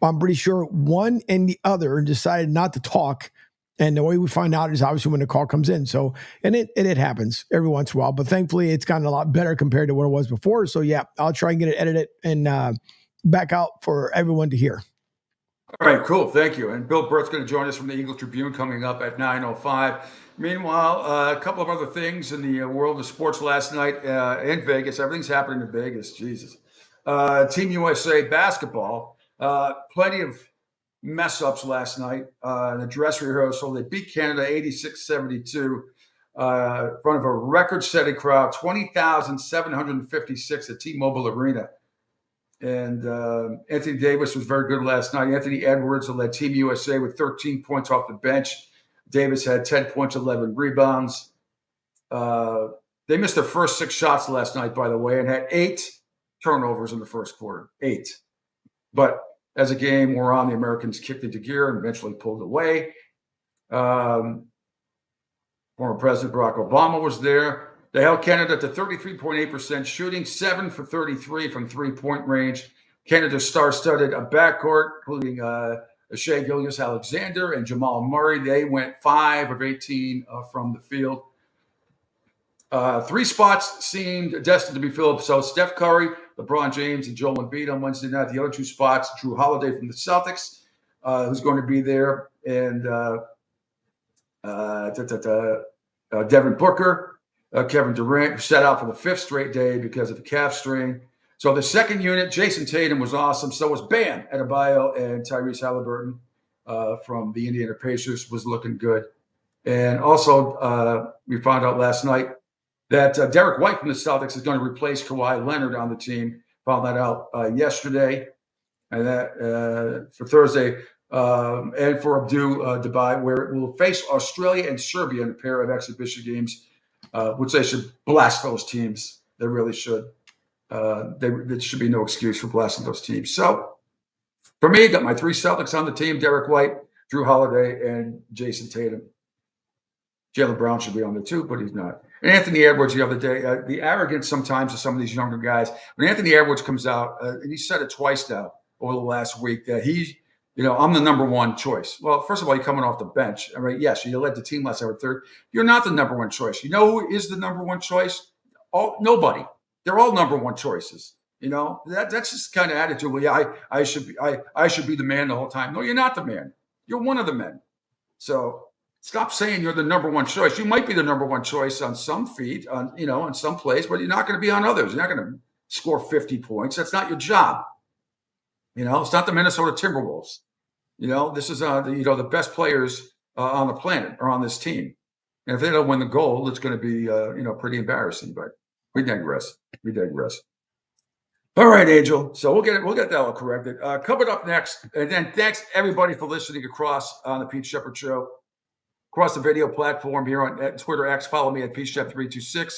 I'm pretty sure one and the other decided not to talk. And the way we find out is obviously when the call comes in. So, and it happens every once in a while, but thankfully it's gotten a lot better compared to what it was before. So yeah, I'll try and get it edited and back out for everyone to hear. All right, cool. Thank you. And Bill Burt's going to join us from the Eagle Tribune coming up at 9:05. Meanwhile, a couple of other things in the world of sports last night in Vegas. Everything's happening in Vegas. Jesus. Team USA basketball, plenty of mess ups last night in the dress rehearsal. They beat Canada 86-72 in front of a record-setting crowd, 20,756 at T-Mobile Arena. And Anthony Davis was very good last night. Anthony Edwards led Team USA with 13 points off the bench. Davis had 10 points, 11 rebounds. They missed their first 6 shots last night, by the way, and had 8 turnovers in the first quarter. 8. But as a game wore on, the Americans kicked into gear and eventually pulled away. Former President Barack Obama was there. They held Canada to 33.8% shooting, 7 for 33 from three-point range. Canada's star-studded a backcourt, including Shea Gilgeous-Alexander and Jamal Murray. They went 5 of 18 from the field. 3 spots seemed destined to be filled. So Steph Curry, LeBron James, and Joel Embiid on Wednesday night. The other 2 spots, Drew Holiday from the Celtics, who's going to be there, and Devin Booker, Kevin Durant, who sat out for the 5th straight day because of a calf strain. So the second unit, Jason Tatum was awesome. So was Bam Adebayo, and Tyrese Halliburton from the Indiana Pacers was looking good. And also, we found out last night that Derek White from the Celtics is going to replace Kawhi Leonard on the team. Found that out yesterday. And that for Thursday, and for Abdul Dubai, where it will face Australia and Serbia in a pair of exhibition games, which they should blast those teams. They really should. There should be no excuse for blasting those teams. So for me, got my 3 Celtics on the team: Derek White, Drew Holiday, and Jason Tatum. Jaylen Brown should be on there too, but he's not. And Anthony Edwards the other day, the arrogance sometimes of some of these younger guys. When Anthony Edwards comes out, and he said it twice now over the last week, that I'm the number 1 choice. Well, first of all, you're coming off the bench. I mean, yes, you led the team last night with 3rd. You're not the number 1 choice. You know who is the number 1 choice? Nobody. They're all number 1 choices. That's just the kind of attitude. Well, yeah, I should be the man the whole time. No, you're not the man. You're one of the men. So stop saying you're the number 1 choice. You might be the number 1 choice on some feet, on some plays, but you're not going to be on others. You're not going to score 50 points. That's not your job. It's not the Minnesota Timberwolves. This is the best players on the planet are on this team. And if they don't win the gold, it's going to be pretty embarrassing. But we digress. All right, Angel. So we'll get that all corrected. Coming up next, and then thanks everybody for listening across on the Pete Sheppard Show. Across the video platform here on Twitter X, follow me at PShep326.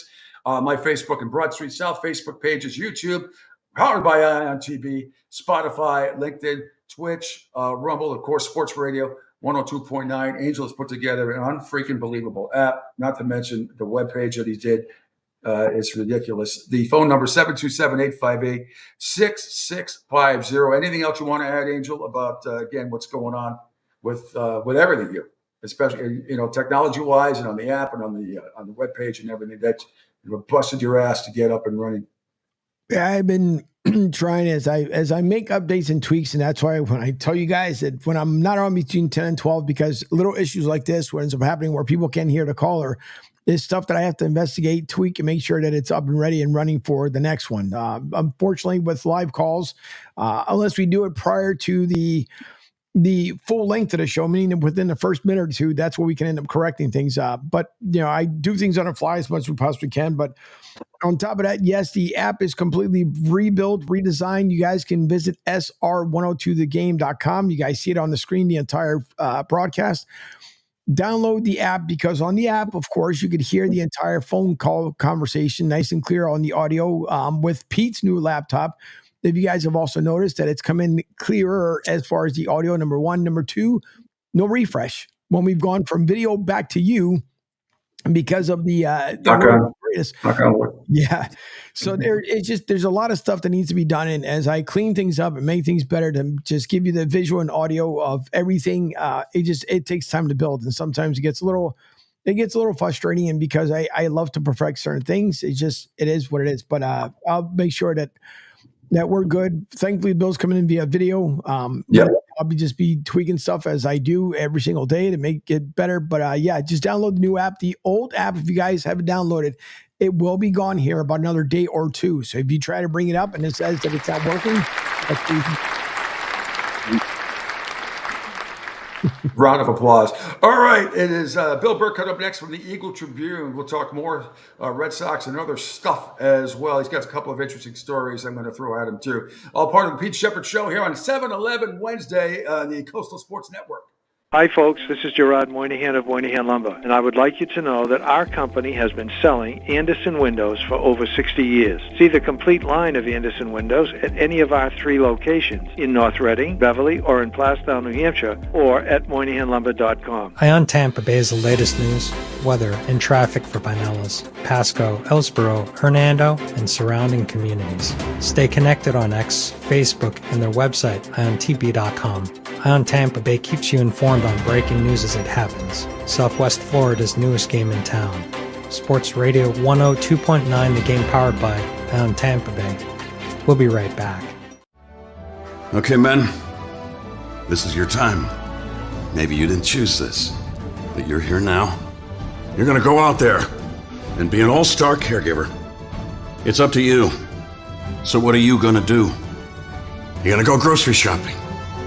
My Facebook and Broad Street South Facebook pages, YouTube, powered by Ion TV, Spotify, LinkedIn, Twitch, Rumble, of course, Sports Radio 102.9. Angel has put together an unfreaking believable app, not to mention the webpage that he did. It's ridiculous. The phone number 727-858-6650. Anything else you want to add, Angel, about again what's going on with everything here, especially technology wise and on the app and on the webpage and everything that busted your ass to get up and running. Yeah, I've been trying as I make updates and tweaks, and that's why when I tell you guys that when I'm not on between 10 and 12, because little issues like this what ends up happening where people can't hear the caller is stuff that I have to investigate, tweak, and make sure that it's up and ready and running for the next one. Unfortunately, with live calls, unless we do it prior to the full length of the show, meaning within the first minute or two, that's where we can end up correcting things. But I do things on the fly as much as we possibly can. But on top of that, yes, the app is completely rebuilt, redesigned. You guys can visit sr102thegame.com. You guys see it on the screen, the entire broadcast. Download the app, because on the app, of course, you could hear the entire phone call conversation nice and clear on the audio with Pete's new laptop. If you guys have also noticed that it's come in clearer as far as the audio, number one. Number two, no refresh. When we've gone from video back to you, because of the greatest. Yeah. So there's a lot of stuff that needs to be done. And as I clean things up and make things better to just give you the visual and audio of everything, it takes time to build. And sometimes it gets a little frustrating. And because I love to perfect certain things, it is what it is. But I'll make sure that we're good. Thankfully, Bill's coming in via video. I'll just be tweaking stuff as I do every single day to make it better. But just download the new app. The old app, if you guys haven't downloaded, it will be gone here about another day or two. So if you try to bring it up and it says that it's not working, that's Round of applause. All right, it is Bill Burke coming up next from the Eagle Tribune. We'll talk more Red Sox and other stuff as well. He's got a couple of interesting stories I'm going to throw at him too. All part of the Pete Sheppard Show here on 7-11 Wednesday, the Coastal Sports Network. Hi, folks. This is Gerard Moynihan of Moynihan Lumber, and I would like you to know that our company has been selling Anderson windows for over 60 years. See the complete line of Anderson windows at any of our 3 locations in North Reading, Beverly, or in Plastown, New Hampshire, or at MoynihanLumber.com. Ion Tampa Bay is the latest news, weather, and traffic for Pinellas, Pasco, Ellsboro, Hernando, and surrounding communities. Stay connected on X, Facebook, and their website, IonTP.com. Ion Tampa Bay keeps you informed on breaking news as it happens. Southwest Florida's newest game in town. Sports Radio 102.9, the game powered by Ion Tampa Bay. We'll be right back. Okay, men. This is your time. Maybe you didn't choose this, but you're here now. You're gonna go out there and be an all-star caregiver. It's up to you. So what are you gonna do? You're gonna go grocery shopping,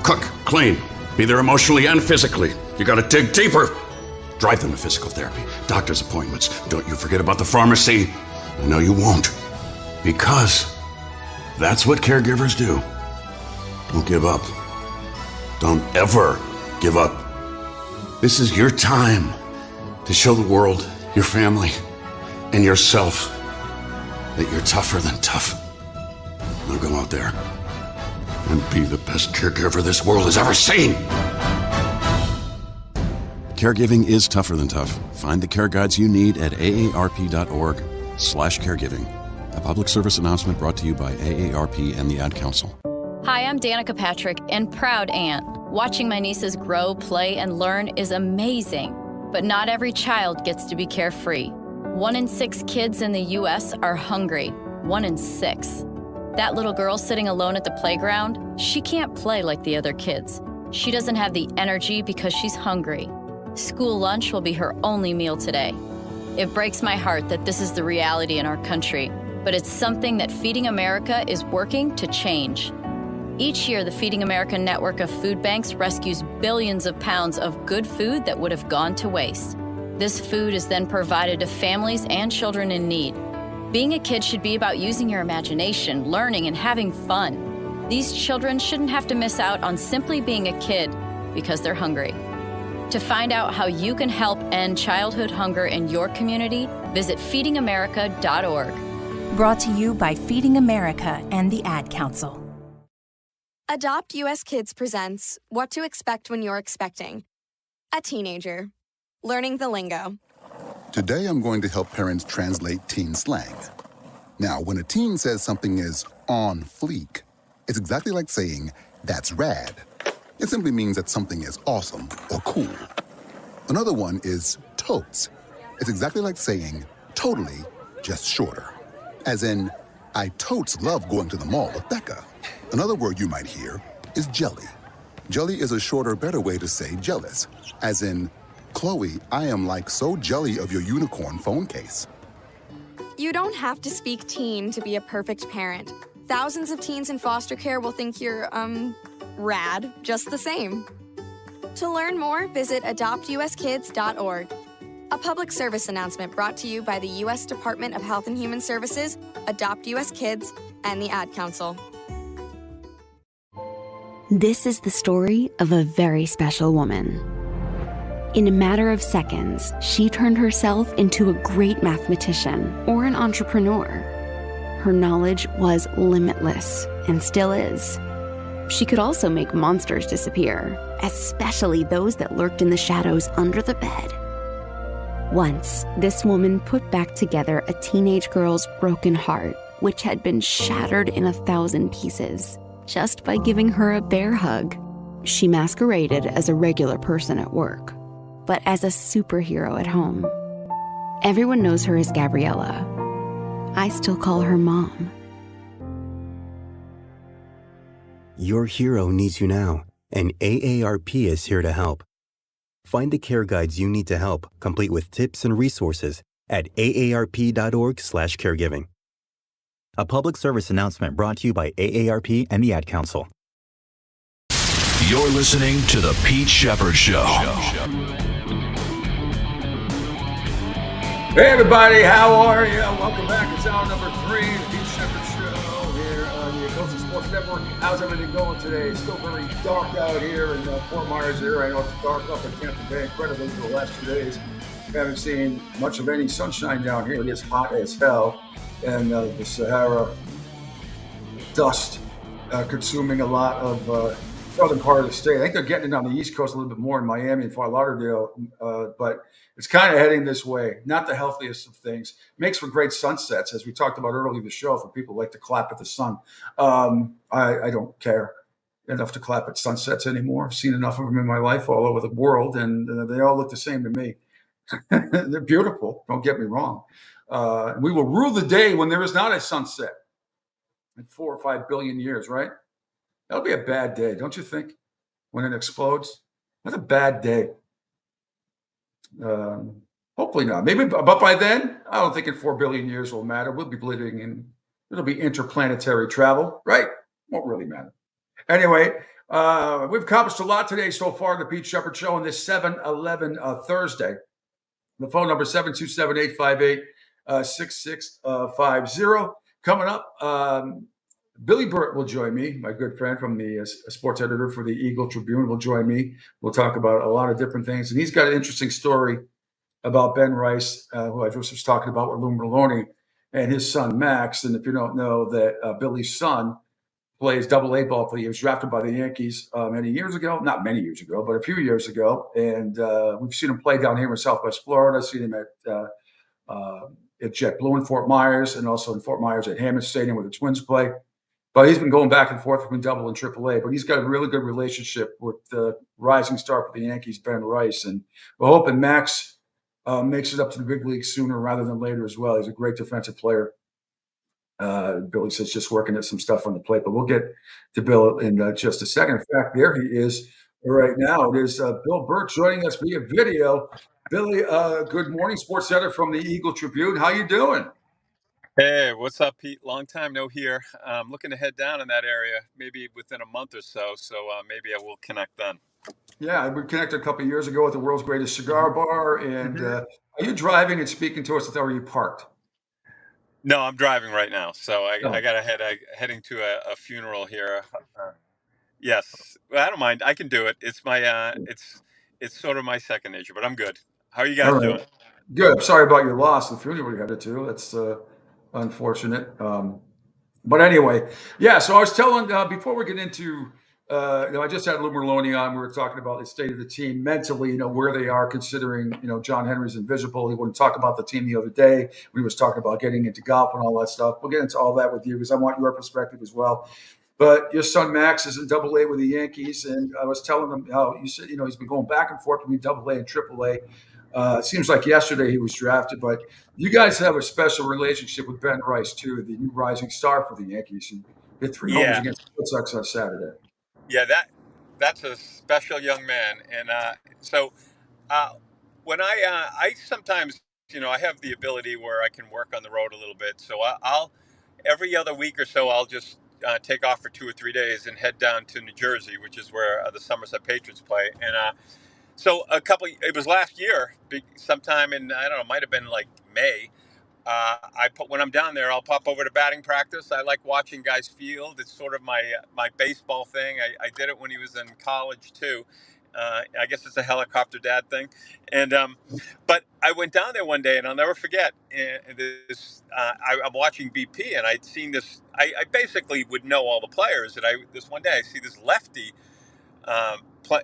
cook, clean, be there emotionally and physically. You gotta dig deeper. Drive them to physical therapy, doctor's appointments. Don't you forget about the pharmacy. No, you won't. Because that's what caregivers do. Don't give up. Don't ever give up. This is your time to show the world, your family, and yourself that you're tougher than tough. Now go out there and be the best caregiver this world has ever seen. Caregiving is tougher than tough. Find the care guides you need at aarp.org/caregiving. A public service announcement brought to you by AARP and the Ad Council. Hi, I'm Danica Patrick and proud aunt. Watching my nieces grow, play, and learn is amazing. But not every child gets to be carefree. 1 in 6 kids in the U.S. are hungry. 1 in 6. That little girl sitting alone at the playground, she can't play like the other kids. She doesn't have the energy because she's hungry. School lunch will be her only meal today. It breaks my heart that this is the reality in our country, but it's something that Feeding America is working to change. Each year, the Feeding America network of food banks rescues billions of pounds of good food that would have gone to waste. This food is then provided to families and children in need. Being a kid should be about using your imagination, learning, and having fun. These children shouldn't have to miss out on simply being a kid because they're hungry. To find out how you can help end childhood hunger in your community, visit feedingamerica.org. Brought to you by Feeding America and the Ad Council. Adopt US Kids presents What to Expect When You're Expecting. A teenager. Learning the lingo. Today I'm going to help parents translate teen slang. Now, when a teen says something is on fleek, it's exactly like saying, that's rad. It simply means that something is awesome or cool. Another one is totes. It's exactly like saying, totally, just shorter. As in, I totes love going to the mall with Becca. Another word you might hear is jelly. Jelly is a shorter, better way to say jealous. As in, Chloe, I am like so jelly of your unicorn phone case. You don't have to speak teen to be a perfect parent. Thousands of teens in foster care will think you're, rad just the same. To learn more, visit adoptuskids.org. A public service announcement brought to you by the U.S. Department of Health and Human Services, Adopt U.S. Kids, and the Ad Council. This is the story of a very special woman. In a matter of seconds, she turned herself into a great mathematician or an entrepreneur. Her knowledge was limitless and still is. She could also make monsters disappear, especially those that lurked in the shadows under the bed. Once, this woman put back together a teenage girl's broken heart, which had been shattered in 1,000 pieces, just by giving her a bear hug. She masqueraded as a regular person at work, but as a superhero at home. Everyone knows her as Gabriella. I still call her Mom. Your hero needs you now, and AARP is here to help. Find the care guides you need to help, complete with tips and resources at aarp.org/caregiving. A public service announcement brought to you by AARP and the Ad Council. You're listening to The Pete Sheppard Show. Hey everybody, how are you? Welcome back. It's hour number 3, The Pete Sheppard Show here on the Coastal Sports Network. How's everything going today? It's still very dark out here in Fort Myers here. I know it's dark up in Tampa Bay incredibly for the last 2 days. We haven't seen much of any sunshine down here. It is hot as hell. And the Sahara dust consuming a lot of southern part of the state. I think they're getting it on the East Coast a little bit more in Miami and Fort Lauderdale, but it's kind of heading this way. Not the healthiest of things. Makes for great sunsets, as we talked about earlier in the show, for people who like to clap at the sun. I don't care enough to clap at sunsets anymore. I've seen enough of them in my life all over the world, and they all look the same to me. They're beautiful, don't get me wrong. We will rule the day when there is not a sunset in 4 or 5 billion years, right? That'll be a bad day, don't you think? When it explodes, that's a bad day. Hopefully not. Maybe, but by then, I don't think in 4 billion years will matter. We'll be living in, it'll be interplanetary travel, right? Won't really matter. Anyway, we've accomplished a lot today so far, the Pete Sheppard Show on this 7/11 Thursday. The phone number 727-858-6650. Coming up, Billy Burt will join me, my good friend from the sports editor for the Eagle Tribune will join me. We'll talk about a lot of different things. And he's got an interesting story about Ben Rice, who I just was talking about with Lou Merlone, and his son, Max. And if you don't know that Billy's son plays double-A ball for the, he was drafted by the Yankees many years ago, not many years ago, but a few years ago. And we've seen him play down here in Southwest Florida, seen him at JetBlue in Fort Myers, and also in Fort Myers at Hammond Stadium where the Twins play. But he's been going back and forth between Double and Triple-A. But he's got a really good relationship with the rising star for the Yankees, Ben Rice. And we're hoping Max makes it up to the big leagues sooner rather than later as well. He's a great defensive player. Billy says just working at some stuff on the plate. But we'll get to Bill in just a second. In fact, there he is right now. It is Bill Burt joining us via video. Billy, good morning, sports editor from the Eagle Tribune. How you doing? Hey, what's up, Pete? Long time no hear. I'm looking to head down in that area maybe within a month or so. So maybe I will connect then. Yeah, we connected a couple of years ago at the world's greatest cigar bar. And are you driving and speaking to us, or are you parked? No, I'm driving right now. So I got to heading to a funeral here. Yes, well, I don't mind. I can do it. It's my it's sort of my second nature, but I'm good. How are you guys doing? Good. I'm sorry about your loss. The funeral you had to do. That's unfortunate. But anyway, yeah. So I was telling before we get into I just had Lou Merlone on. We were talking about the state of the team mentally, where they are considering, John Henry's invisible. He wouldn't talk about the team the other day when he was talking about getting into golf and all that stuff. We'll get into all that with you because I want your perspective as well. But your son Max is in Double-A with the Yankees, and I was telling him how you said, he's been going back and forth between Double-A and Triple-A. It seems like yesterday he was drafted, but you guys have a special relationship with Ben Rice too, the new rising star for the Yankees. And hit 3 homers against the Red Sox on Saturday. Yeah, that's a special young man, and so when I sometimes I have the ability where I can work on the road a little bit, so I'll every other week or so I'll just take off for 2 or 3 days and head down to New Jersey, which is where the Somerset Patriots play, and so it was last year, sometime in I don't know, it might have been like May. When I'm down there, I'll pop over to batting practice. I like watching guys field. It's sort of my baseball thing. I did it when he was in college too. I guess it's a helicopter dad thing. And but I went down there one day, and I'll never forget. I'm watching BP, and I'd seen this. I basically would know all the players. And this one day I see this lefty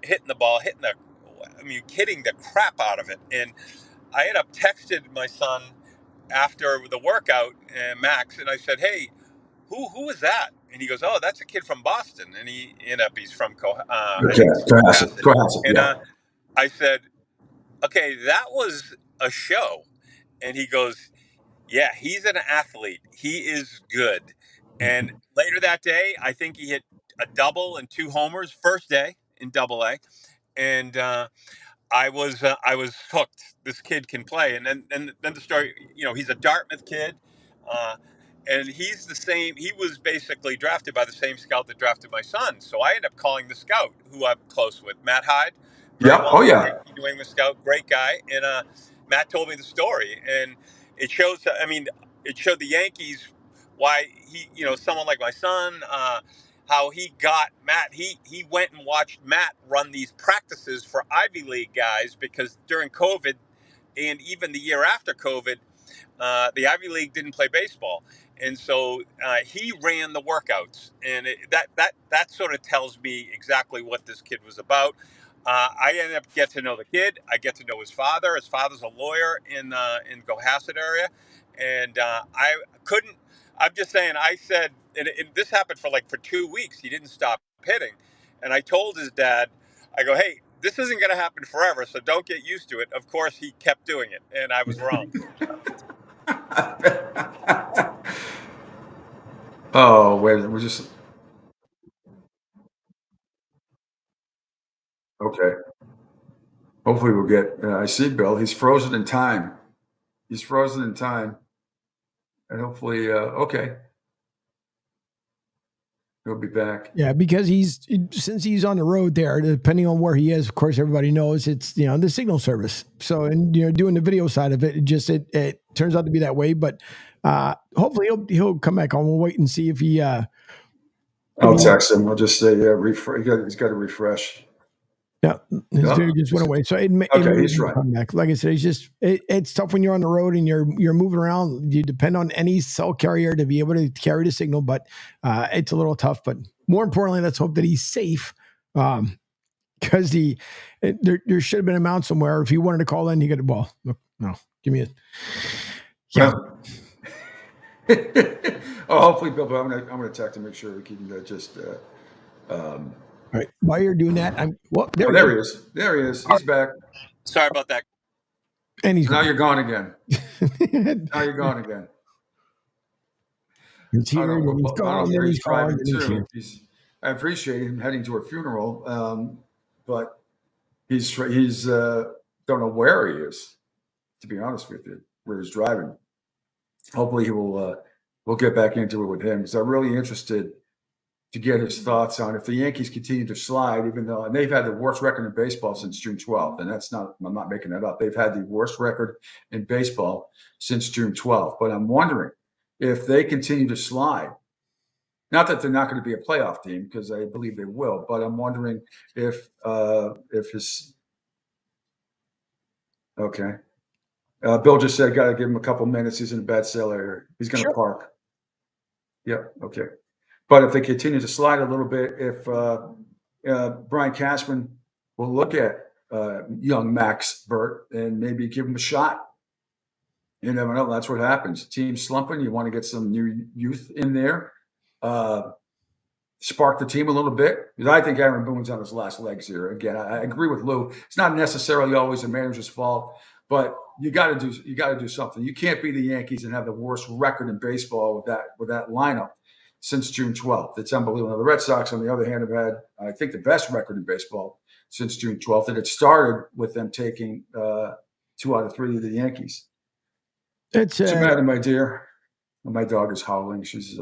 hitting the ball, hitting the crap out of it. And I ended up texted my son after the workout, Max, and I said, "Hey, who is that?" And he goes, "Oh, that's a kid from Boston." And he's from Cohasset. And I said, "Okay, that was a show." And he goes, "Yeah, he's an athlete. He is good." And later that day, I think he hit a double and 2 homers first day in Double-A, and I was hooked. This kid can play, and then the story. He's a Dartmouth kid, uh, and he's the same. He was basically drafted by the same scout that drafted my son. So I ended up calling the scout, who I'm close with, Matt Hyde. Yeah. Oh yeah. New England scout, great guy, and Matt told me the story, and it shows. I mean, it showed the Yankees why someone like my son. How he got Matt. He went and watched Matt run these practices for Ivy League guys because during COVID and even the year after COVID, the Ivy League didn't play baseball, and so he ran the workouts, and that sort of tells me exactly what this kid was about. I ended up get to know the kid. I get to know his father. His father's a lawyer in Cohasset area, and I couldn't. I'm just saying. I said, and this happened for 2 weeks. He didn't stop hitting, and I told his dad, I go, "Hey, this isn't going to happen forever, so don't get used to it." Of course, he kept doing it, and I was wrong. Oh, wait, we're just okay. Hopefully, we'll get. I see Bill. He's frozen in time. He's frozen in time, and hopefully, okay, he'll be back. Yeah, because since he's on the road there, depending on where he is, of course, everybody knows it's the signal service. So, and doing the video side of it, it turns out to be that way. But hopefully, he'll come back on. We'll wait and see if he. I'll text him. I'll just say, he's got to refresh. Yeah, his video just went away. So he's right. Come back. Like I said, it's tough when you're on the road and you're moving around. You depend on any cell carrier to be able to carry the signal, but it's a little tough. But more importantly, let's hope that he's safe, because there should have been a mount somewhere. If he wanted to call in, he could. Well, no, give me a. Yeah. Hopefully, Bill. But I'm gonna text him, make sure we can just. All right. While you're doing that, there he is. There he is. He's back. Sorry about that. And he's now you're gone again. Now you're gone again. He's here. He's gone. He's driving too. I appreciate him heading to a funeral, but he's don't know where he is. To be honest with you, where he's driving. Hopefully, he will. We'll get back into it with him because I'm really interested to get his thoughts on if the Yankees continue to slide, even though they've had the worst record in baseball since June 12th. And I'm not making that up. They've had the worst record in baseball since June 12th. But I'm wondering if they continue to slide, not that they're not going to be a playoff team, because I believe they will, but I'm wondering if his, okay. Bill just said, got to give him a couple minutes. He's in a bad cell area. He's going to park. Yeah. Okay. But if they continue to slide a little bit, if Brian Cashman will look at young Max Burt and maybe give him a shot. You never know. That's what happens. Team slumping. You want to get some new youth in there, spark the team a little bit. Because I think Aaron Boone's on his last legs here. Again, I agree with Lou. It's not necessarily always the manager's fault, but you got to do something. You can't be the Yankees and have the worst record in baseball with that lineup since June 12th. It's unbelievable. Now, the Red Sox, on the other hand, have had, I think, the best record in baseball since June 12th, and it started with them taking 2 out of 3 of the Yankees. What's the matter, my dear? My dog is howling. She's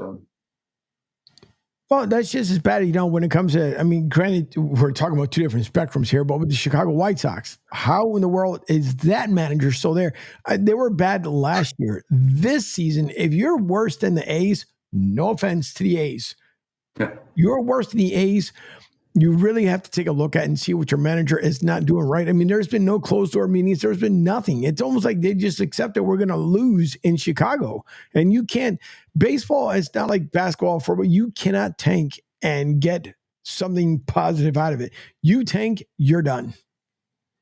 well, that's just as bad, when it comes to, granted, we're talking about 2 different spectrums here, but with the Chicago White Sox, how in the world is that manager still there? They were bad last year. This season, if you're worse than the A's, no offense to the A's, you're worse than the A's, you really have to take a look at and see what your manager is not doing right. There's been no closed door meetings. There's been nothing. It's almost like they just accept that we're going to lose in Chicago. And you can't, baseball is not like basketball, football. You cannot tank and get something positive out of it. You tank, you're done.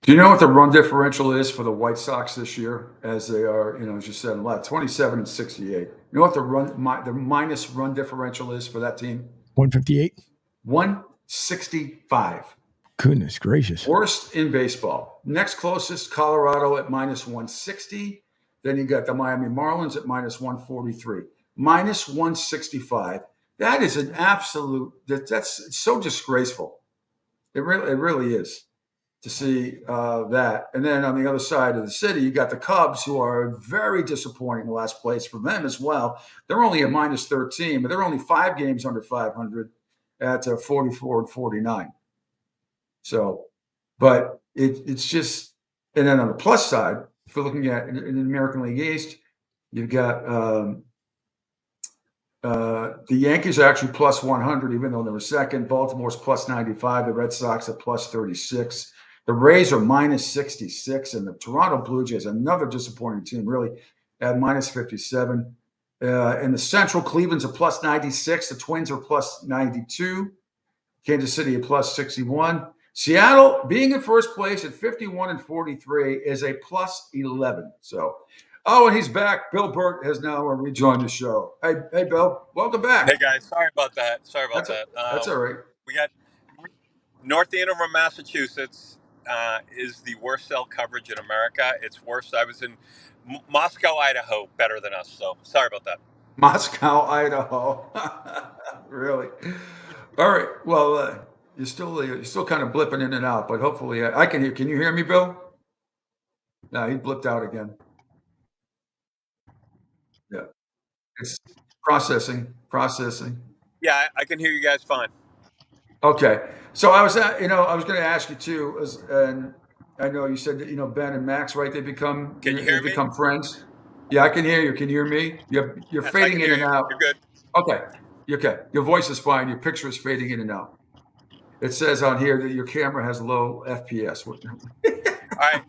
Do you know what the run differential is for the White Sox this year? As they are, as you said, 27 and 68. You know what the minus run differential is for that team? 158. 165. Goodness gracious. Worst in baseball. Next closest, Colorado at minus 160. Then you got the Miami Marlins at minus 143. Minus 165. That is an absolute, that's so disgraceful. It really is to see that. And then on the other side of the city, you got the Cubs, who are very disappointing last place for them as well. They're only a minus 13, but they're only 5 games under 500 at 44 and 49. So, but it's just, and then on the plus side, if we're looking at in the American League East, you've got the Yankees are actually plus 100, even though they were second. Baltimore's plus 95. The Red Sox are plus 36. The Rays are minus 66, and the Toronto Blue Jays, another disappointing team, really, at minus 57. In the Central, Cleveland's a plus 96. The Twins are plus 92. Kansas City at plus 61. Seattle, being in first place at 51 and 43, is a plus 11. So, and he's back. Bill Burt has now rejoined the show. Hey, Bill, welcome back. Hey, guys. Sorry about that. That's all right. We got North Andover, Massachusetts is the worst cell coverage in America. It's worse. I was in Moscow, Idaho, better than us. So sorry about that. Moscow, Idaho. Really? All right. Well, you're still kind of blipping in and out, but hopefully I can hear. Can you hear me, Bill? No, he blipped out again. Yeah. It's processing. Yeah, I can hear you guys fine. Okay. So I was going to ask you too, and I know you said that, Ben and Max, right? They become friends. Yeah, I can hear you. Can you hear me? You're fading in and out. You're good. Okay. You're okay. Your voice is fine. Your picture is fading in and out. It says on here that your camera has low FPS. All right.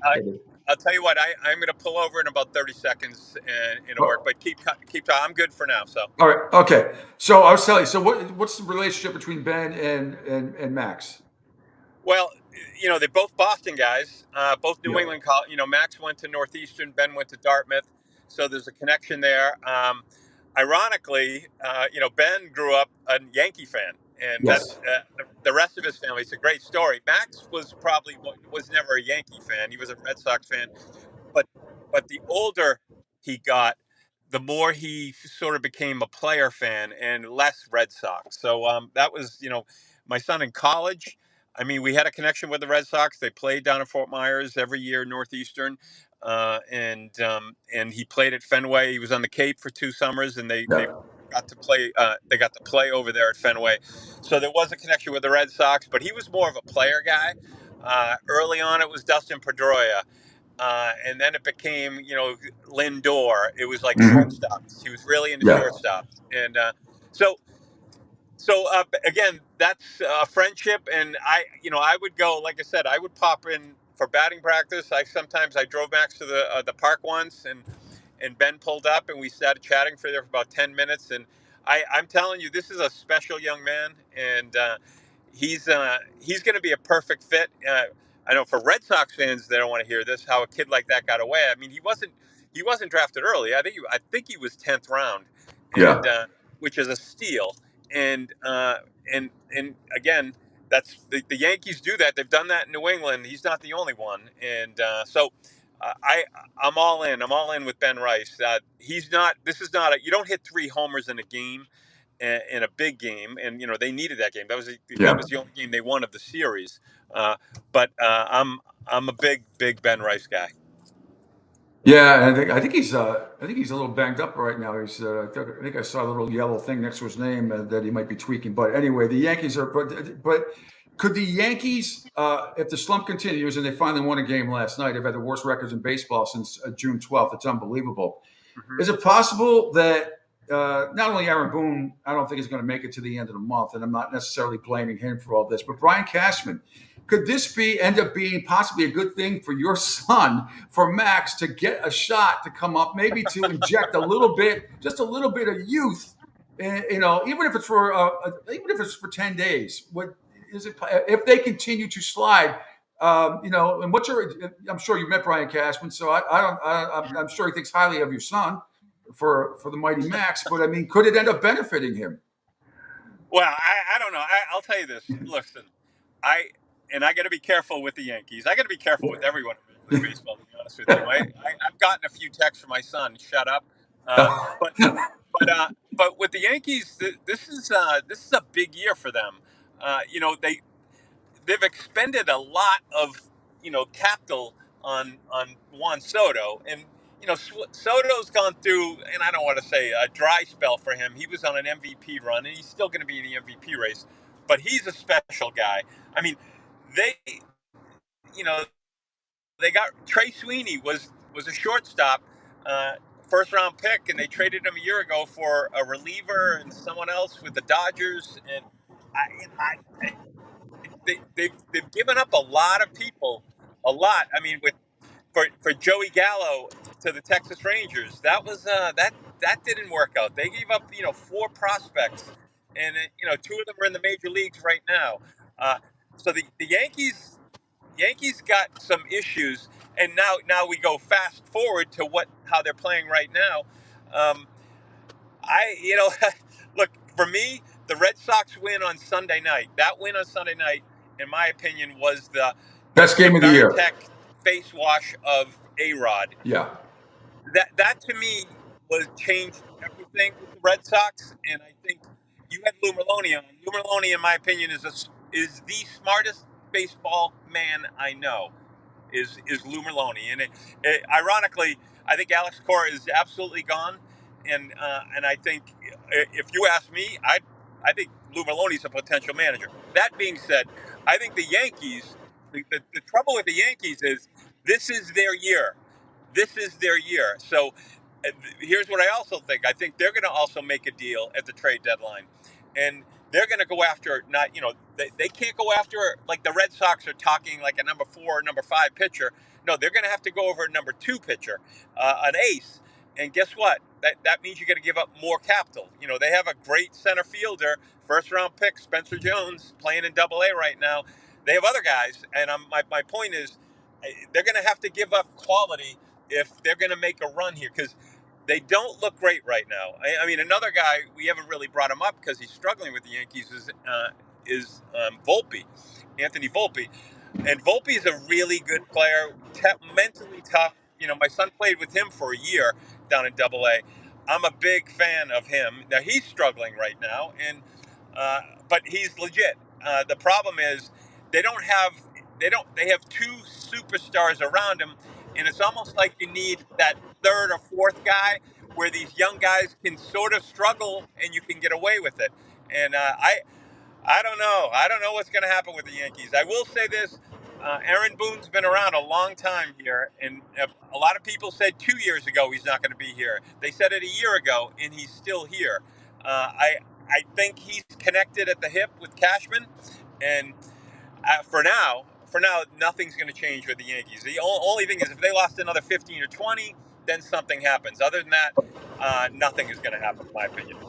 I'll tell you what. I'm going to pull over in about 30 seconds and it'll work. But keep talking. I'm good for now. So. All right. Okay. So I was telling you. So what's the relationship between Ben and Max? Well, they're both Boston guys. Both New England college. Max went to Northeastern. Ben went to Dartmouth. So there's a connection there. Ironically, Ben grew up a Yankee fan, and that's the rest of his family. It's a great story. Max was never a Yankee fan. He was a Red Sox fan, but the older he got, the more he sort of became a player fan and less Red Sox. So that was, my son in college. We had a connection with the Red Sox. They played down in Fort Myers every year, Northeastern. And he played at Fenway. He was on the Cape for 2 summers, and they got to play. They got to play over there at Fenway. So there was a connection with the Red Sox, but he was more of a player guy. Early on, it was Dustin Pedroia, and then it became Lindor. It was like shortstops. He was really into shortstops, and So again, that's a friendship, and I would go, like I said, I would pop in for batting practice. I drove Max to the park once, and Ben pulled up, and we started chatting for about 10 minutes. And I'm telling you, this is a special young man, and he's going to be a perfect fit. I know for Red Sox fans, they don't want to hear this. How a kid like that got away. I mean, he wasn't drafted early. I think he was 10th round, and Yeah. which is a steal. And again, that's the Yankees do that. They've done that in New England. He's not the only one, and so. I'm all in. I'm all in with Ben Rice. He's not. This is not. You don't hit 3 homers in a game, in a big game, and they needed that game. That was Yeah. the only game they won of the series. But I'm a big Ben Rice guy. Yeah, and I think he's a little banged up right now. I think I saw a little yellow thing next to his name that he might be tweaking. But anyway, the Yankees are. But could the Yankees, if the slump continues and they finally won a game last night, they've had the worst records in baseball since June 12th. It's unbelievable. Mm-hmm. Is it possible that not only Aaron Boone, I don't think he's going to make it to the end of the month, and I'm not necessarily blaming him for all this, but Brian Cashman, could this end up being possibly a good thing for your son, for Max, to get a shot to come up, maybe to inject just a little bit of youth, even if it's for 10 days? What is it if they continue to slide? And what's I'm sure you met Brian Cashman, so I'm sure he thinks highly of your son for the mighty Max. But I mean, could it end up benefiting him? Well, I don't know. I'll tell you this. Listen, I got to be careful with the Yankees. I got to be careful with everyone in baseball. To be honest with you, I've gotten a few texts from my son. Shut up. But with the Yankees, this is a big year for them. They've expended a lot of capital on Juan Soto, and Soto's gone through, and I don't want to say a dry spell for him. He was on an MVP run, and he's still going to be in the MVP race, but he's a special guy. I mean, they they got Trey Sweeney was a shortstop, first round pick, and they traded him a year ago for a reliever and someone else with the Dodgers, and they've given up a lot of people, a lot. I mean, for Joey Gallo to the Texas Rangers, that was that didn't work out. They gave up 4 prospects, and 2 of them are in the major leagues right now. So the Yankees got some issues, and now we go fast forward to how they're playing right now. I look, for me, the Red Sox win on Sunday night. That win on Sunday night, in my opinion, was the best game of the year. Tech face wash of A-Rod. Yeah. That to me was changed everything with the Red Sox, and I think you had Lou Merloni on. Lou Merloni, in my opinion, is the smartest baseball man I know. Is Lou Merloni, and ironically, I think Alex Cora is absolutely gone, and I think if you ask me, I think Lou Merloni's a potential manager. That being said, I think the Yankees, the trouble with the Yankees is this is their year. This is their year. So here's what I also think. I think they're going to also make a deal at the trade deadline, and they're going to go after they can't go after, like the Red Sox are talking like a number 4 or number 5 pitcher. No, they're going to have to go over a number 2 pitcher, an ace. And guess what? That means you're going to give up more capital. They have a great center fielder, first round pick, Spencer Jones, playing in Double-A right now. They have other guys, and my point is they're going to have to give up quality if they're going to make a run here, because they don't look great right now. I mean, another guy, we haven't really brought him up because he's struggling with the Yankees, is Volpe, Anthony Volpe. And Volpe is a really good player, mentally tough. My son played with him for a year down in Double-A. I'm a big fan of him. Now, he's struggling right now, but he's legit. The problem is they have 2 superstars around him, and it's almost like you need that 3rd or 4th guy where these young guys can sort of struggle and you can get away with it. And I don't know. I don't know what's going to happen with the Yankees. I will say this. Aaron Boone's been around a long time here, and a lot of people said 2 years ago he's not going to be here. They said it a year ago, and he's still here. I think he's connected at the hip with Cashman, and for now, nothing's going to change with the Yankees. The only thing is if they lost another 15 or 20, then something happens. Other than that, nothing is going to happen, in my opinion.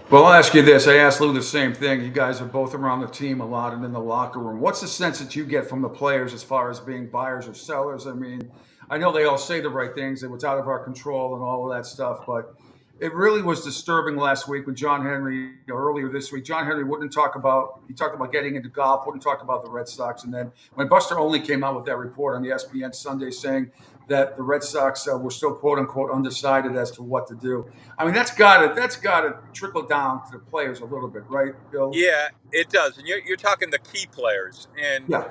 Well, I'll ask you this. I asked Lou the same thing. You guys are both around the team a lot and in the locker room. What's the sense that you get from the players as far as being buyers or sellers? I mean, I know they all say the right things. It was out of our control and all of that stuff, but it really was disturbing last week when John Henry, earlier this week, John Henry wouldn't talk about, he talked about getting into golf, wouldn't talk about the Red Sox. And then when Buster Olney came out with that report on the ESPN Sunday saying that the Red Sox were still quote unquote undecided as to what to do. I mean, that's got to trickle down to the players a little bit, right, Bill? Yeah, it does. And you're talking the key players, and Yeah.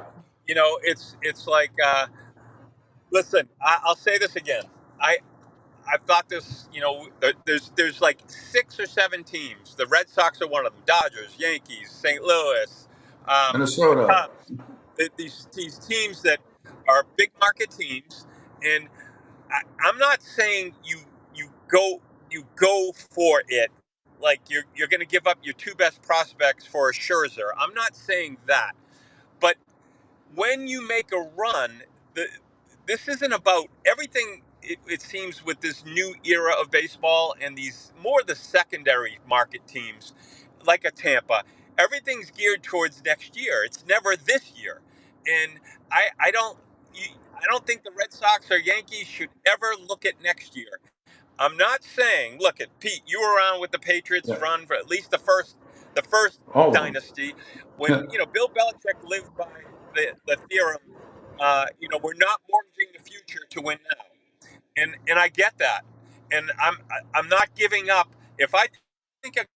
it's like, listen, I'll say this again. I've thought this. There's like 6 or 7 teams. The Red Sox are one of them. Dodgers, Yankees, St. Louis, the Minnesota. Cubs. These teams that are big market teams, and I'm not saying you go for it like you're going to give up your 2 best prospects for a Scherzer. I'm not saying that, but when you make a run, this isn't about everything. It seems with this new era of baseball and these more the secondary market teams, like a Tampa, everything's geared towards next year. It's never this year, and I don't. I don't think the Red Sox or Yankees should ever look at next year. I'm not saying, look at Pete. You were around with the Patriots Yeah. run for at least the first All of them. dynasty when Bill Belichick lived by the theorem. We're not mortgaging the future to win now, and I get that, and I'm not giving up. If I think a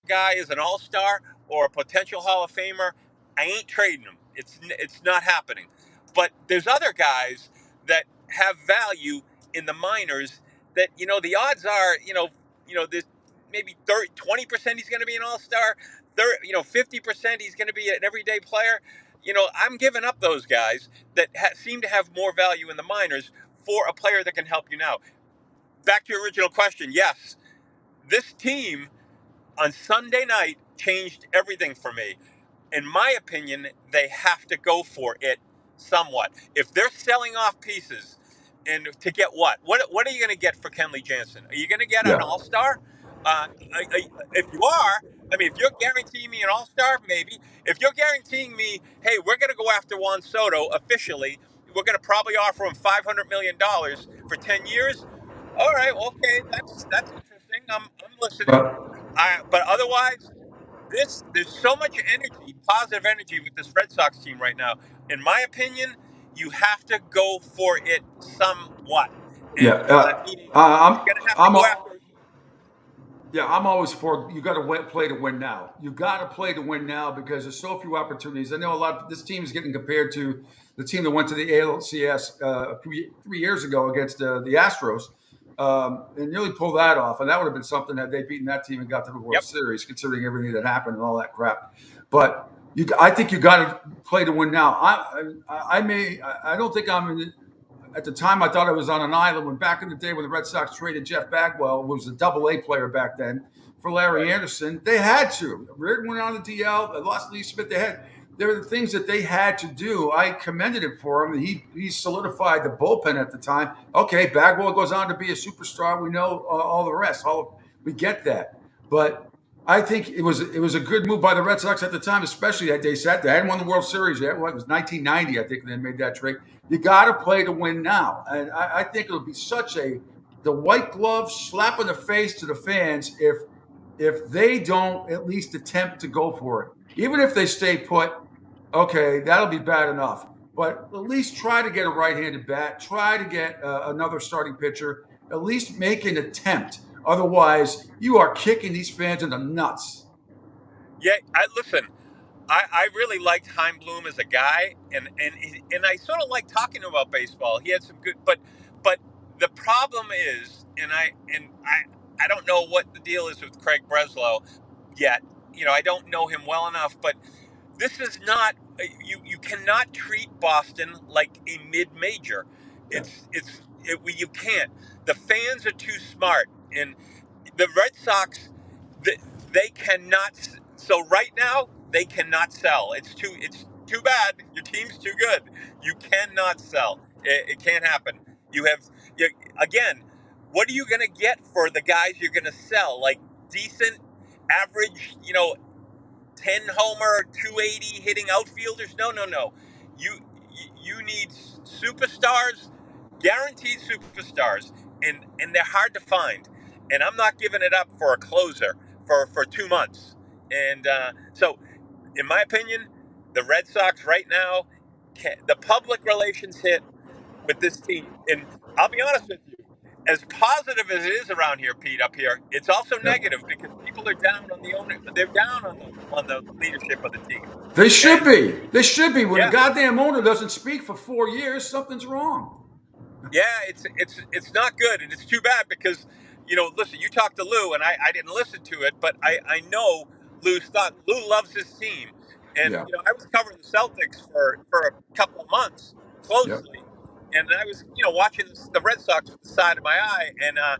guy is an all-star or a potential Hall of Famer, I ain't trading him. It's not happening. But there's other guys that have value in the minors that the odds are there's maybe 20% he's going to be an all-star, 50% he's going to be an everyday player. I'm giving up those guys that seem to have more value in the minors for a player that can help you now. Back to your original question, yes, this team on Sunday night changed everything for me. In my opinion, they have to go for it somewhat. If they're selling off pieces, and to get what? What are you going to get for Kenley Jansen? Are you going to get an Yeah. all-star? If you are, I mean, if you're guaranteeing me an all-star, maybe. If you're guaranteeing me, hey, we're going to go after Juan Soto officially, we're going to probably offer him $500 million for 10 years. All right, okay, that's interesting. I'm listening. But otherwise, there's so much energy, positive energy with this Red Sox team right now. In my opinion, you have to go for it somewhat, Yeah. and meaning I'm you're gonna have to I'm go a, after. Yeah, I'm always for you got to play to win now. You got to play to win now because there's so few opportunities. I know a lot. This team is getting compared to the team that went to the ALCS 3 years ago against the Astros, and nearly pulled that off. And that would have been something had they beaten that team and got to the World Series, considering everything that happened and all that crap. But I think you got to play to win now. I don't think I'm in. At the time, I thought I was on an island. When back in the day when the Red Sox traded Jeff Bagwell, who was a Double-A player back then, for Larry Anderson, they had to. Reardon went on the DL. They lost Lee Smith. There were the things that they had to do. I commended him for him. He solidified the bullpen at the time. Okay, Bagwell goes on to be a superstar. We know all the rest. We get that, but I think it was a good move by the Red Sox at the time, especially that they hadn't won the World Series yet. It was 1990, I think, they made that trade. You got to play to win now, and I think it'll be such the white glove slap in the face to the fans if they don't at least attempt to go for it. Even if they stay put, okay, that'll be bad enough. But at least try to get a right-handed bat. Try to get another starting pitcher. At least make an attempt. Otherwise, you are kicking these fans in the nuts. Yeah, listen. I really liked Heim Bloom as a guy, and I sort of like talking to him about baseball. He had some good, but the problem is, I don't know what the deal is with Craig Breslow yet. I don't know him well enough, but this is not you cannot treat Boston like a mid-major. You can't. The fans are too smart, and the Red Sox, they cannot. So right now they cannot sell. It's too bad. Your team's too good. You cannot sell. It can't happen. Again. What are you going to get for the guys you're going to sell? Like decent average, 10 homer, 280 hitting outfielders. No. You need superstars, guaranteed superstars, and they're hard to find. And I'm not giving it up for a closer for 2 months. And so, in my opinion, the Red Sox right now, the public relations hit with this team. And I'll be honest with you, as positive as it is around here, Pete, up here, it's also negative because people are down on the owner. They're down on the leadership of the team. They should be. They should be. When the goddamn owner doesn't speak for 4 years, something's wrong. Yeah, it's not good, and it's too bad because, listen, you talked to Lou, and I didn't listen to it, but I know Lou loves his team, and I was covering the Celtics for a couple of months closely, and I was watching the Red Sox with the side of my eye, and I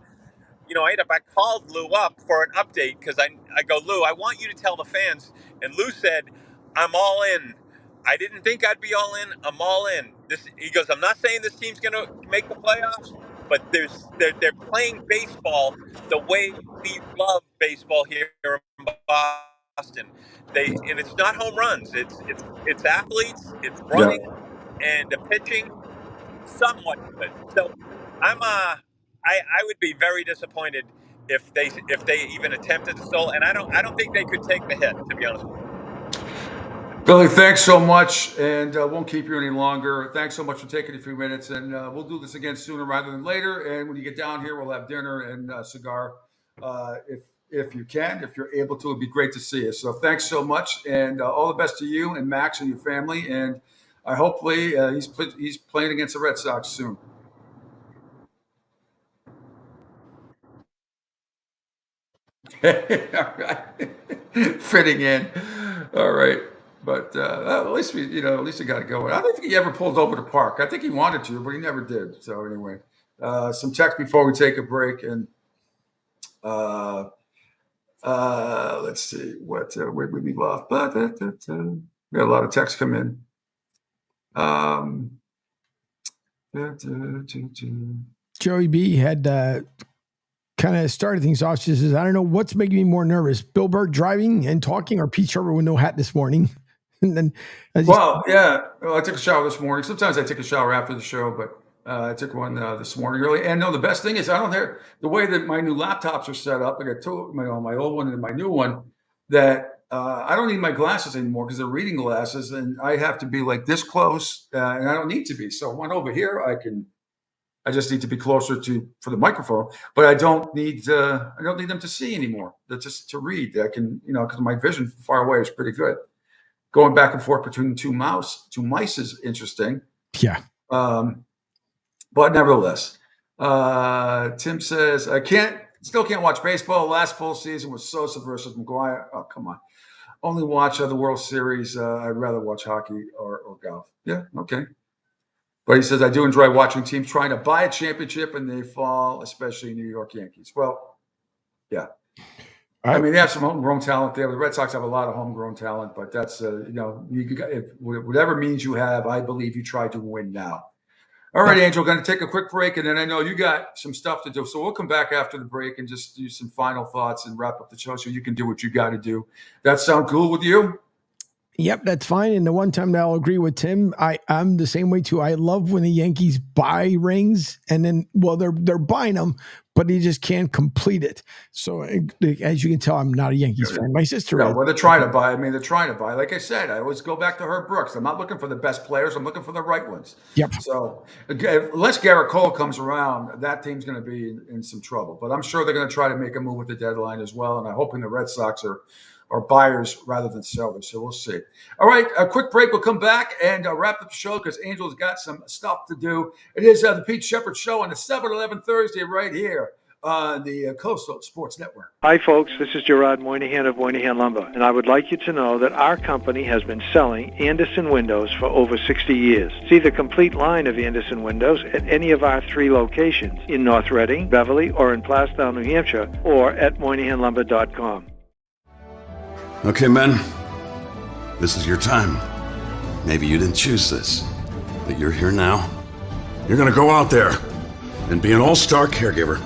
called Lou up for an update because I go, Lou, I want you to tell the fans, and Lou said, I'm all in. I didn't think I'd be all in. I'm all in. He goes, I'm not saying this team's going to make the playoffs, but they're playing baseball the way we love baseball here in Boston. And it's not home runs. It's athletes. It's running and the pitching, somewhat good. So I would be very disappointed if they even attempted to steal. And I don't think they could take the hit, to be honest with you. Billy, thanks so much, and won't keep you any longer. Thanks so much for taking a few minutes, and we'll do this again sooner rather than later. And when you get down here, we'll have dinner and a cigar, if you can, if you're able to. It'd be great to see you. So thanks so much, and all the best to you and Max and your family. And hopefully he's playing against the Red Sox soon. All right, fitting in. All right. But at least we got to go. I don't think he ever pulled over to park. I think he wanted to, but he never did. So anyway, some text before we take a break, and let's see where we leave off. We got a lot of texts come in. Joey B had kind of started things off. She says, I don't know what's making me more nervous, Bill Burr driving and talking, or Pete Sheppard with no hat this morning. And then, I took a shower this morning. Sometimes I take a shower after the show, but I took one this morning early. And no, the best thing is I don't hear the way that my new laptops are set up. I got two, my old one and my new one, that I don't need my glasses anymore because they're reading glasses, and I have to be like this close, and I don't need to be. So one over here, I just need to be closer for the microphone, but I don't need them to see anymore. They're just to read. I can, because my vision far away is pretty good. Going back and forth between two mice is interesting. Yeah. But nevertheless, Tim says, still can't watch baseball. Last full season was Sosa versus McGuire. Oh, come on. Only watch the World Series. I'd rather watch hockey or golf. Yeah, okay. But he says, I do enjoy watching teams trying to buy a championship and they fall, especially New York Yankees. Well, yeah. I mean, they have some homegrown talent there. The Red Sox have a lot of homegrown talent, but that's, whatever means you have, I believe you try to win now. All right, Angel, going to take a quick break, and then I know you got some stuff to do. So we'll come back after the break and just do some final thoughts and wrap up the show so you can do what you got to do. That sound cool with you? Yep, that's fine. And the one time that I'll agree with Tim, I'm the same way too. I love when the Yankees buy rings, and then, they're buying them, but they just can't complete it. So as you can tell, I'm not a Yankees fan. My sister is. Well, they're trying to buy. They're trying to buy. Like I said, I always go back to Herb Brooks. I'm not looking for the best players. I'm looking for the right ones. Yep. So unless Garrett Cole comes around, that team's going to be in some trouble. But I'm sure they're going to try to make a move with the deadline as well. And I'm hoping the Red Sox are buyers rather than sellers. So we'll see. All right, a quick break. We'll come back and wrap up the show because Angel's got some stuff to do. It is the Pete Sheppard Show on the 7-11 Thursday right here on the Coastal Sports Network. Hi, folks. This is Gerard Moynihan of Moynihan Lumber, and I would like you to know that our company has been selling Anderson windows for over 60 years. See the complete line of Anderson windows at any of our 3 locations in North Reading, Beverly, or in Plastown, New Hampshire, or at MoynihanLumber.com. Okay, men, this is your time. Maybe you didn't choose this, but you're here now. You're gonna go out there and be an all-star caregiver.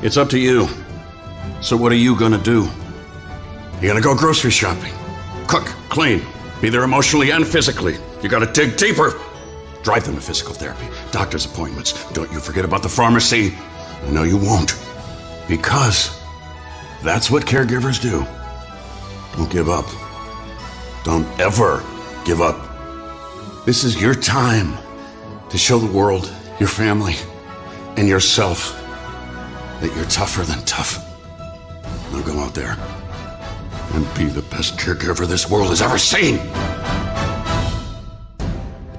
It's up to you. So what are you gonna do? You're gonna go grocery shopping. Cook, clean, be there emotionally and physically. You gotta dig deeper. Drive them to physical therapy, doctor's appointments. Don't you forget about the pharmacy. I know you won't. Because that's what caregivers do. Don't give up. Don't ever give up. This is your time to show the world, your family, and yourself that you're tougher than tough. Now go out there and be the best caregiver this world has ever seen.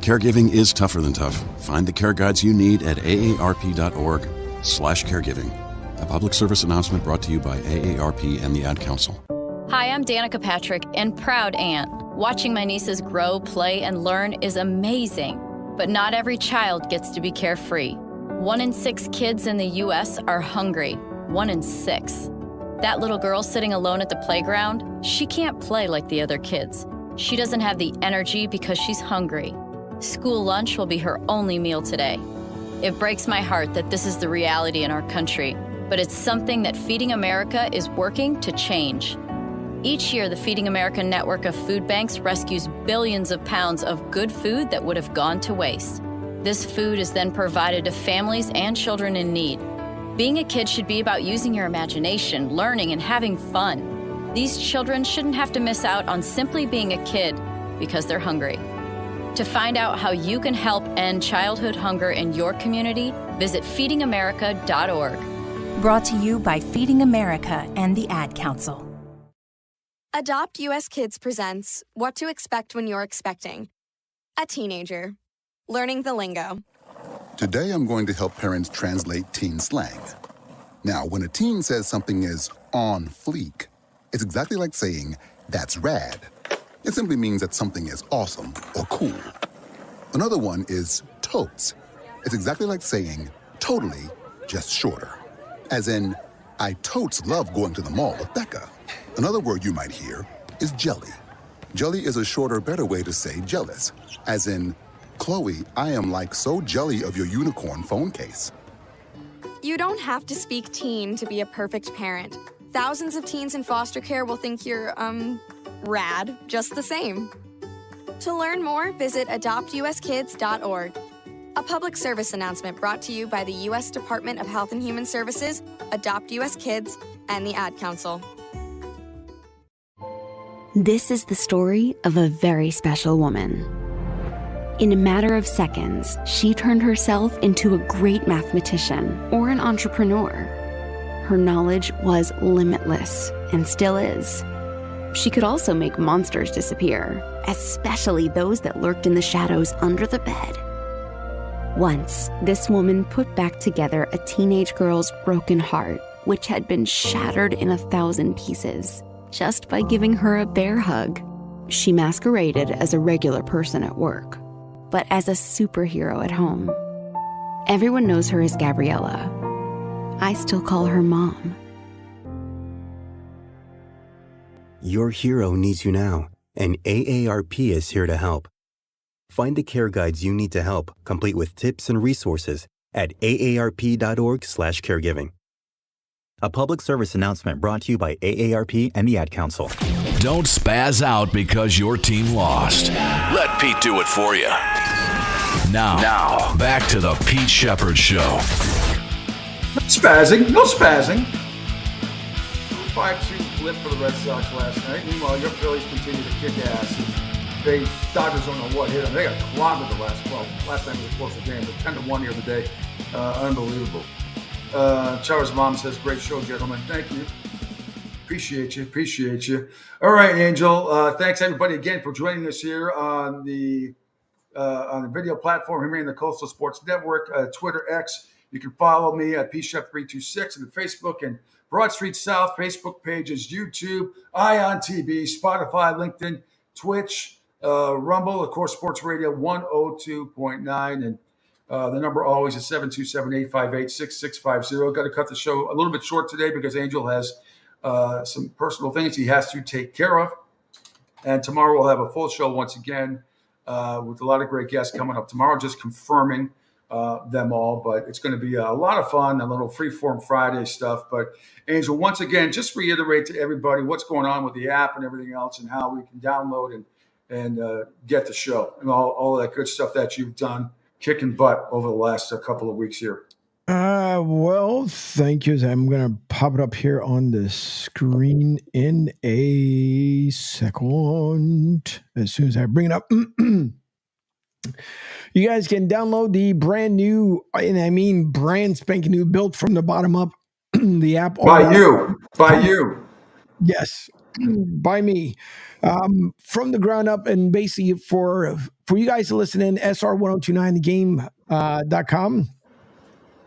Caregiving is tougher than tough. Find the care guides you need at aarp.org/caregiving. A public service announcement brought to you by AARP and the Ad Council. Hi, I'm Danica Patrick and proud aunt. Watching my nieces grow, play, and learn is amazing. But not every child gets to be carefree. 1 in 6 kids in the U.S. are hungry. 1 in 6. That little girl sitting alone at the playground, she can't play like the other kids. She doesn't have the energy because she's hungry. School lunch will be her only meal today. It breaks my heart that this is the reality in our country, but it's something that Feeding America is working to change. Each year, the Feeding America network of food banks rescues billions of pounds of good food that would have gone to waste. This food is then provided to families and children in need. Being a kid should be about using your imagination, learning, and having fun. These children shouldn't have to miss out on simply being a kid because they're hungry. To find out how you can help end childhood hunger in your community, visit feedingamerica.org. Brought to you by Feeding America and the Ad Council. Adopt US Kids presents What to Expect When You're Expecting. A teenager. Learning the lingo. Today I'm going to help parents translate teen slang. Now, when a teen says something is on fleek, it's exactly like saying, that's rad. It simply means that something is awesome or cool. Another one is totes. It's exactly like saying, totally, just shorter. As in, I totes love going to the mall with Becca. Another word you might hear is jelly. Jelly is a shorter, better way to say jealous. As in, Chloe, I am like so jelly of your unicorn phone case. You don't have to speak teen to be a perfect parent. Thousands of teens in foster care will think you're, rad just the same. To learn more, visit adoptuskids.org. A public service announcement brought to you by the U.S. Department of Health and Human Services, Adopt U.S. Kids, and the Ad Council. This is the story of a very special woman. In a matter of seconds, she turned herself into a great mathematician or an entrepreneur. Her knowledge was limitless and still is. She could also make monsters disappear, especially those that lurked in the shadows under the bed. Once, this woman put back together a teenage girl's broken heart, which had been shattered in 1,000 pieces, just by giving her a bear hug. She masqueraded as a regular person at work, but as a superhero at home. Everyone knows her as Gabriella. I still call her Mom. Your hero needs you now, and AARP is here to help. Find the care guides you need to help, complete with tips and resources at aarp.org/caregiving. A public service announcement brought to you by AARP and the Ad Council. Don't spaz out because your team lost. Let Pete do it for you. Now, back to the Pete Sheppard Show. Spazzing, no spazzing. 5-2 flip for the Red Sox last night. Meanwhile, your Phillies continue to kick ass. They Dodgers don't know what hit them. They got clobbered the last 12. Last time it was a closer game, but 10-1 the other day. Unbelievable. Charles' mom says, "Great show, gentlemen. Thank you. Appreciate you. All right, Angel. Thanks everybody again for joining us here on the video platform here in the Coastal Sports Network, Twitter, X. You can follow me at pshep326 on Facebook and Broad Street South Facebook pages, YouTube, Ion TV, Spotify, LinkedIn, Twitch, Rumble, of course, Sports Radio 102.9, and the number always is 727-858-6650. Got to cut the show a little bit short today because Angel has some personal things he has to take care of, and tomorrow we'll have a full show once again with a lot of great guests coming up tomorrow, just confirming them all. But it's going to be a lot of fun, a little Freeform Friday stuff. But Angel, once again, just reiterate to everybody what's going on with the app and everything else, and how we can download and get the show and all that good stuff that you've done, kicking butt over the last couple of weeks here. Well, thank you. I'm going to pop it up here on the screen in a second. As soon as I bring it up. You guys can download the brand new, and I mean brand spanking new, built from the bottom up, the app. By you. Yes, by me. From the ground up, and basically for you guys to listen in, SR1029thegame.com.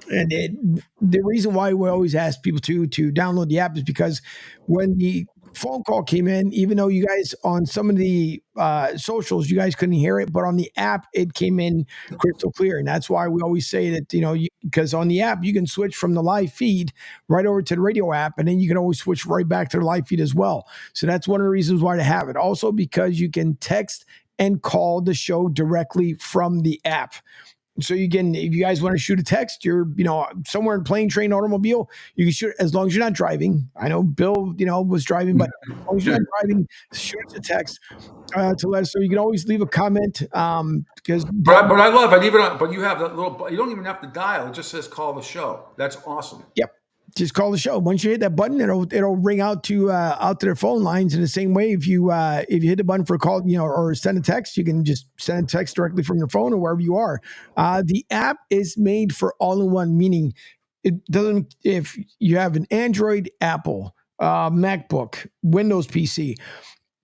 And the reason why we always ask people to download the app is because when the phone call came in, even though you guys on some of the socials, you guys couldn't hear it, but on the app, it came in crystal clear. And that's why we always say that, because on the app, you can switch from the live feed right over to the radio app, and then you can always switch right back to the live feed as well. So that's one of the reasons why to have it. Also, because you can text and call the show directly from the app. So you can, if you guys want to shoot a text, you're, somewhere in plane, train, automobile, you can shoot as long as you're not driving. I know Bill, was driving, but as long as you're not driving, shoot us a text to let us know. You can always leave a comment because. But I love it. But you have that little. You don't even have to dial. It just says call the show. That's awesome. Yep. Just call the show. Once you hit that button, it'll ring out to their phone lines. In the same way, if you hit the button for a call, or send a text, you can just send a text directly from your phone or wherever you are. The app is made for all-in-one, meaning it doesn't. If you have an Android, Apple, MacBook, Windows PC,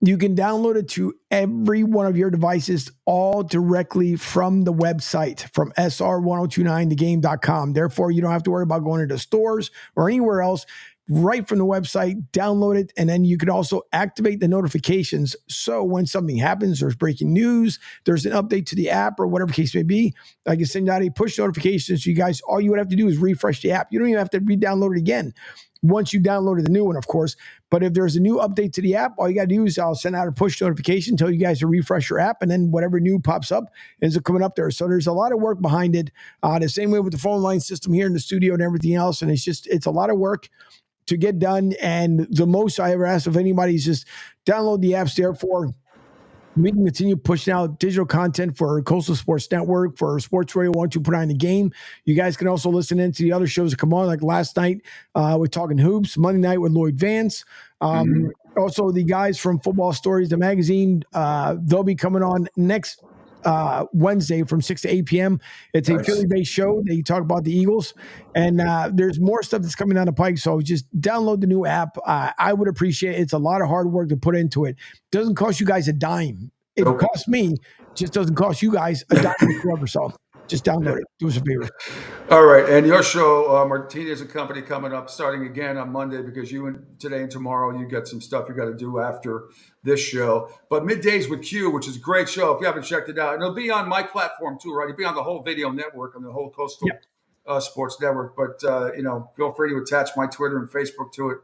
you can download it to every one of your devices, all directly from the website, from SR1029thegame.com. Therefore, you don't have to worry about going into stores or anywhere else. Right from the website, download it, and then you can also activate the notifications. So when something happens, there's breaking news, there's an update to the app or whatever case may be, I can send out a push notification. So you guys, all you would have to do is refresh the app. You don't even have to re-download it again once you downloaded the new one, of course. But if there's a new update to the app, all you got to do is I'll send out a push notification, tell you guys to refresh your app, and then whatever new pops up ends up coming up there. So there's a lot of work behind it. The same way with the phone line system here in the studio and everything else. And it's a lot of work to get done. And the most I ever ask of anybody is just download the apps. Therefore, we can continue pushing out digital content for Coastal Sports Network, for Sports Radio 129 The Game. You guys can also listen into the other shows that come on, like last night we're talking hoops, Monday night with Lloyd Vance. Also, the guys from Football Stories, the magazine, they'll be coming on next Wednesday from 6 to 8 p.m. It's a Philly-based show. They talk about the Eagles. And there's more stuff that's coming down the pike. So just download the new app. I would appreciate it. It's a lot of hard work to put into it. Doesn't cost you guys a dime. It costs me. Just doesn't cost you guys a dime whatsoever. So just download it. Do us a favor. All right. And your show, Martinez Company, coming up starting again on Monday, because today and tomorrow you got some stuff you got to do after this show. But Middays with Q, which is a great show if you haven't checked it out. And it'll be on my platform too, right? It'll be on the whole video network, on the whole Coastal Sports Network. But, feel free to attach my Twitter and Facebook to it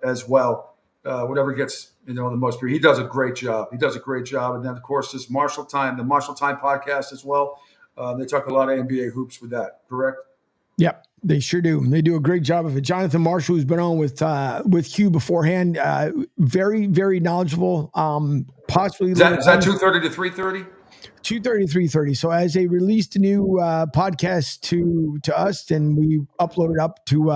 as well. Whatever gets, the most. He does a great job. And then, of course, the Marshall Time podcast as well. They talk a lot of NBA hoops with that, correct? Yep, they sure do. They do a great job of it. Jonathan Marshall, who's been on with Hugh beforehand, very, very knowledgeable. Possibly is that 2:30 to 3:30? 2:30 to 3:30. So as they released a new podcast to us, and we uploaded up to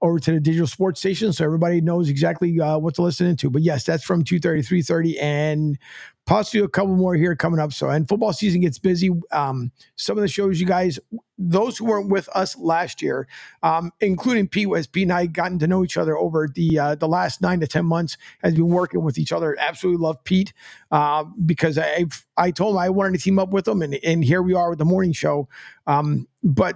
over to the digital sports station, so everybody knows exactly what to listen into. But yes, that's from 2:30 to 3:30, and possibly a couple more here coming up. So, and football season gets busy. Some of the shows, you guys, those who weren't with us last year, including Pete and I, gotten to know each other over the last 9 to 10 months, has been working with each other. Absolutely love Pete because I told him I wanted to team up with him, and here we are with the morning show. But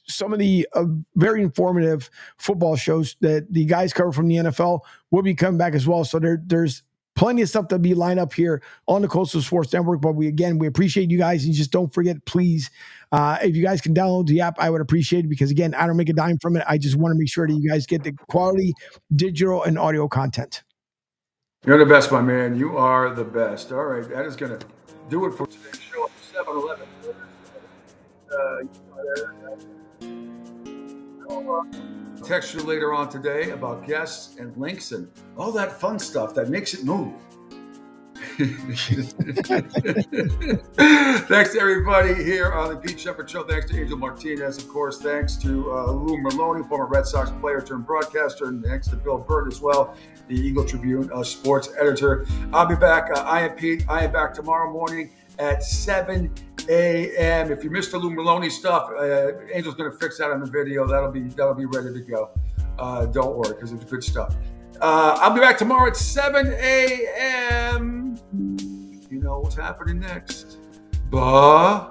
some of the very informative football shows that the guys cover from the NFL will be coming back as well. So there's plenty of stuff to be lined up here on the Coastal Sports Network. But we appreciate you guys. And just don't forget, please, if you guys can download the app, I would appreciate it, because, again, I don't make a dime from it. I just want to make sure that you guys get the quality digital and audio content. You're the best, my man. You are the best. All right. That is going to do it for today's show at 7-Eleven. Text you later on today about guests and links and all that fun stuff that makes it move. Thanks to everybody here on the Pete Sheppard Show. Thanks to Angel Martinez, of course. Thanks to Lou Merlone, former Red Sox player turned broadcaster. And thanks to Bill Bird as well, the Eagle Tribune sports editor. I'll be back. I am Pete. I am back tomorrow morning at 7 a.m. If you missed the Lou Merlone stuff, Angel's going to fix that on the video. That'll be ready to go. Don't worry, because it's good stuff. I'll be back tomorrow at 7 a.m. You know what's happening next. Bye.